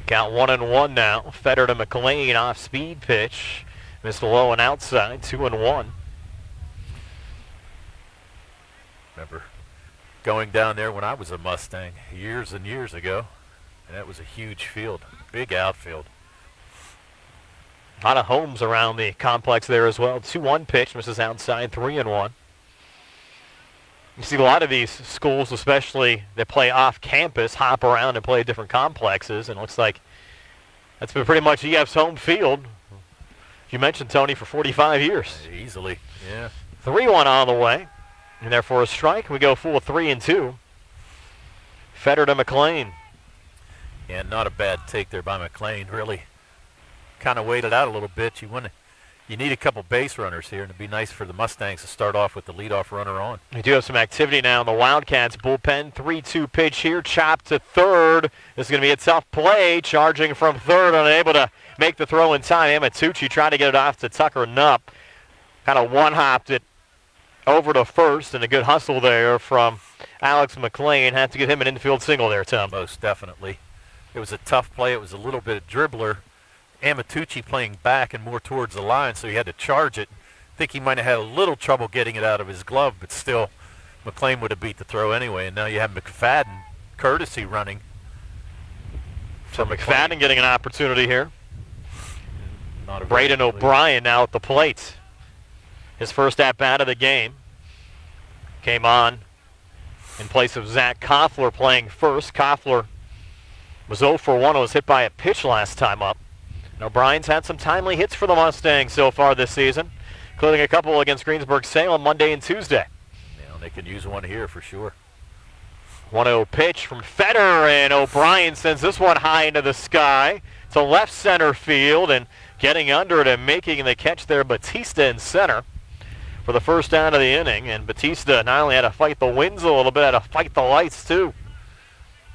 Count 1-1 now. Fetter to McLean off speed pitch. Missed low and outside, 2-1. Remember going down there when I was a Mustang years and years ago, and that was a huge field, big outfield. A lot of homes around the complex there as well. 2-1 pitch, misses outside, 3-1. You see a lot of these schools, especially that play off campus, hop around and play different complexes, and it looks like that's been pretty much EF's home field. You mentioned, Tony, for 45 years. Easily, yeah. 3-1 on the way, and therefore a strike. We go full 3-2. Fetter to McLean. Yeah, not a bad take there by McLean. Really kind of waited out a little bit. You need a couple base runners here, and it'd be nice for the Mustangs to start off with the leadoff runner on. We do have some activity now in the Wildcats bullpen. 3-2 pitch here, chopped to third. This is going to be a tough play. Charging from third, unable to make the throw in time. Amatucci trying to get it off to Tucker Knupp. Kind of one-hopped it over to first, and a good hustle there from Alex McLean. Had to get him an infield single there, Tom. Most definitely. It was a tough play. It was a little bit of dribbler. Amatucci playing back and more towards the line, so he had to charge it. I think he might have had a little trouble getting it out of his glove, but still, McLean would have beat the throw anyway. And now you have McFadden, courtesy running. So McFadden getting an opportunity here. Not a Braden O'Brien now at the plate. His first at-bat of the game. Came on in place of Zach Koffler playing first. Koffler was 0 for 1 and was hit by a pitch last time up. And O'Brien's had some timely hits for the Mustangs so far this season, including a couple against Greensburg-Salem Monday and Tuesday. Yeah, they could use one here for sure. 1-0 pitch from Fetter, and O'Brien sends this one high into the sky to left center field, and getting under it and making the catch there, Batista in center for the first out of the inning. And Batista not only had to fight the winds a little bit, had to fight the lights too.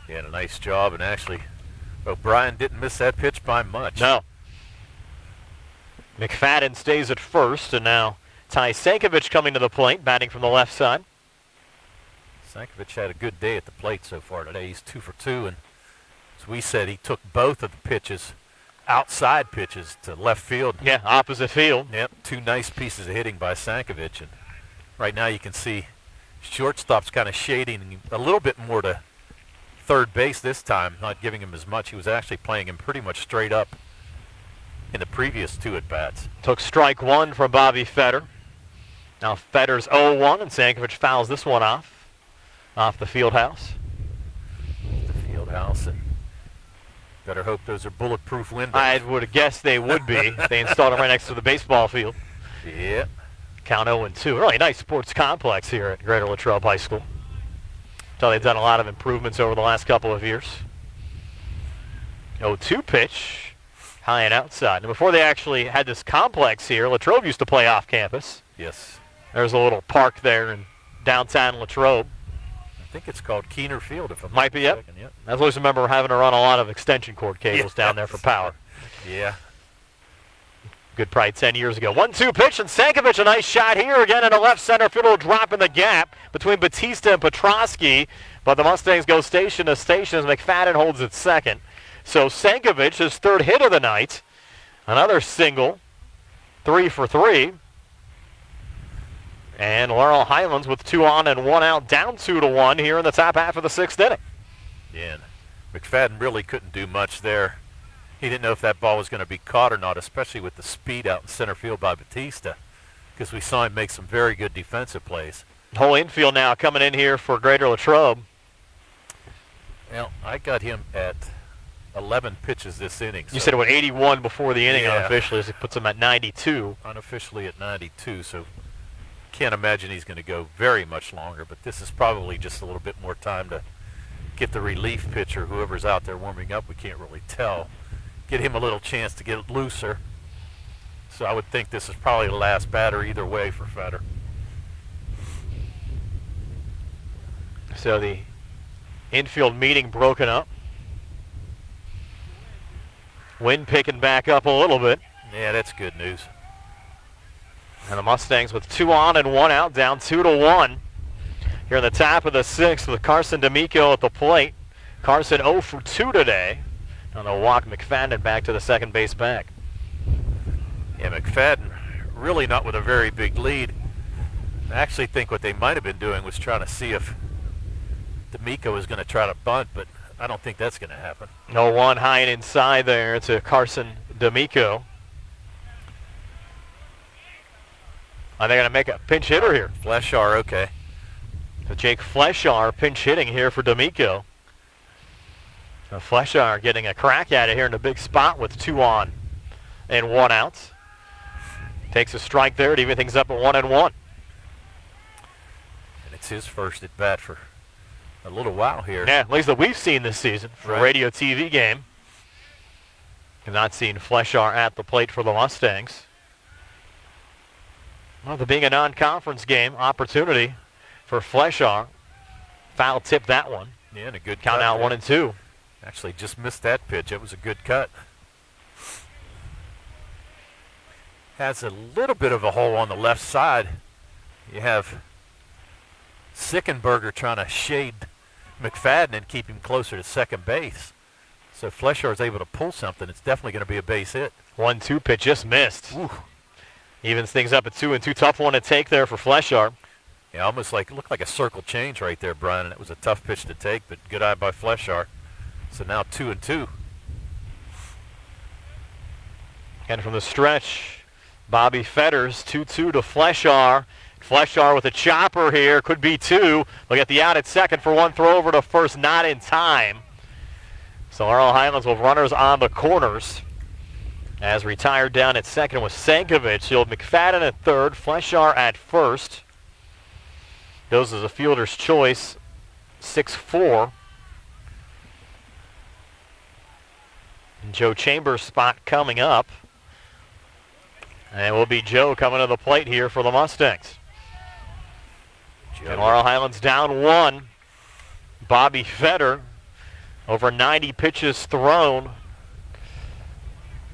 He had a nice job, and actually O'Brien didn't miss that pitch by much. No. McFadden stays at first, and now Tai Sankovic coming to the plate, batting from the left side. Sankovic had a good day at the plate so far today. He's 2 for 2, and as we said, he took both of the pitches, outside pitches, to left field. Yeah, opposite field. Yep, 2 nice pieces of hitting by Sankovic, and right now you can see shortstop's kind of shading a little bit more to third base this time, not giving him as much. He was actually playing him pretty much straight up in the previous 2 at-bats. Took strike 1 from Bobby Fetter. Now Fetter's 0-1, and Sankovic fouls this one off the field house. The field house, and better hope those are bulletproof windows. I would have guessed they would be. They installed them right next to the baseball field. Yeah. Count 0-2. Really nice sports complex here at Greater Latrobe High School. So they've done a lot of improvements over the last couple of years. 0-2 pitch. High and outside. And before they actually had this complex here, Latrobe used to play off campus. Yes. There's a little park there in downtown Latrobe. I think it's called Keener Field, if I'm Might be, yep. Yep. I always remember having to run a lot of extension cord cables down there for power. Yeah. Good, probably 10 years ago. 1-2 pitch, and Sankovic, a nice shot here again in a left center field, drop in the gap between Batista and Petrosky. But the Mustangs go station to station as McFadden holds it second. So Sankovic, his third hit of the night. Another single, 3 for 3. And Laurel Highlands with 2 on and 1 out, down 2-1 here in the top half of the 6th inning. Yeah, and McFadden really couldn't do much there. He didn't know if that ball was going to be caught or not, especially with the speed out in center field by Batista, because we saw him make some very good defensive plays. Whole infield now coming in here for Greater Latrobe. Well, I got him at 11 pitches this inning. You said, 81 before the inning unofficially, as he puts him at 92. Unofficially at 92, so can't imagine he's going to go very much longer, but this is probably just a little bit more time to get the relief pitcher, whoever's out there warming up, we can't really tell, get him a little chance to get it looser. So I would think this is probably the last batter either way for Fetter. So the infield meeting broken up. Wind picking back up a little bit. Yeah, that's good news. And the Mustangs with 2 on and 1 out, down 2-1. Here in the top of the 6th with Carson D'amico at the plate. Carson 0 for 2 today. And they'll walk McFadden back to the second base bag. Yeah, McFadden really not with a very big lead. I actually think what they might have been doing was trying to see if D'Amico was going to try to bunt, but I don't think that's going to happen. 0-1 high and inside there to Carson D'Amico. Are they going to make a pinch hitter here? Fleshar, okay. So Jake Fleshar pinch hitting here for D'Amico. So Fleshar getting a crack at it here in the big spot with 2 on and 1 out. Takes a strike there to even things up at 1-1. And it's his first at bat for a little while here. Yeah, at least that we've seen this season for a radio TV game. Have not seen Fleshar at the plate for the Mustangs. Well, the being a non-conference game, opportunity for Fleshar. Foul tip that one. Yeah, and a good count cut out there. 1-2. Actually just missed that pitch. It was a good cut. Has a little bit of a hole on the left side. You have Sickenberger trying to shade McFadden and keep him closer to second base. So Fleshar is able to pull something. It's definitely going to be a base hit. 1-2 pitch just missed. Ooh. Evens things up at 2-2. Tough one to take there for Fleshar. Yeah, almost like looked like a circle change right there, Brian. And it was a tough pitch to take, but good eye by Fleshar. So now 2-2. And from the stretch, Bobby Fetters 2-2 to Fleshar. Fleshar with a chopper here, could be 2. They'll get the out at second for 1 throw over to first, not in time. So Laurel Highlands with runners on the corners. As retired down at second was Sankovic. He'll McFadden at third, Fleshar at first. Goes as a fielder's choice, 6-4. And Joe Chambers' spot coming up. And it will be Joe coming to the plate here for the Mustangs. And Laurel Highlands down 1. Bobby Fetter, over 90 pitches thrown.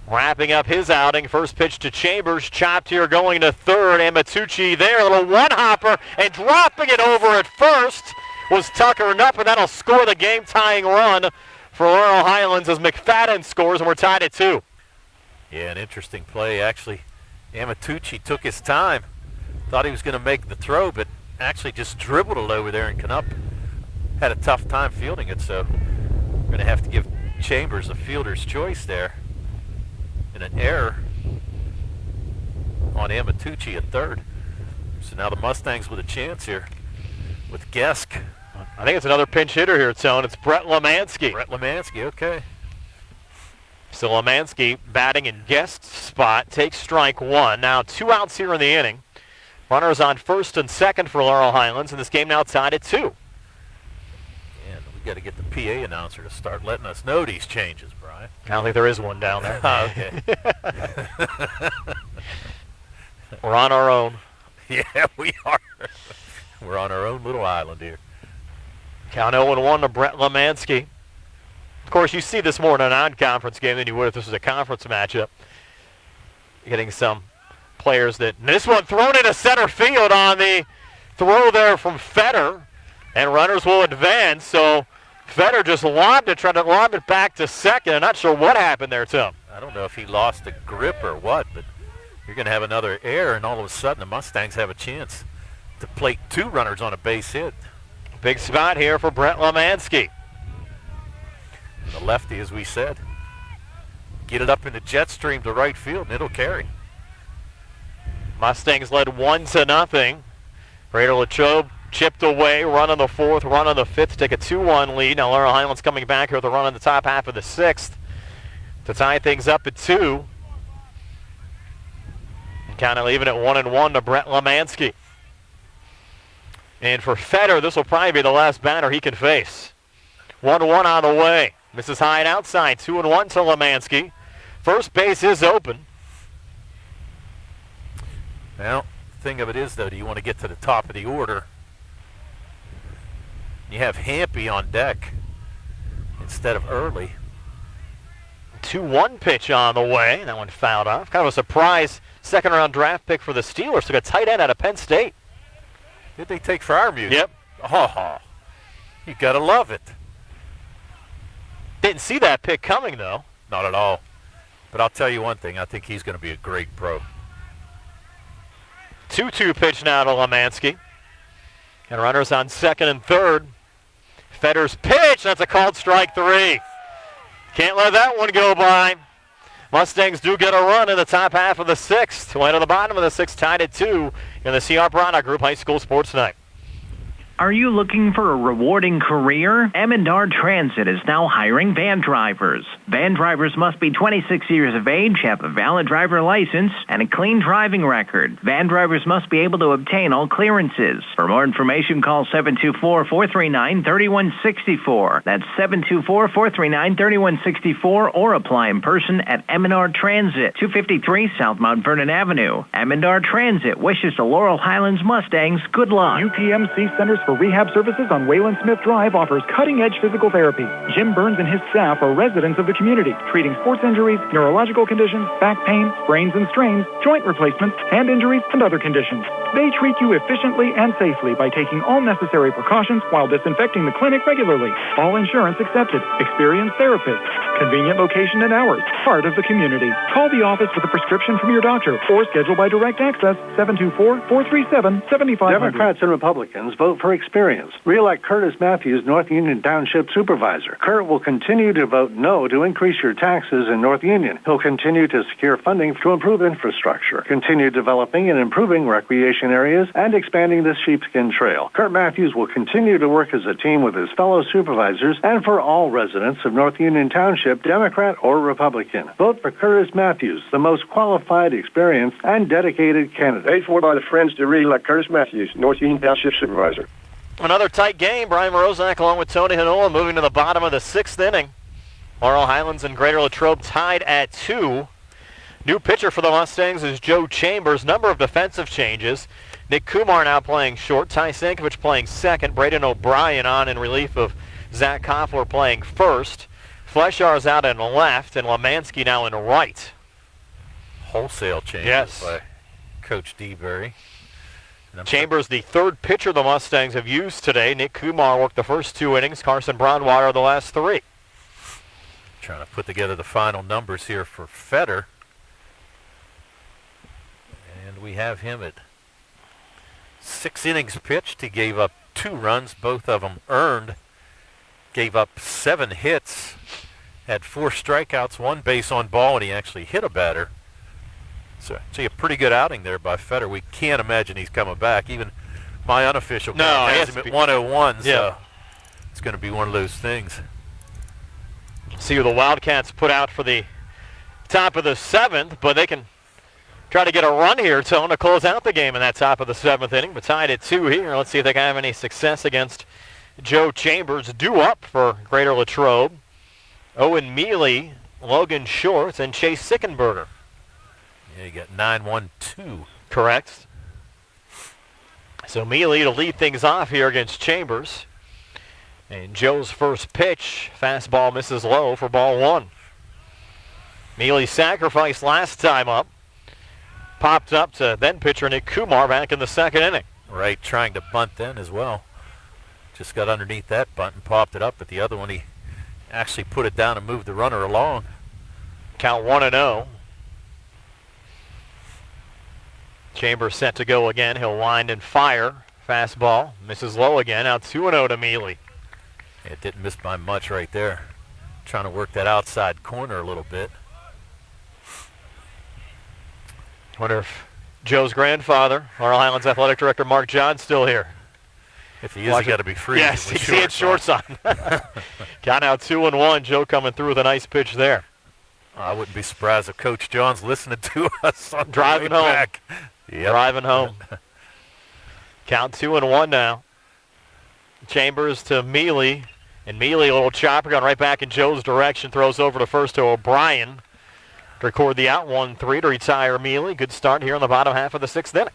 Wrapping up his outing. First pitch to Chambers. Chopped here going to third. And Matucci there. A little one-hopper. And dropping it over at first was Tucker Nupp. And that'll score the game-tying run for Laurel Highlands as McFadden scores. And we're tied at 2. Yeah, an interesting play. Actually, Amatucci took his time. Thought he was going to make the throw, but actually just dribbled it over there, and Knupp had a tough time fielding it, so we're going to have to give Chambers a fielder's choice there. And an error on Amatucci at third. So now the Mustangs with a chance here with Gesk. I think it's another pinch hitter here, Tone. It's Brett Lemansky. Brett Lemansky, okay. So Lemansky batting in Guest's spot, takes strike 1. Now 2 outs here in the inning. Runners on first and second for Laurel Highlands, and this game now tied at 2. And we got to get the PA announcer to start letting us know these changes, Brian. I don't think there is one down there. Okay. We're on our own. Yeah, we are. We're on our own little island here. Count 0-1 to Brett Lemansky. Of course, you see this more in a non-conference game than you would if this was a conference matchup. Getting some players that... This one thrown into center field on the throw there from Fetter. And runners will advance, so Fetter just tried to lob it back to second. I'm not sure what happened there, Tim. I don't know if he lost a grip or what, but you're going to have another error, and all of a sudden the Mustangs have a chance to plate 2 runners on a base hit. Big spot here for Brett Lemansky. The lefty, as we said. Get it up in the jet stream to right field, and it'll carry. Mustangs led 1-0. Greater Latrobe chipped away, run on the 4th, run on the 5th, take a 2-1 lead. Now Laurel Highlands coming back here with a run in the top half of the 6th to tie things up at 2. And kind of leaving it 1-1 to Brett Lemansky. And for Fetter, this will probably be the last batter he can face. 1-1 on the way. Misses high and outside, 2-1 to Lemansky. First base is open. Well, the thing of it is, though, do you want to get to the top of the order? You have Hampy on deck instead of Early. 2-1 pitch on the way. That one fouled off. Kind of a surprise second-round draft pick for the Steelers. Took a tight end out of Penn State. Did they take Friarmuth? Yep. Oh, you got to love it. Didn't see that pick coming, though. Not at all. But I'll tell you one thing. I think he's going to be a great pro. 2-2 pitch now to Lemansky. And runners on second and third. Fetter's pitch. That's a called strike 3. Can't let that one go by. Mustangs do get a run in the top half of the 6th. Way to the bottom of the 6th, tied at 2 in the C.R. Product Group High School Sports Night. Are you looking for a rewarding career? M&R Transit is now hiring van drivers. Van drivers must be 26 years of age, have a valid driver license, and a clean driving record. Van drivers must be able to obtain all clearances. For more information, call 724-439-3164. That's 724-439-3164, or apply in person at M&R Transit, 253 South Mount Vernon Avenue. M&R Transit wishes the Laurel Highlands Mustangs good luck. UPMC Centers for Rehab Services on Wayland Smith Drive offers cutting-edge physical therapy. Jim Burns and his staff are residents of the community, treating sports injuries, neurological conditions, back pain, sprains and strains, joint replacements, hand injuries, and other conditions. They treat you efficiently and safely by taking all necessary precautions while disinfecting the clinic regularly. All insurance accepted. Experienced therapists. Convenient location and hours. Part of the community. Call the office with a prescription from your doctor or schedule by direct access 724-437-7500. Democrats and Republicans vote for experience. Re-elect Curtis Matthews, North Union Township Supervisor. Kurt will continue to vote no to increase your taxes in North Union. He'll continue to secure funding to improve infrastructure, continue developing and improving recreation areas, and expanding the sheepskin trail. Kurt Matthews will continue to work as a team with his fellow supervisors and for all residents of North Union Township, Democrat or Republican. Vote for Curtis Matthews, the most qualified, experienced, and dedicated candidate. Paid for by the Friends to re-elect Curtis Matthews, North Union Township Supervisor. Another tight game. Brian Morozak along with Tony Hanola moving to the bottom of the 6th inning. Laurel Highlands and Greater Latrobe tied at 2. New pitcher for the Mustangs is Joe Chambers. Number of defensive changes. Nick Kumar now playing short. Tai Sankovic playing second. Braden O'Brien on in relief of Zach Koffler playing first. Fleshar's out in left, and Lemansky now in right. Wholesale changes yes. by Coach DeBerry. Chambers, the third pitcher the Mustangs have used today. Nick Kumar worked the first 2 innings. Carson Broadwater the last 3. Trying to put together the final numbers here for Fetter. And we have him at 6 innings pitched. He gave up 2 runs, both of them earned. Gave up 7 hits. Had 4 strikeouts, 1 base on ball, and he actually hit a batter. So a pretty good outing there by Fetter. We can't imagine he's coming back. Even my unofficial count has him at 101, so it's going to be one of those things. See who the Wildcats put out for the top of the 7th, but they can try to get a run here, Tone, to close out the game in that top of the 7th inning. But tied at 2 here. Let's see if they can have any success against Joe Chambers. Due up for Greater Latrobe. Owen Mealy, Logan Short, and Chase Sickenberger. Yeah, you got 9-1-2. Correct. So Mealy to lead things off here against Chambers. And Joe's first pitch, fastball misses low for ball 1. Mealy sacrificed last time up. Popped up to then pitcher Nick Kumar back in the 2nd inning. Right, trying to bunt then as well. Just got underneath that bunt and popped it up, but the other one he actually put it down and moved the runner along. Count 1-0. Chambers set to go again. He'll wind and fire. Fastball misses low again. Now 2-0 to Mclean. It didn't miss by much right there. Trying to work that outside corner a little bit. Wonder if Joe's grandfather, Laurel Highlands Athletic Director Mark John's still here. If he is, he got to be free. Yes, he had shorts on. Count out 2-1. Joe coming through with a nice pitch there. I wouldn't be surprised if Coach John's listening to us on driving home. Back. Yep. Driving home. Count 2-1 now. Chambers to Mclean, and Mclean, a little chopper going right back in Joe's direction, throws over to first to O'Brien to record the out 1-3 to retire Mclean. Good start here in the bottom half of the 6th inning.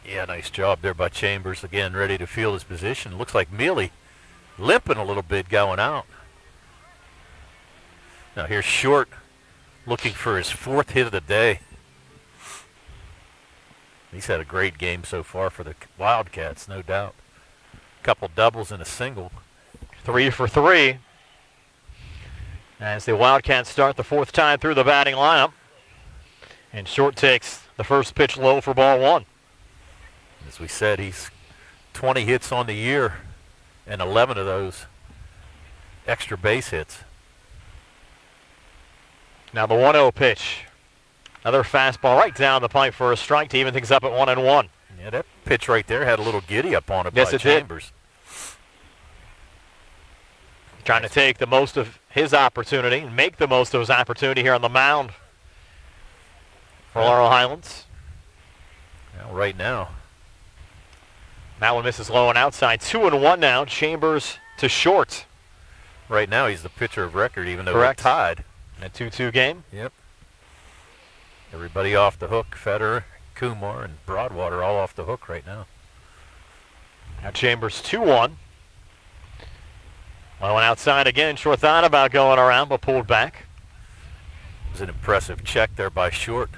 Yeah, nice job there by Chambers. Again, ready to field his position. Looks like Mclean limping a little bit going out. Now here's Short looking for his 4th hit of the day. He's had a great game so far for the Wildcats, no doubt. Couple doubles and a single. 3 for 3. As the Wildcats start the 4th time through the batting lineup. And Short takes the first pitch low for ball 1. As we said, he's 20 hits on the year, and 11 of those extra base hits. Now the 1-0 pitch. Another fastball right down the pipe for a strike to even things up at 1-1. Yeah, that pitch right there had a little giddy up on it yes, by it Chambers. Did. Trying to take the most of his opportunity and make the most of his opportunity here on the mound for Laurel Highlands. Well, right now. That one misses low and outside. 2-1 now. Chambers to Short. Right now he's the pitcher of record, even though Correct. They're tied. In a 2-2 game. Yep. Everybody off the hook. Federer, Kumar, and Broadwater all off the hook right now. Now Chambers 2-1. Low and outside again. Short thought about going around, but pulled back. It was an impressive check there by Short.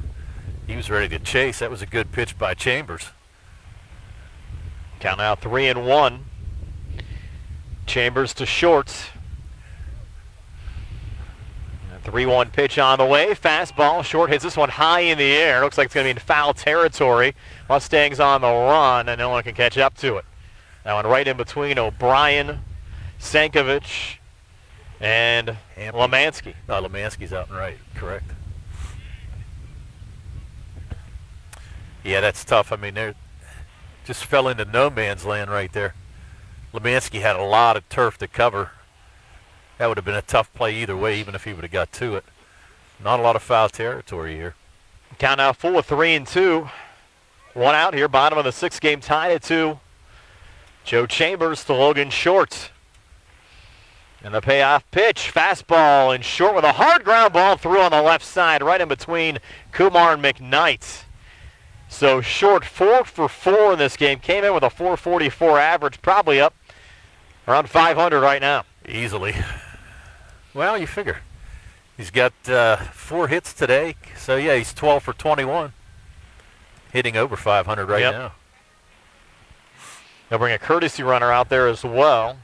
He was ready to chase. That was a good pitch by Chambers. Count now 3-1. Chambers to Short. 3-1 pitch on the way. Fastball. Short hits this one high in the air. Looks like it's going to be in foul territory. Mustangs on the run, and no one can catch up to it. That one right in between O'Brien, Sankovic, and Lemansky. No, Lemansky's out and right. Correct. Yeah, that's tough. I mean, they just fell into no man's land right there. Lemansky had a lot of turf to cover. That would have been a tough play either way, even if he would have got to it. Not a lot of foul territory here. Count now full of 3-2. One out here, bottom of the 6th game, tied at 2. Joe Chambers to Logan Short. And the payoff pitch, fastball, and Short with a hard ground ball through on the left side, right in between Kumar and McKnight. So Short 4 for 4 in this game. Came in with a 444 average, probably up around 500 right now. Easily. Well, you figure. He's got 4 hits today. So, yeah, he's 12 for 21. Hitting over 500 right now. They'll bring a courtesy runner out there as well.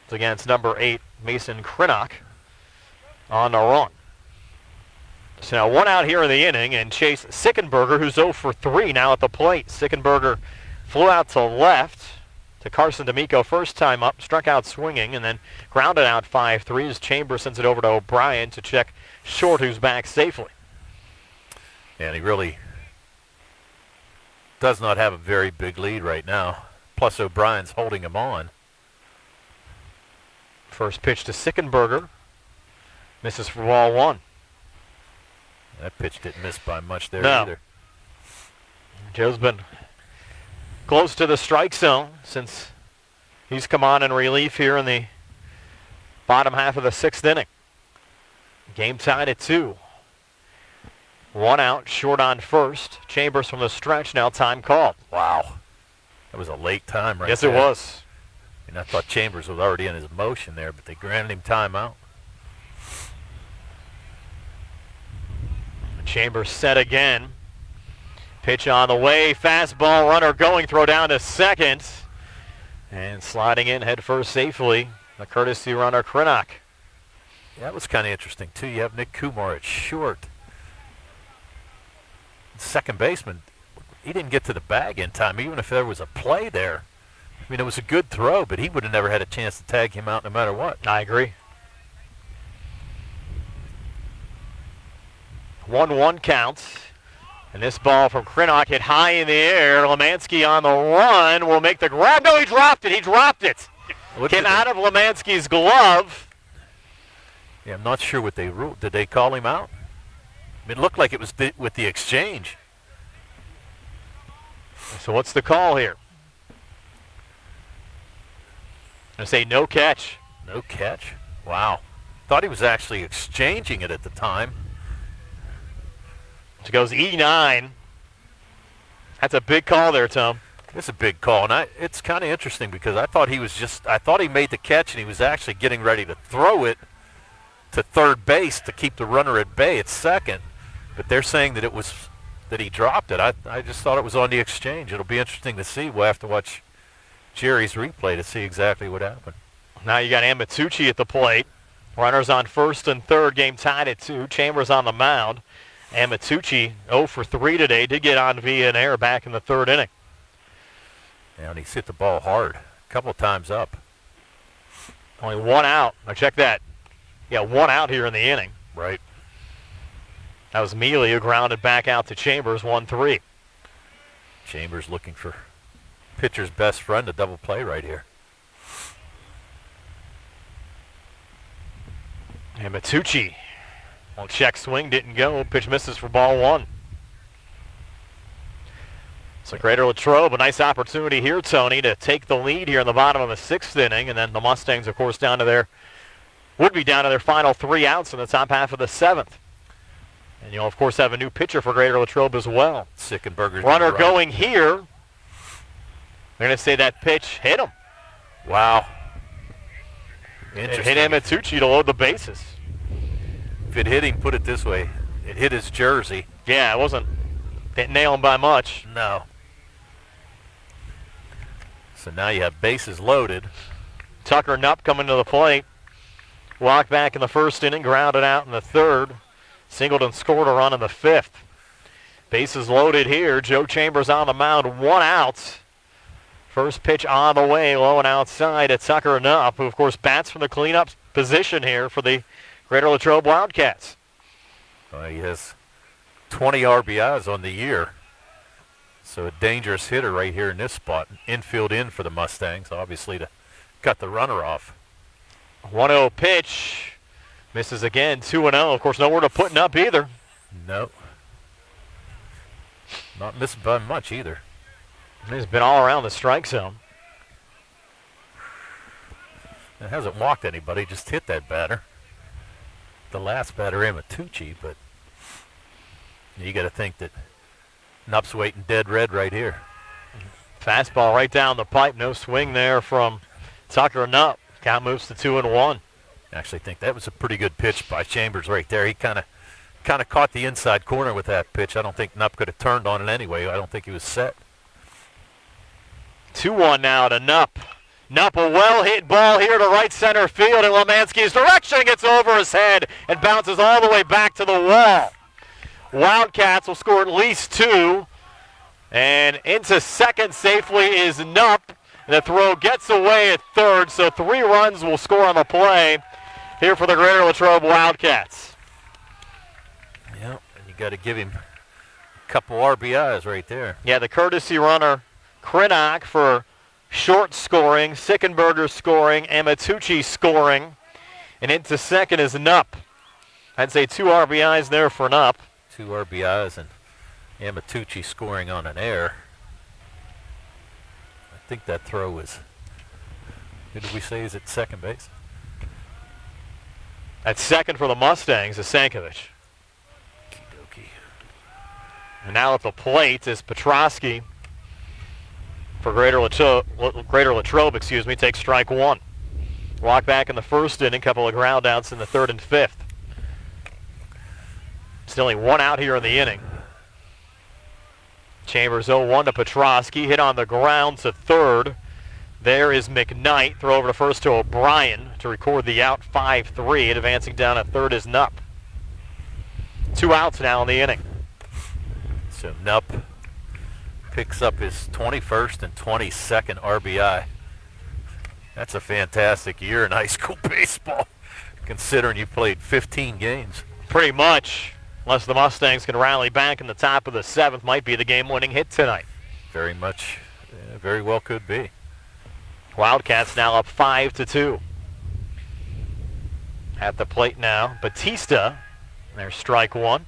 It's against number 8, Mason Crinnock, on the run. So now 1 out here in the inning, and Chase Sickenberger, who's 0 for 3 now at the plate. Sickenberger flew out to left to Carson D'Amico first time up, struck out swinging, and then grounded out 5-3 as Chambers sends it over to O'Brien to check Short, who's back safely. And he really does not have a very big lead right now. Plus O'Brien's holding him on. First pitch to Sickenberger. Misses for ball 1. That pitch didn't miss by much there either. Joe's been close to the strike zone since he's come on in relief here in the bottom half of the 6th inning. Game tied at 2. 1 out, Short on first. Chambers from the stretch, now time called. Wow. That was a late time right there. Yes, it was. And I thought Chambers was already in his motion there, but they granted him timeout. Chambers set again. Pitch on the way, fastball, runner going, throw down to second. And sliding in head first safely, the courtesy runner, Crinnock. Yeah, that was kind of interesting, too. You have Nick Kumar at short. Second baseman, he didn't get to the bag in time, even if there was a play there. I mean, it was a good throw, but he would have never had a chance to tag him out no matter what. I agree. 1-1 counts. And this ball from Crinnock hit high in the air. Lemansky on the run will make the grab. No, he dropped it. He dropped it. Came out of Lemansky's glove. Yeah, I'm not sure what they ruled. Did they call him out? I mean, it looked like it was with the exchange. So what's the call here? I say no catch. No catch? Wow. Thought he was actually exchanging it at the time. It goes E9. That's a big call there, Tom. It's a big call, and it's kind of interesting because I thought he made the catch and he was actually getting ready to throw it to third base to keep the runner at bay at second, but they're saying that he dropped it. I just thought it was on the exchange. It'll be interesting to see. We'll have to watch Jerry's replay to see exactly what happened. Now you got Amatucci at the plate. Runners on first and third, game tied at 2. Chambers on the mound. Amatucci 0 for 3 today. Did get on via an error back in the third inning. Yeah, and he's hit the ball hard. A couple of times up. Only one out. Now check that. Yeah, one out here in the inning. Right. That was Mealy who grounded back out to Chambers, 1-3. Chambers looking for pitcher's best friend, a double play right here. And Matucci. Well, check swing didn't go. Pitch misses for ball 1. So Greater Latrobe, a nice opportunity here, Tony, to take the lead here in the bottom of the 6th inning. And then the Mustangs, of course, would be down to their final 3 outs in the top half of the 7th. And you'll, of course, have a new pitcher for Greater Latrobe as well. Sickenberger's runner going here. They're going to say that pitch hit him. Wow. It hit Amatucci to load the bases. If it hit him, put it this way, it hit his jersey. Yeah, didn't nail him by much. No. So now you have bases loaded. Tucker Knupp coming to the plate. Walked back in the 1st inning, grounded out in the 3rd. Singleton scored a run in the 5th. Bases loaded here. Joe Chambers on the mound, 1 out. First pitch on the way, low and outside at Tucker Knupp, who of course bats from the cleanup position here for the Greater Latrobe Wildcats. He has 20 RBIs on the year. So a dangerous hitter right here in this spot. Infield in for the Mustangs, obviously, to cut the runner off. 1-0 pitch. Misses again, 2-0. Of course, nowhere to put Knupp either. No. Not missing by much either. He's been all around the strike zone. It hasn't walked anybody, just hit that batter. The last batter, Amatucci, but you got to think that Knupp's waiting dead red right here. Fastball right down the pipe, no swing there from Tucker Knupp. Count moves to 2-1. I actually think that was a pretty good pitch by Chambers right there. He kind of caught the inside corner with that pitch. I don't think Knupp could have turned on it anyway. I don't think he was set. 2-1 now to Knupp. Knupp, a well-hit ball here to right center field in Lemansky's direction. Gets over his head and bounces all the way back to the wall. Wildcats will score at least 2. And into second safely is Knupp. The throw gets away at third, so 3 runs will score on the play here for the Greater Latrobe Wildcats. Yeah, and you got to give him a couple RBIs right there. Yeah, the courtesy runner, Crinnock, for short scoring, Sickenberger scoring, Amatucci scoring, and into second is Knupp. I'd say 2 RBIs there for Knupp. 2 RBIs and Amatucci scoring on an error. I think that throw was, who did we say is at second base? At second for the Mustangs is Sankovic. Okey-dokey. And now at the plate is Petrosky for Greater Latrobe, takes strike 1. Walk back in the 1st inning, couple of ground outs in the 3rd and 5th. Still only 1 out here in the inning. Chambers 0-1 to Petrosky, hit on the ground to 3rd. There is McKnight. Throw over to first to O'Brien to record the out 5-3. And advancing down at third is Nupp. 2 outs now in the inning. So Nupp picks up his 21st and 22nd RBI. That's a fantastic year in high school baseball, considering you played 15 games. Pretty much. Unless the Mustangs can rally back in the top of the 7th, might be the game-winning hit tonight. Very much, very well could be. Wildcats now up 5-2. At the plate now, Batista. There's strike 1.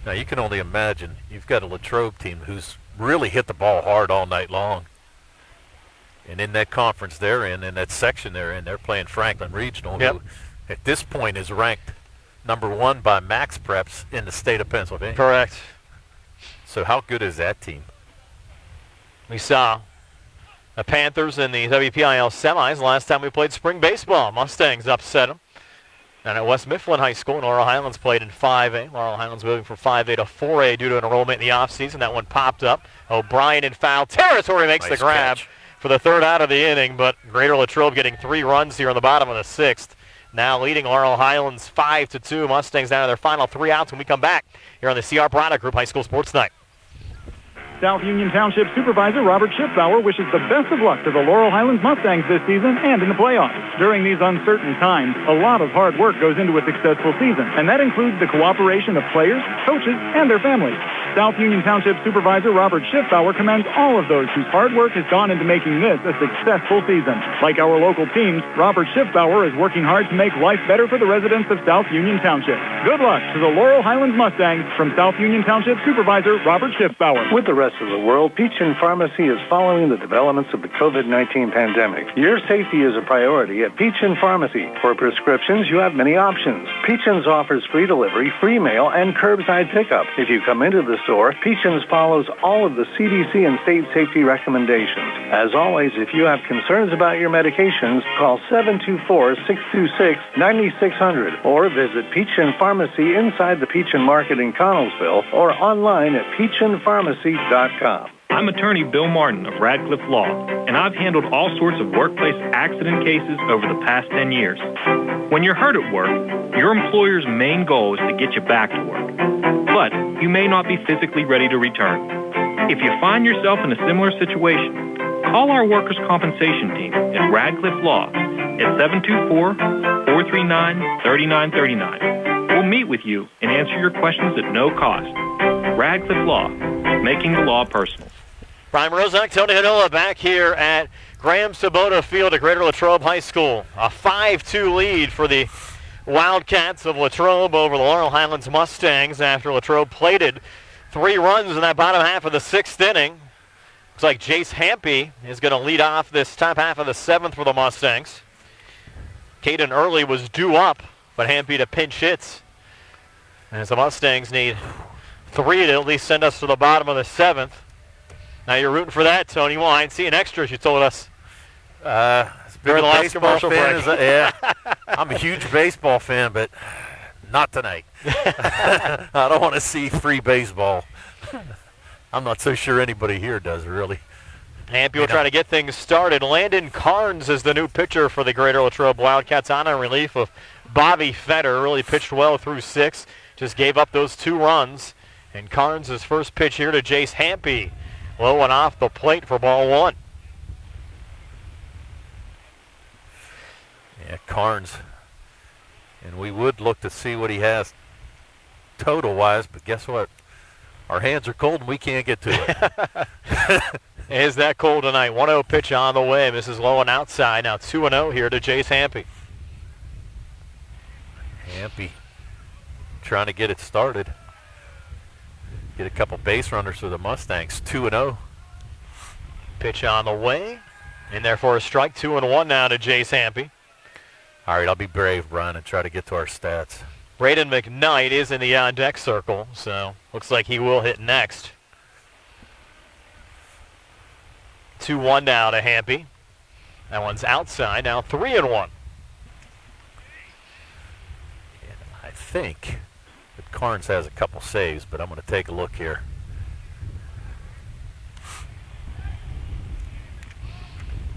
Now you can only imagine, you've got a Latrobe team who's really hit the ball hard all night long. And in that conference they're in that section they're in, they're playing Franklin Regional, who at this point is ranked #1 by Max Preps in the state of Pennsylvania. Correct. So how good is that team? We saw the Panthers in the WPIL semis last time we played spring baseball. Mustangs upset them. And at West Mifflin High School, Laurel Highlands played in 5A. Laurel Highlands moving from 5A to 4A due to enrollment in the offseason. That one popped up. O'Brien in foul territory makes the grab for the 3rd out of the inning, but Greater Latrobe getting 3 runs here in the bottom of the 6th. Now leading Laurel Highlands 5-2. Mustangs down to their final 3 outs when we come back here on the CR Product Group High School Sports Night. South Union Township Supervisor Robert Schiffbauer wishes the best of luck to the Laurel Highlands Mustangs this season and in the playoffs. During these uncertain times, a lot of hard work goes into a successful season, and that includes the cooperation of players, coaches, and their families. South Union Township Supervisor Robert Schiffbauer commends all of those whose hard work has gone into making this a successful season. Like our local teams, Robert Schiffbauer is working hard to make life better for the residents of South Union Township. Good luck to the Laurel Highlands Mustangs from South Union Township Supervisor Robert Schiffbauer. With the rest of the world, Peachin Pharmacy is following the developments of the COVID-19 pandemic. Your safety is a priority at Peachin Pharmacy. For prescriptions, you have many options. Peachin's offers free delivery, free mail, and curbside pickup. If you come into the store, Peachin's follows all of the CDC and state safety recommendations. As always, if you have concerns about your medications, call 724-626-9600 or visit Peachin Pharmacy inside the Peachin Market in Connellsville or online at peachinpharmacy.com. I'm attorney Bill Martin of Radcliffe Law, and I've handled all sorts of workplace accident cases over the past 10 years. When you're hurt at work, your employer's main goal is to get you back to work. But you may not be physically ready to return. If you find yourself in a similar situation, call our workers' compensation team at Radcliffe Law at 724-439-3939. We'll meet with you and answer your questions at no cost. Radcliffe Law, making the law personal. Brian Rozak, Tony Hinola back here at Graham Sabota Field at Greater Latrobe High School. A 5-2 lead for the Wildcats of Latrobe over the Laurel Highlands Mustangs after Latrobe plated 3 runs in that bottom half of the 6th inning. Looks like Jace Hampy is going to lead off this top half of the 7th for the Mustangs. Caden Early was due up, but Hampy to pinch hits. As the Mustangs need 3 to at least send us to the bottom of the 7th. Now you're rooting for that, Tony. Well, I ain't seeing extras, you told us. During the last commercial break. I'm a huge baseball fan, but not tonight. I don't want to see free baseball. I'm not so sure anybody here does, really. Hampy will try to get things started. Landon Carnes is the new pitcher for the Greater Latrobe Wildcats on a relief of Bobby Fetter. Really pitched well through 6. Just gave up those 2 runs. And Carnes' first pitch here to Jace Hampy. Low and off the plate for ball 1. Yeah, Carnes. And we would look to see what he has total-wise, but guess what? Our hands are cold and we can't get to it. Is that cold tonight? 1-0 pitch on the way. Misses low and outside. Now 2-0 here to Jace Hampy. Hampy trying to get it started. Get a couple base runners for the Mustangs. 2-0. Pitch on the way. In there for a strike. 2-1 now to Jace Hampy. All right, I'll be brave, Brian, and try to get to our stats. Braden McKnight is in the on-deck circle, so looks like he will hit next. 2-1 now to Hampy. That one's outside. Now 3-1. I think that Carnes has a couple saves, but I'm going to take a look here.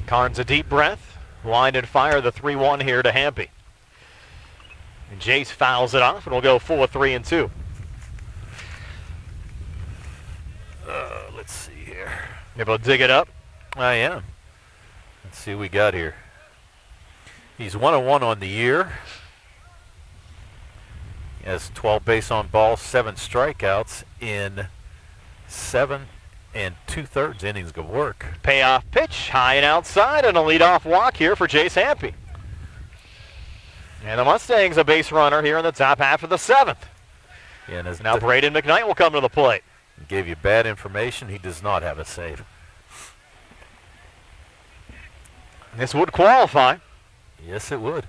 Carnes a deep breath. Line and fire the 3-1 here to Hampy. And Jace fouls it off, and we'll go 4-3-2. Let's see here. Able to dig it up? I am. Let's see what we got here. He's 1-1 on the year. He has 12 base on balls, 7 strikeouts in 7 2/3 innings of work. Payoff pitch, high and outside, and a leadoff walk here for Jace Hampy. And the Mustangs a base runner here in the top half of the 7th. Yeah, and now Braden McKnight will come to the plate. Gave you bad information. He does not have a save. This would qualify. Yes, it would.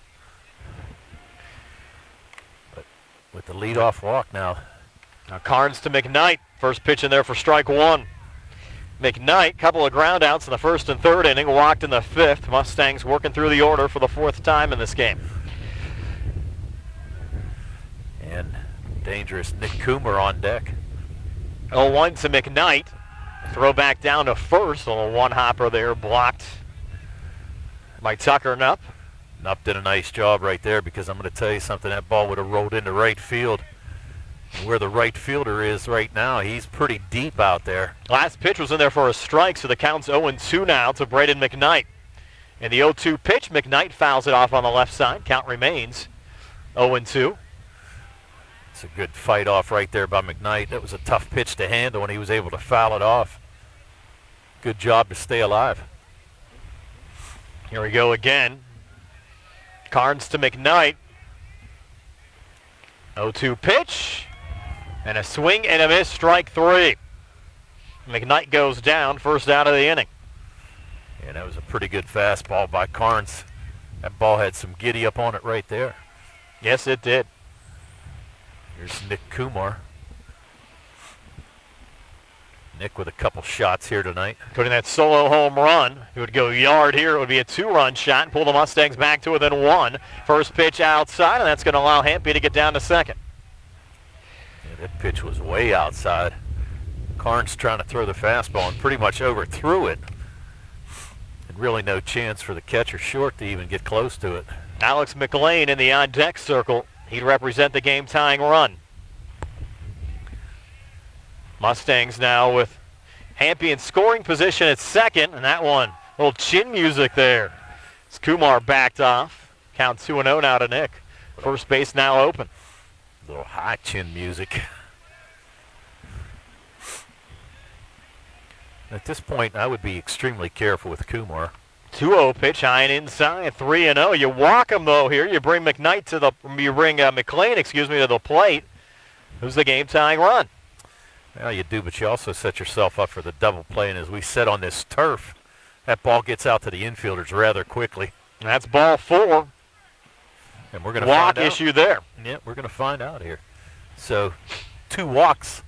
But with the leadoff walk now. Now Carnes to McKnight. First pitch in there for strike 1. McKnight, couple of ground outs in the 1st and 3rd inning, walked in the 5th. Mustangs working through the order for the 4th time in this game. And dangerous Nick Coomer on deck. 0-1 to McKnight. Throw back down to first. A little one-hopper there, blocked by Tucker Knupp. Knupp did a nice job right there, because I'm going to tell you something, that ball would have rolled into right field. Where the right fielder is right now, he's pretty deep out there. Last pitch was in there for a strike, so the count's 0-2 now to Braden McKnight. And the 0-2 pitch, McKnight fouls it off on the left side. Count remains 0-2. It's a good fight off right there by McKnight. That was a tough pitch to handle, and he was able to foul it off. Good job to stay alive. Here we go again. Carnes to McKnight. 0-2 pitch. And a swing and a miss, strike 3. McKnight goes down, first out of the inning. Yeah, that was a pretty good fastball by Carnes. That ball had some giddy up on it right there. Yes, it did. Here's Nick Kumar. Nick with a couple shots here tonight. Putting that solo home run. He would go yard here. It would be a 2-run shot and pull the Mustangs back to within 1. First pitch outside, and that's going to allow Hampy to get down to second. Yeah, that pitch was way outside. Carnes trying to throw the fastball and pretty much overthrew it. And really no chance for the catcher short to even get close to it. Alex Mclean in the on-deck circle. He'd represent the game-tying run. Mustangs now with Hampy in scoring position at second, and that one, a little chin music there. As Kumar backed off. Count 2-0 now to Nick. First base now open. A little high chin music. At this point, I would be extremely careful with Kumar. 2-0 pitch, high and inside, 3-0. You walk him though here. You bring McKnight to the, McLean, to the plate. Who's the game-tying run? Well, you do, but you also set yourself up for the double play. And as we said on this turf, that ball gets out to the infielders rather quickly. And that's ball 4. And we're going to walk find out. issue there. Yeah, we're going to find out here. So, 2 walks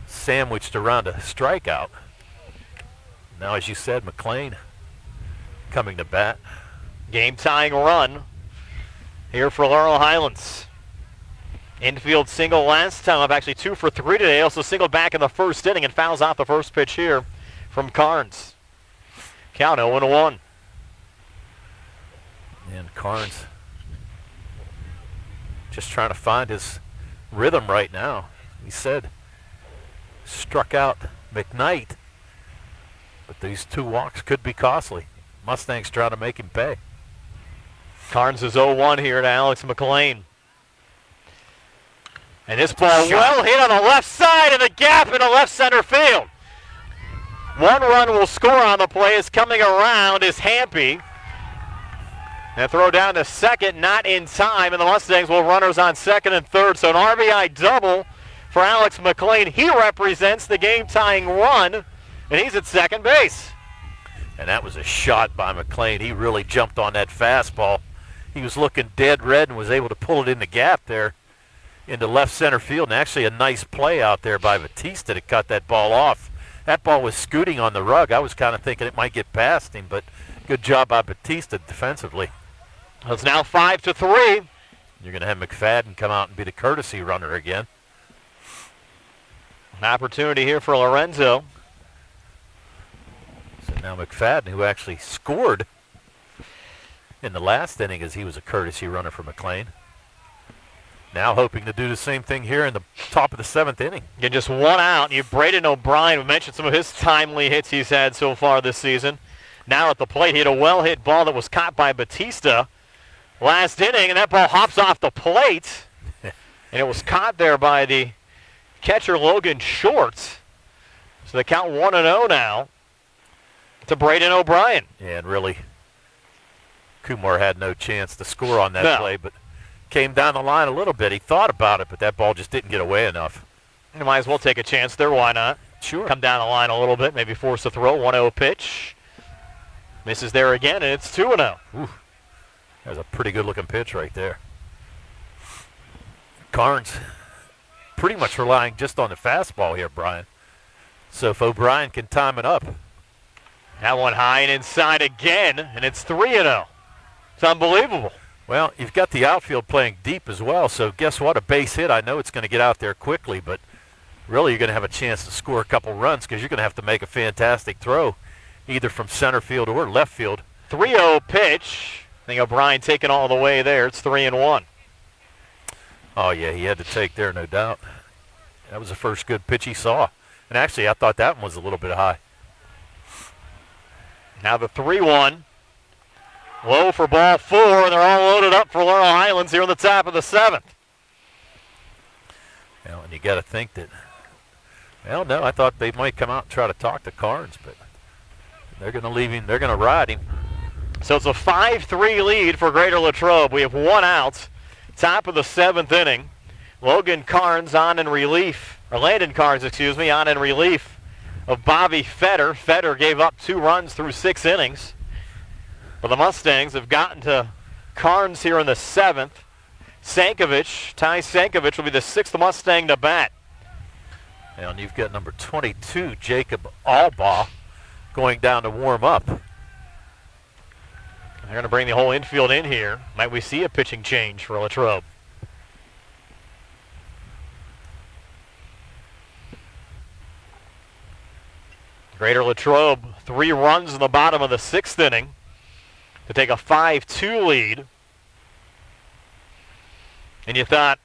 sandwiched around a strikeout. Now, as you said, McLean coming to bat. Game-tying run here for Laurel Highlands. Infield single last time up, actually 2 for 3 today. Also singled back in the 1st inning and fouls out the first pitch here from Carnes. Count 0-1. And Carnes just trying to find his rhythm right now. He said struck out McKnight, but these 2 walks could be costly. Mustangs trying to make him pay. Carnes is 0-1 here to Alex McLean. And this ball well hit on the left side in the gap in the left center field. 1 run will score on the play. Is coming around is Hampy. And throw down to second, not in time, and the Mustangs will have runners on second and third. So an RBI double for Alex McLean. He represents the game-tying run, and he's at second base. And that was a shot by McLean. He really jumped on that fastball. He was looking dead red and was able to pull it in the gap there into left center field. And actually a nice play out there by Batista to cut that ball off. That ball was scooting on the rug. I was kind of thinking it might get past him, but good job by Batista defensively. It's now 5-3. You're going to have McFadden come out and be the courtesy runner again. An opportunity here for Lorenzo. So Now McFadden, who actually scored in the last inning as he was a courtesy runner for Mclean, now hoping to do the same thing here in the top of the 7th inning. You just one out. You have Braden O'Brien. We mentioned some of his timely hits he's had so far this season. Now at the plate, he had a well-hit ball that was caught by Batista last inning, and that ball hops off the plate, and it was caught there by the catcher Logan Short. So they count 1-0 now to Braden O'Brien. Yeah, and really, Kumar had no chance to score on that play, but came down the line a little bit. He thought about it, but that ball just didn't get away enough. You might as well take a chance there. Why not? Sure. Come down the line a little bit, maybe force a throw. 1-0 pitch. Misses there again, and it's 2-0. That was a pretty good-looking pitch right there. Carnes pretty much relying just on the fastball here, Brian. So if O'Brien can time it up. That one high and inside again, and it's 3-0. It's unbelievable. Well, you've got the outfield playing deep as well, so guess what? A base hit, I know it's going to get out there quickly, but really you're going to have a chance to score a couple runs because you're going to have to make a fantastic throw, either from center field or left field. 3-0 pitch. I think O'Brien taking all the way there. It's 3-1. Oh, yeah, he had to take there, no doubt. That was the first good pitch he saw. And actually, I thought that one was a little bit high. Now the 3-1. Low for ball 4, and they're all loaded up for Laurel Highlands here in the top of the 7th. Well, and you got to think that, well, no, I thought they might come out and try to talk to Carnes, but they're going to leave him. They're going to ride him. So it's a 5-3 lead for Greater Latrobe. We have one out. Top of the 7th inning. Logan Carnes on in relief, or Landon Carnes, excuse me, on in relief of Bobby Fetter. Fetter gave up 2 runs through 6 innings. But the Mustangs have gotten to Carnes here in the 7th. Sankovic, Tai Sankovic will be the 6th Mustang to bat. And you've got number 22, Jacob Albaugh, going down to warm up. They're going to bring the whole infield in here. Might we see a pitching change for Latrobe? Greater Latrobe, 3 runs in the bottom of the 6th inning to take a 5-2 lead. And you thought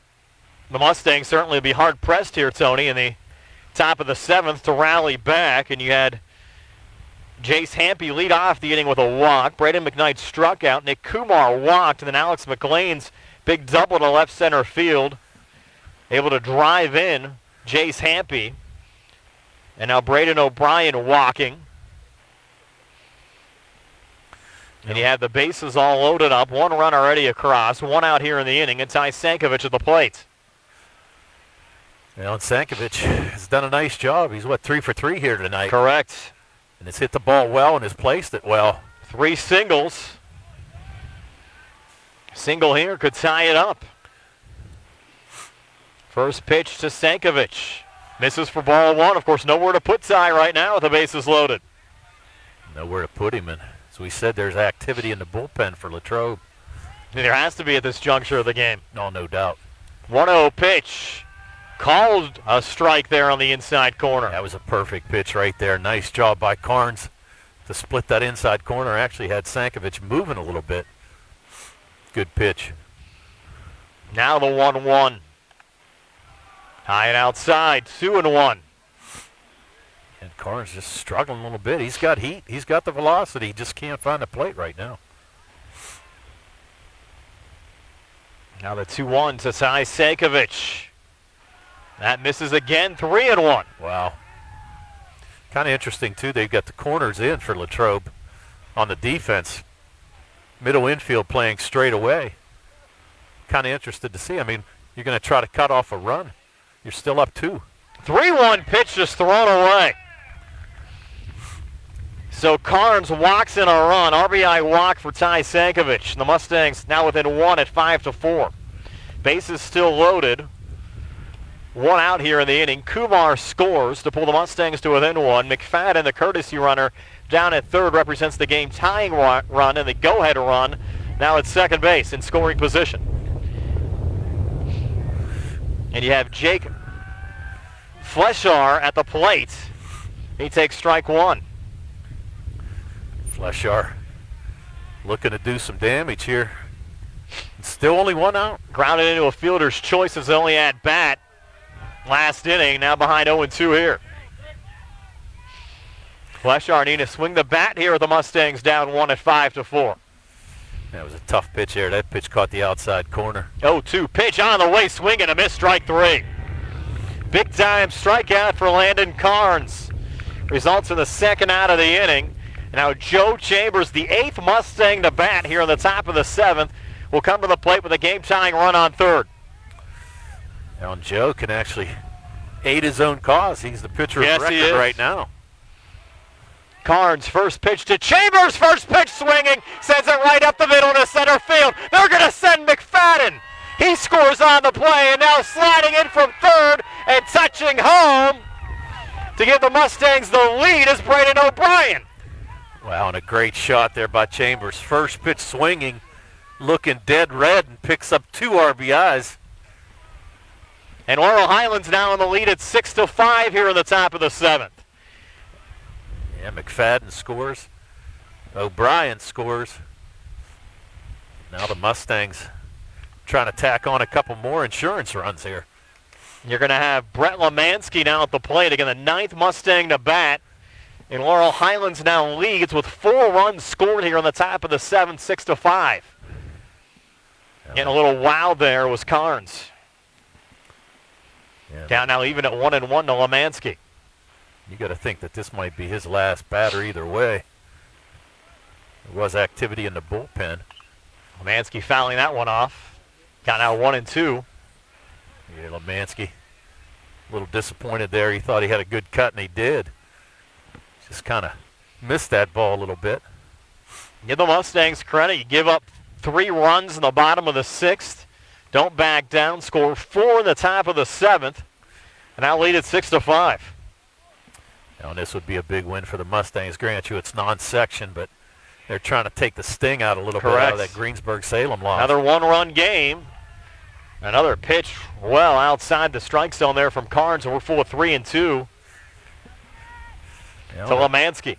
the Mustangs certainly would be hard-pressed here, Tony, in the top of the 7th to rally back. And you had Jace Hampy lead off the inning with a walk. Braden McKnight struck out. Nick Kumar walked. And then Alex McLean's big double to left center field. Able to drive in Jace Hampy. And now Braden O'Brien walking. And you have the bases all loaded up. 1 run already across. 1 out here in the inning. And Tai Sankovic at the plate. Well, and Sankovic has done a nice job. He's, 3 for 3 here tonight. Correct. And has hit the ball well and has placed it well. 3 singles. Single here could tie it up. First pitch to Sankovic. Misses for ball 1. Of course, nowhere to put Tai right now with the bases loaded. Nowhere to put him in. As we said, there's activity in the bullpen for Latrobe. There has to be at this juncture of the game. No doubt. 1-0 pitch. Called a strike there on the inside corner. That was a perfect pitch right there. Nice job by Carnes to split that inside corner. Actually had Sankovic moving a little bit. Good pitch. Now the 1-1. High and outside, 2-1. And Carnes just struggling a little bit. He's got heat. He's got the velocity. He just can't find the plate right now. Now the 2-1 to Tai Sankovic. That misses again, 3-1. Wow. Kind of interesting, too. They've got the corners in for Latrobe on the defense. Middle infield playing straight away. Kind of interested to see. I mean, you're going to try to cut off a run. You're still up 2. 3-1 pitch just thrown away. So Carnes walks in a run. RBI walk for Tai Sankovic. The Mustangs now within 1 at 5-4. Bases still loaded. 1 out here in the inning. Kumar scores to pull the Mustangs to within 1. McFadden, the courtesy runner, down at third, represents the game-tying run and the go-ahead run now at second base in scoring position. And you have Jake Fleshar at the plate. He takes strike 1. Fleshar looking to do some damage here. Still only one out. Grounded into a fielder's choice as only at bat last inning. Now behind 0-2 here. Fleshar needing to swing the bat here with the Mustangs down 1 at 5-4. That was a tough pitch there. That pitch caught the outside corner. 0-2 pitch on the way, swinging a miss, strike 3. Big time strikeout for Landon Carnes. Results in the second out of the inning. Now Joe Chambers, the 8th Mustang to bat here in the top of the 7th, will come to the plate with a game-tying run on third. Now Joe can actually aid his own cause. He's the pitcher of record right now. Carnes, first pitch to Chambers, first pitch swinging, sends it right up the middle to center field. They're going to send McFadden. He scores on the play, and now sliding in from third and touching home to give the Mustangs the lead is Braden O'Brien. Wow, and a great shot there by Chambers. First pitch swinging, looking dead red, and picks up 2 RBIs. And Laurel Highlands now in the lead at 6-5 here in the top of the 7th. Yeah, McFadden scores. O'Brien scores. Now the Mustangs trying to tack on a couple more insurance runs here. You're going to have Brett Lemansky now at the plate. Again, the 9th Mustang to bat. And Laurel Highlands now leads with 4 runs scored here on the top of the 7th, 6-5. Getting a little wild there was Carnes. Yeah. Down now even at 1-1 to Lemansky. You got to think that this might be his last batter either way. There was activity in the bullpen. Lemansky fouling that one off. Got now 1-2. Yeah, Lemansky a little disappointed there. He thought he had a good cut, and he did. Just kind of missed that ball a little bit. Give the Mustangs credit. You give up 3 runs in the bottom of the 6th. Don't back down. Score 4 in the top of the 7th. And now lead at 6-5. Now, and this would be a big win for the Mustangs. Grant you it's non-section, but they're trying to take the sting out a little bit out of that Greensburg-Salem loss. Another 1-run game. Another pitch well outside the strike zone there from Carnes, and we're full of 3-2 to Lemansky.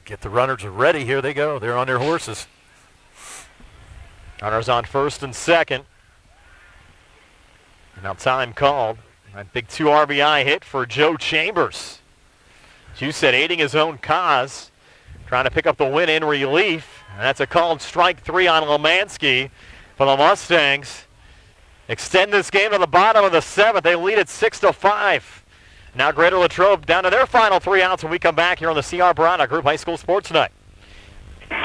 Get the runners ready. Here they go. They're on their horses. Runners on first and second. And now time called. That big 2 RBI hit for Joe Chambers. As you said, aiding his own cause, trying to pick up the win in relief. And that's a called strike 3 on Lemansky for the Mustangs. Extend this game to the bottom of the 7th. They lead at 6-5. Now Greater Latrobe down to their final 3 outs when we come back here on the CR Broadwater Group High School Sports Night. Does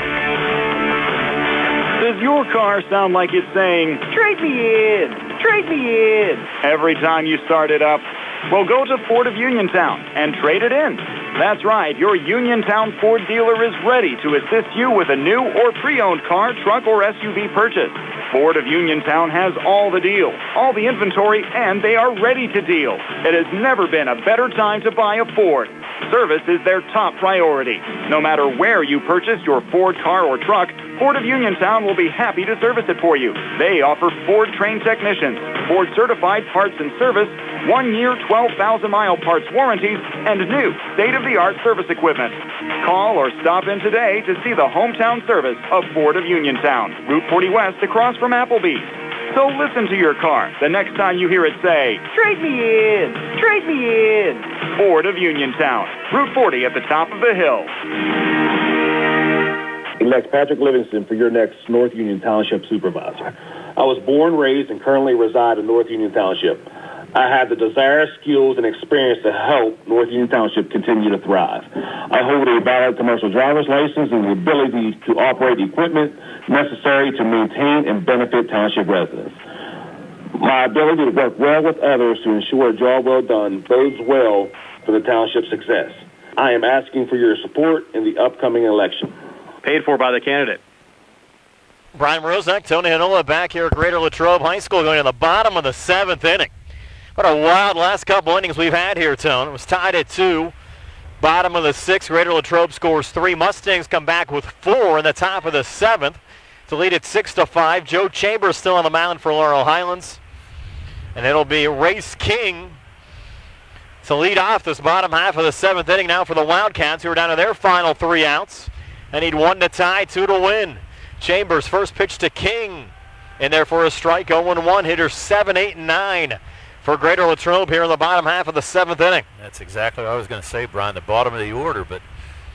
your car sound like it's saying, "Trade me in, trade me in," every time you start it up? Well, go to Ford of Uniontown and trade it in. That's right, your Uniontown Ford dealer is ready to assist you with a new or pre-owned car, truck, or SUV purchase. Ford of Uniontown has all the deals, all the inventory, and they are ready to deal. It has never been a better time to buy a Ford. Service is their top priority. No matter where you purchase your Ford car or truck, Ford of Uniontown will be happy to service it for you. They offer Ford-trained technicians, Ford-certified parts and service, 1-year, 12,000-mile parts warranties, and new state-of-the-art service equipment. Call or stop in today to see the hometown service of Ford of Uniontown, Route 40 West across from Applebee's. So listen to your car the next time you hear it say, "Trade me in, trade me in." Ford of Uniontown, Route 40 at the top of the hill. Elect Patrick Livingston for your next North Union Township Supervisor. I was born, raised, and currently reside in North Union Township. I have the desire, skills, and experience to help North Union Township continue to thrive. I hold a valid commercial driver's license and the ability to operate equipment necessary to maintain and benefit township residents. My ability to work well with others to ensure a job well done bodes well for the township's success. I am asking for your support in the upcoming election. Paid for by the candidate. Brian Rozak, Tony Hanola back here at Greater Latrobe High School going to the bottom of the 7th inning. What a wild last couple innings we've had here, Tone. It was tied at 2. Bottom of the 6th, Greater Latrobe scores 3. Mustangs come back with 4 in the top of the 7th to lead at 6-5. Joe Chambers still on the mound for Laurel Highlands. And it'll be Race King to lead off this bottom half of the 7th inning now for the Wildcats, who are down to their final 3 outs. I need 1 to tie, 2 to win. Chambers first pitch to King. In there for a strike, 0-1. Hitters 7, 8, and 9 for Greater Latrobe here in the bottom half of the 7th inning. That's exactly what I was going to say, Brian, the bottom of the order, but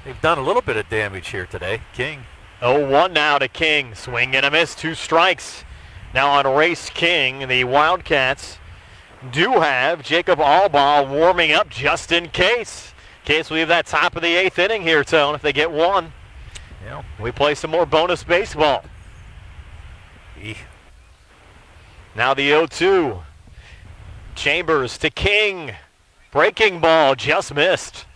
they've done a little bit of damage here today. King. 0-1 now to King. Swing and a miss, 2 strikes. Now on Race King, the Wildcats do have Jacob Albaugh warming up just in case. In case we have that top of the 8th inning here, Tone, if they get one. Yeah. We play some more bonus baseball. Now the 0-2. Chambers to King. Breaking ball, just missed.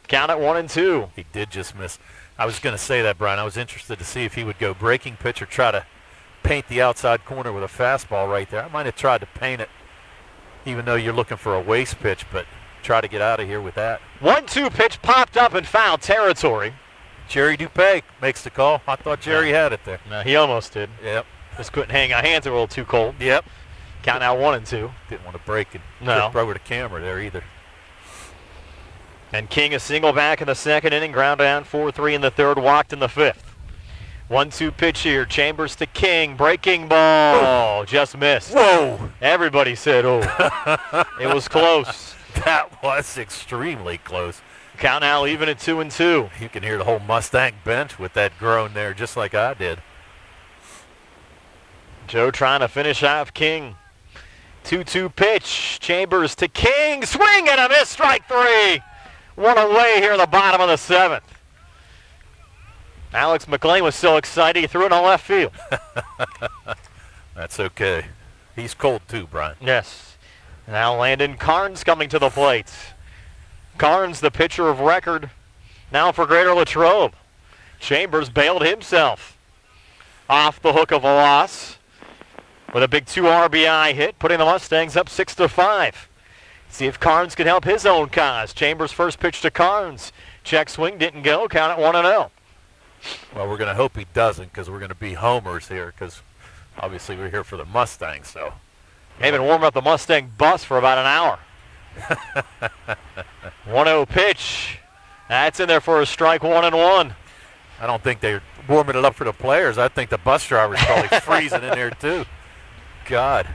Count at 1-2. He did just miss. I was going to say that, Brian. I was interested to see if he would go breaking pitch or try to paint the outside corner with a fastball right there. I might have tried to paint it, even though you're looking for a waste pitch, but try to get out of here with that. 1-2 pitch popped up in foul territory. Jerry Dupay makes the call. I thought Jerry had it there. No, he almost did. Yep. Just couldn't hang. Our hands are a little too cold. Yep. Count now 1-2. Didn't want to break it. No. Couldn't throw the camera there either. And King a single back in the 2nd inning. Ground down 4-3 in the 3rd. Walked in the 5th. 1-2 pitch here. Chambers to King. Breaking ball. Oh, just missed. Whoa. Everybody said, oh. It was close. That was extremely close. Count now even at 2-2. You can hear the whole Mustang bench with that groan there, just like I did. Joe trying to finish off King. 2-2 pitch. Chambers to King. Swing and a miss. Strike 3. One away here in the bottom of the 7th. Alex Mclean was so excited he threw it on left field. That's okay. He's cold too, Brian. Yes. Now Landon Carnes coming to the plate. Carnes, the pitcher of record, now for Greater Latrobe. Chambers bailed himself off the hook of a loss with a big 2 RBI hit, putting the Mustangs up 6-5. See if Carnes can help his own cause. Chambers first pitch to Carnes. Check swing, didn't go. Count at 1-0. Well, we're going to hope he doesn't, because we're going to be homers here, because obviously we're here for the Mustangs. So they've been warming up the Mustang bus for about an hour. 1-0 pitch. That's in there for a strike, 1-1. I don't think they're warming it up for the players. I think the bus driver's probably freezing in there too. God.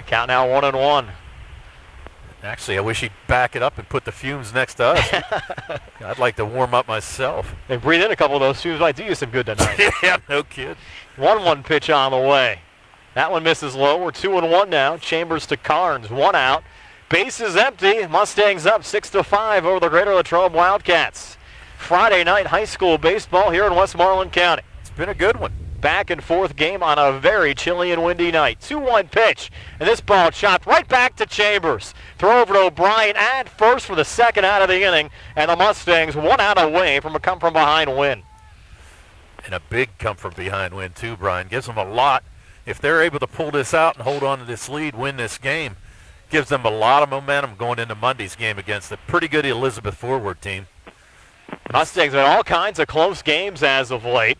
Count now 1-1. Actually, I wish he'd back it up and put the fumes next to us. I'd like to warm up myself. They breathe in a couple of those fumes. Might do you some good tonight. Yeah, no kid. 1-1 pitch on the way. That one misses low. We're 2-1 now. Chambers to Carnes. 1 out. Bases empty. Mustangs up 6-5 over the Greater Latrobe Wildcats. Friday night high school baseball here in Westmoreland County. It's been a good one. Back and forth game on a very chilly and windy night. 2-1 pitch, and this ball chopped right back to Chambers. Throw over to O'Brien at first for the 2nd out of the inning, and the Mustangs 1 out away from a come-from-behind win. And a big come-from-behind win, too, Brian. Gives them a lot. If they're able to pull this out and hold on to this lead, win this game, gives them a lot of momentum going into Monday's game against a pretty good Elizabeth Forward team. Mustangs had all kinds of close games as of late.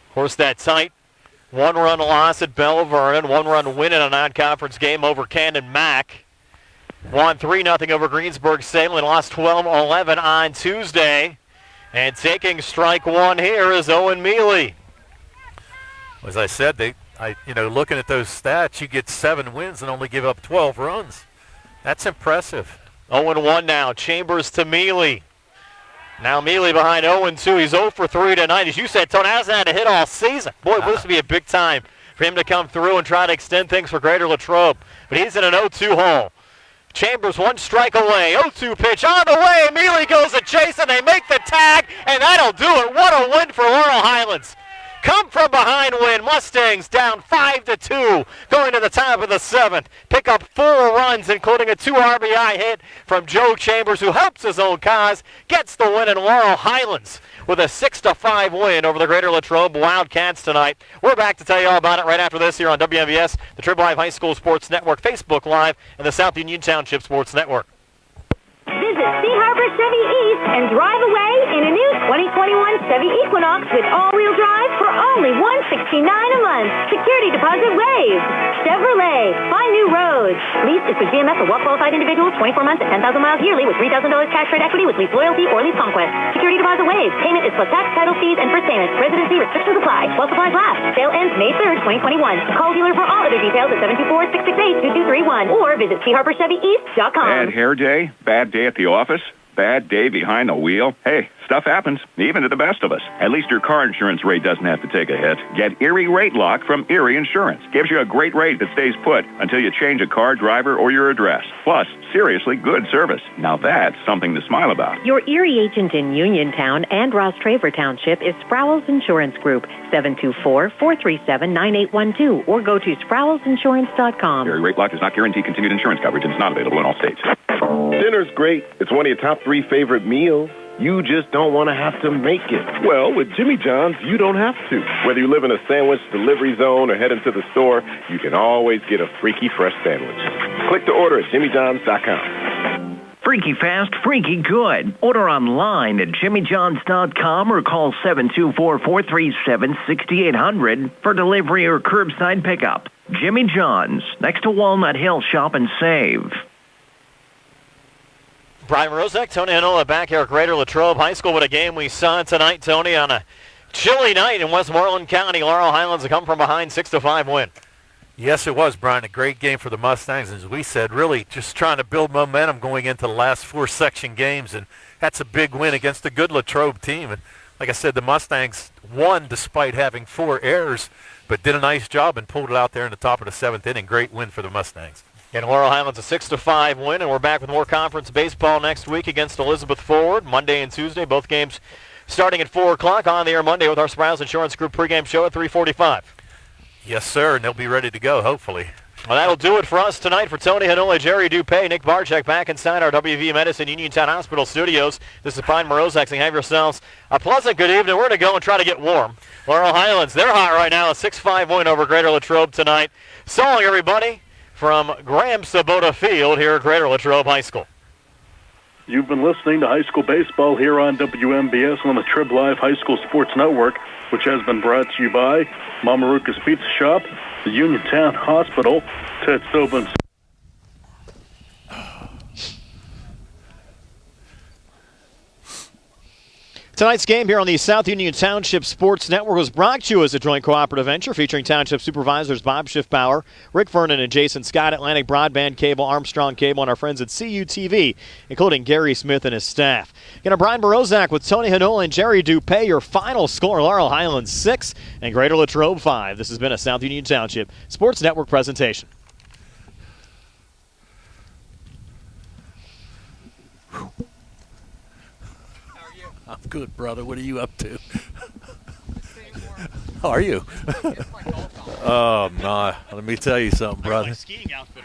Of course, that tight 1-run loss at Belle Vernon, 1-run win in a non-conference game over Cannon Mac. Won 3-0 over Greensburg Salem, lost 12-11 on Tuesday. And taking strike 1 here is Owen Mealy. As I said, looking at those stats, you get 7 wins and only give up 12 runs. That's impressive. 0-1 now. Chambers to Mealy. Now Mealy behind 0-2. He's 0 for 3 tonight. As you said, Tony hasn't had a hit all season. Boy, this would be a big time for him to come through and try to extend things for Greater Latrobe. But he's in an 0-2 hole. Chambers 1 strike away. 0-2 pitch on the way. Mealy goes a chase, and they make the tag, and that'll do it. What a win for Laurel Highlands. Come from behind win. Mustangs down 5-2 going to the top of the 7th. Pick up 4 runs, including a 2 RBI hit from Joe Chambers, who helps his own cause, gets the win in Laurel Highlands with a 6-5 win over the Greater Latrobe Wildcats tonight. We're back to tell you all about it right after this here on WMVS, the Triple Live High School Sports Network, Facebook Live, and the South Union Township Sports Network. Visit Sea Harbor Chevy East and drive away in a new 2021 Chevy Equinox with all-wheel drive for only $169 a month. Security deposit waived. Chevrolet, find new roads. Lease is for GMS or well-qualified individuals, 24 months at 10,000 miles yearly with $3,000 cash rate equity with lease loyalty or lease conquest. Security deposit waived. Payment is plus tax, title fees, and first payment. Residency restrictions apply. While supplies last. Sale ends May 3rd, 2021. Call dealer for all other details at 724-668-2231 or visit CHarperChevyEast.com. Bad hair day? Bad day at the office? Bad day behind the wheel? Hey, stuff happens, even to the best of us. At least your car insurance rate doesn't have to take a hit. Get Erie Rate Lock from Erie Insurance. Gives you a great rate that stays put until you change a car, driver, or your address. Plus, seriously good service. Now that's something to smile about. Your Erie agent in Uniontown and Ross Traver Township is Sprowls Insurance Group, 724-437-9812, or go to SprowlsInsurance.com. Erie Rate Lock does not guarantee continued insurance coverage and is not available in all states. Dinner's great. It's one of your top 3 favorite meals. You just don't want to have to make it. Well, with Jimmy John's, you don't have to. Whether you live in a sandwich delivery zone or head into the store, you can always get a freaky fresh sandwich. Click to order at jimmyjohns.com. Freaky fast, freaky good. Order online at jimmyjohns.com or call 724-437-6800 for delivery or curbside pickup. Jimmy John's, next to Walnut Hill. Shop and save. Brian Rozak, Tony Hanola back here at Greater Latrobe High School with a game we saw tonight, Tony, on a chilly night in Westmoreland County. Laurel Highlands have come from behind, 6-5 win. Yes, it was, Brian. A great game for the Mustangs. As we said, really just trying to build momentum going into the last 4 section games, and that's a big win against a good Latrobe team. And like I said, the Mustangs won despite having 4 errors, but did a nice job and pulled it out there in the top of the 7th inning. Great win for the Mustangs. And Laurel Highlands a 6-5 win, and we're back with more conference baseball next week against Elizabeth Forward, Monday and Tuesday, both games starting at 4 o'clock on the air Monday with our Sprowls Insurance Group pregame show at 3:45. Yes, sir, and they'll be ready to go, hopefully. Well, that'll do it for us tonight. For Tony Hanola, Jerry Dupay, Nick Barczyk back inside our WV Medicine Uniontown Hospital studios. This is Brian Morozak saying have yourselves a pleasant good evening. We're going to go and try to get warm. Laurel Highlands, they're hot right now, a 6-5 win over Greater Latrobe tonight. So long, everybody, from Graham Sabota Field here at Greater Latrobe High School. You've been listening to high school baseball here on WMBS on the Trib Live High School Sports Network, which has been brought to you by Mamaruka's Pizza Shop, the Uniontown Hospital, Ted's Open. Tonight's game here on the South Union Township Sports Network was brought to you as a joint cooperative venture featuring Township Supervisors Bob Schiffbauer, Rick Vernon, and Jason Scott, Atlantic Broadband Cable, Armstrong Cable, and our friends at CUTV, including Gary Smith and his staff. Again, Brian Morozak with Tony Hanola and Jerry Dupay. Your final score, Laurel Highlands 6 and Greater Latrobe 5. This has been a South Union Township Sports Network presentation. I'm good, brother. What are you up to? How are you? Oh, no. Let me tell you something, brother. Skiing outfit.